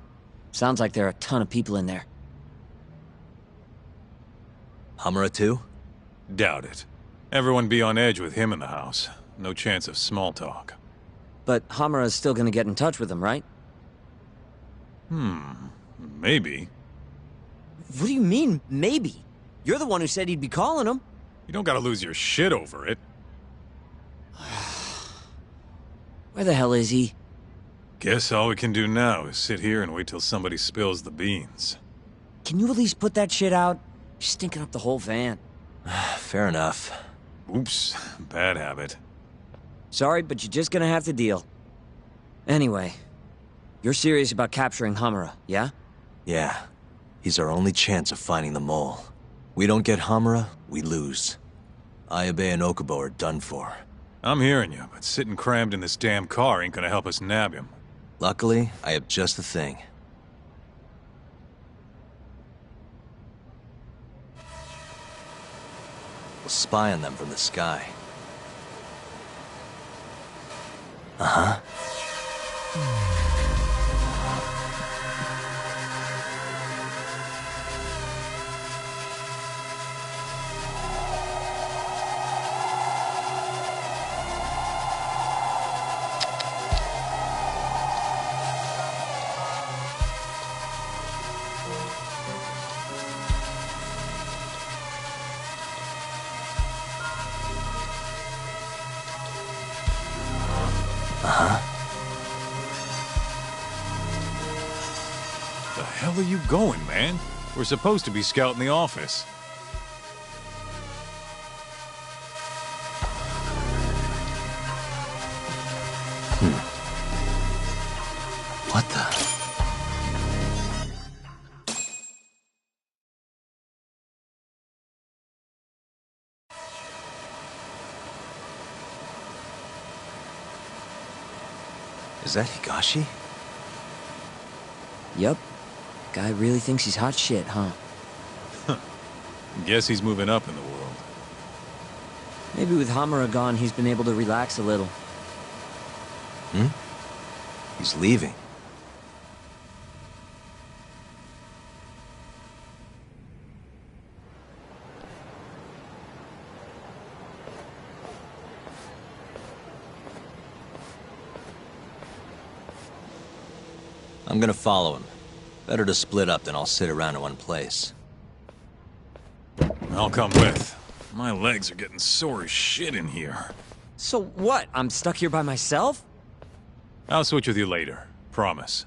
Sounds like there are a ton of people in there. Hamura too? Doubt it. Everyone be on edge with him in the house. No chance of small talk. But Hamura's still gonna get in touch with them, right? Maybe. What do you mean, maybe? You're the one who said he'd be calling him. You don't gotta lose your shit over it. Where the hell is he? Guess all we can do now is sit here and wait till somebody spills the beans. Can you at least put that shit out? You're stinking up the whole van. Fair enough. Oops, bad habit. Sorry, but you're just gonna have to deal. Anyway, you're serious about capturing Hamura, yeah? Yeah. He's our only chance of finding the mole. We don't get Hamura, we lose. Ayabe and Okubo are done for. I'm hearing you, but sitting crammed in this damn car ain't gonna help us nab him. Luckily, I have just the thing. We'll spy on them from the sky. Uh-huh. The hell are you going, man? We're supposed to be scouting the office. What the? Is that Higashi? Yup. Guy really thinks he's hot shit, huh? Guess he's moving up in the world. Maybe with Hamura gone, he's been able to relax a little. He's leaving. I'm gonna follow him. Better to split up than all sit around in one place. I'll come with. My legs are getting sore as shit in here. So what? I'm stuck here by myself? I'll switch with you later. Promise.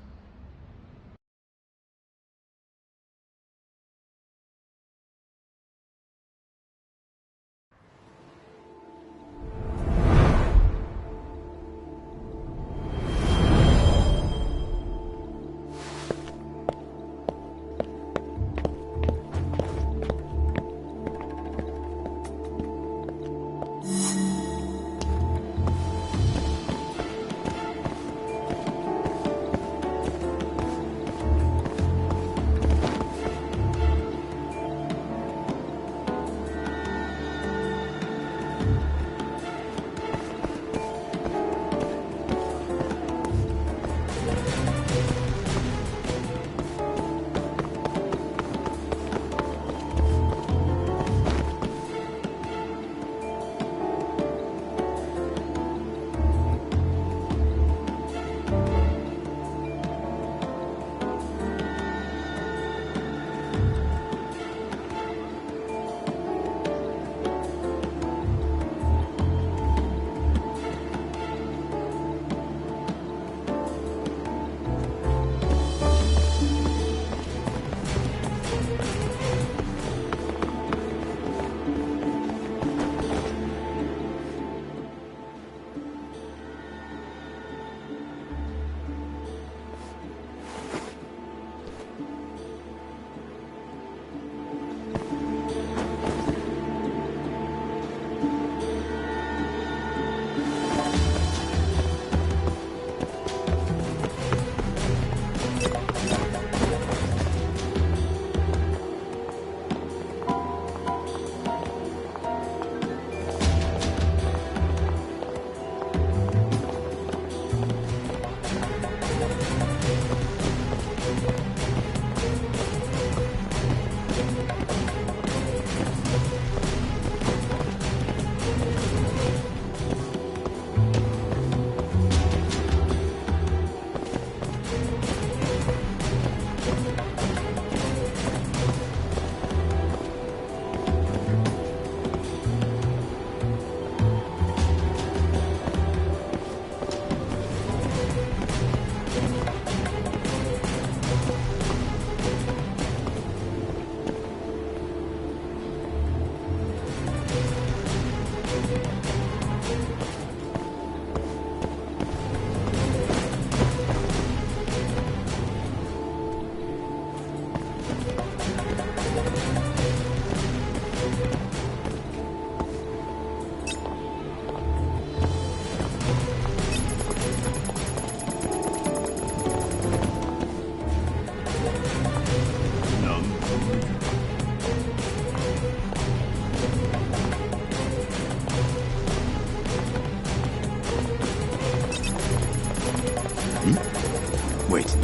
Wait.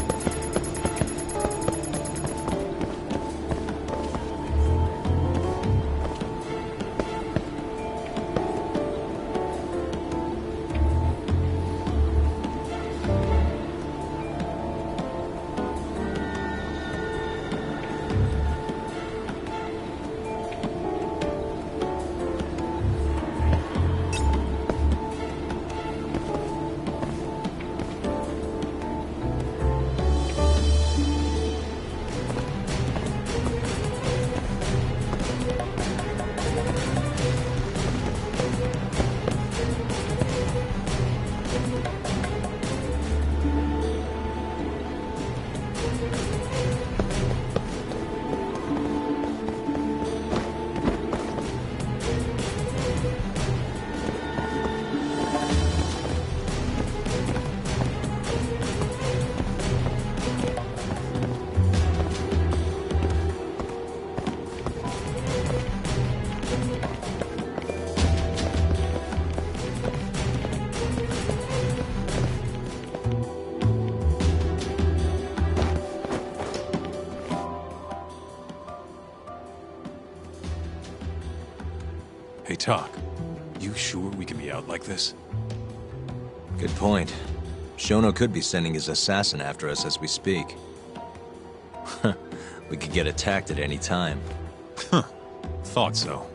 Hey, Talk. You sure we can be out like this? Good point. Shono could be sending his assassin after us as we speak. We could get attacked at any time. Thought so.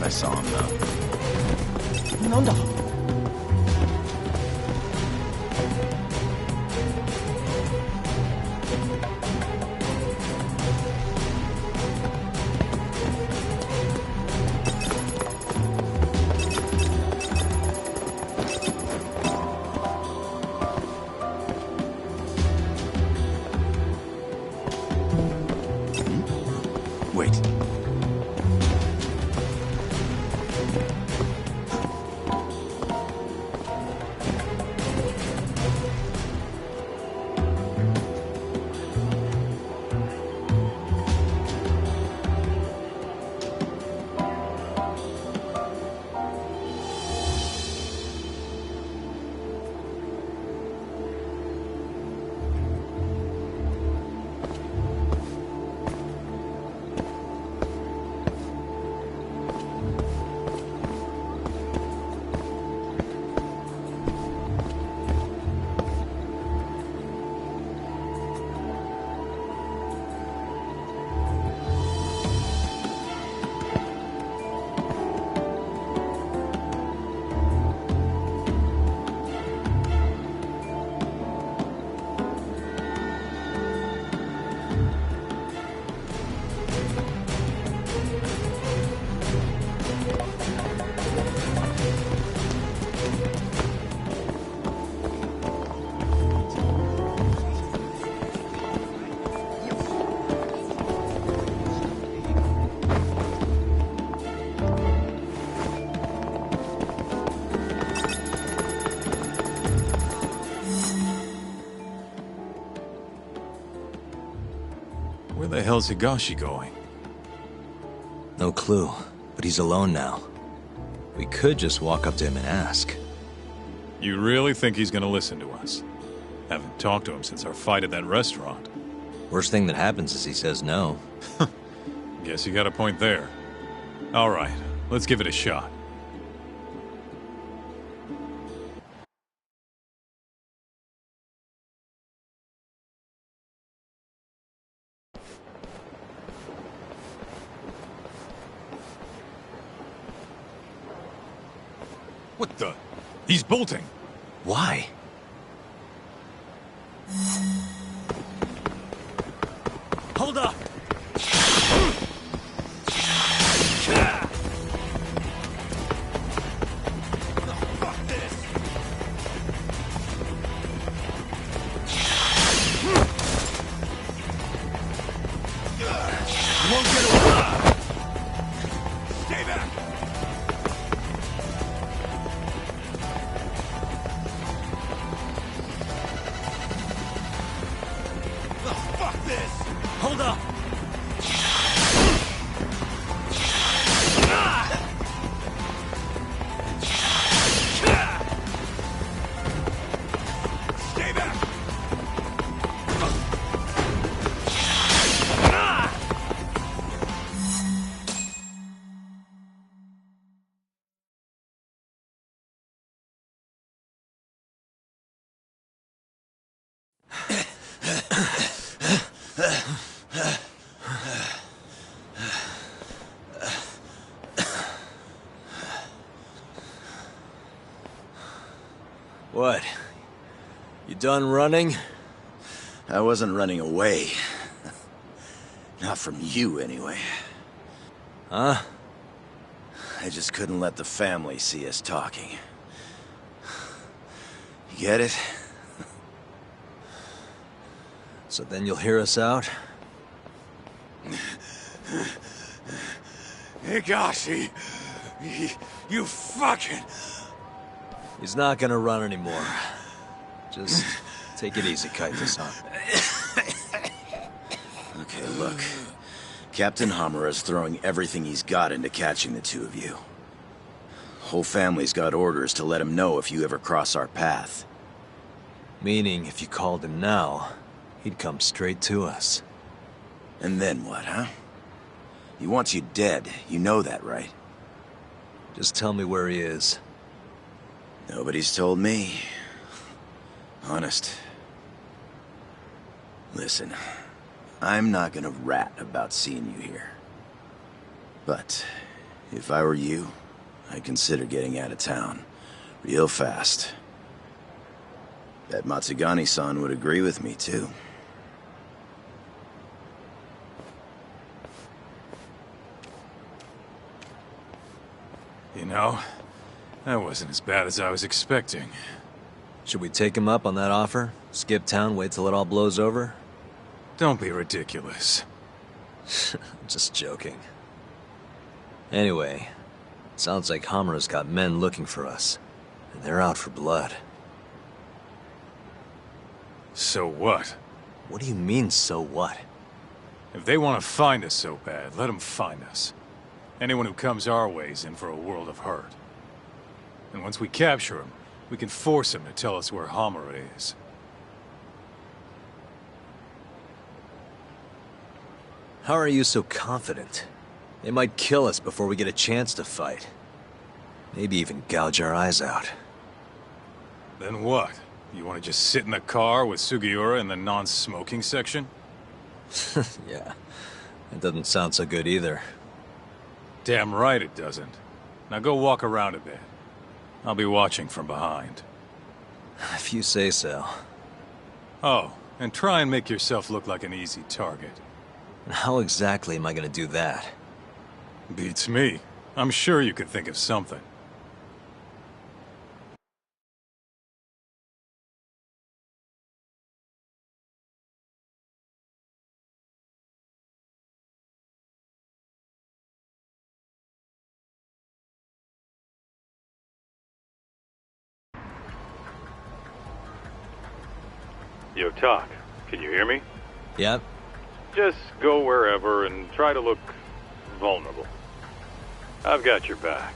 I saw him though. なんだ Wait. Where the hell's Higashi going? No clue, but he's alone now. We could just walk up to him and ask. You really think he's gonna listen to us? Haven't talked to him since our fight at that restaurant. Worst thing that happens is he says no. Guess you got a point there. All right, let's give it a shot. What the? He's bolting. Why? Hold up! You won't get away. Stay back. this! Hold up! Stay back! What? You done running? I wasn't running away. Not from you, anyway. Huh? I just couldn't let the family see us talking. You get it? So then you'll hear us out? Higashi! You fucking... He's not gonna run anymore. Just take it easy, Kaito-san. Okay, look. Captain Hamura's throwing everything he's got into catching the two of you. Whole family's got orders to let him know if you ever cross our path. Meaning, if you called him now, he'd come straight to us. And then what, huh? He wants you dead. You know that, right? Just tell me where he is. Nobody's told me. Honest. Listen, I'm not gonna rat about seeing you here. But, if I were you, I'd consider getting out of town. Real fast. Bet Matsugani-san would agree with me, too. You know, that wasn't as bad as I was expecting. Should we take him up on that offer? Skip town, wait till it all blows over? Don't be ridiculous. Just joking. Anyway, sounds like Hamura's got men looking for us. And they're out for blood. So what? What do you mean, so what? If they want to find us so bad, let them find us. Anyone who comes our way's in for a world of hurt. And once we capture him, we can force him to tell us where Hamura is. How are you so confident? They might kill us before we get a chance to fight. Maybe even gouge our eyes out. Then what? You want to just sit in the car with Sugiura in the non-smoking section? Yeah, that doesn't sound so good either. Damn right it doesn't. Now go walk around a bit. I'll be watching from behind. If you say so. Oh, and try and make yourself look like an easy target. And how exactly am I gonna do that? Beats me. I'm sure you could think of something. Yo, Talk, can you hear me? Yep. Just go wherever and try to look vulnerable. I've got your back.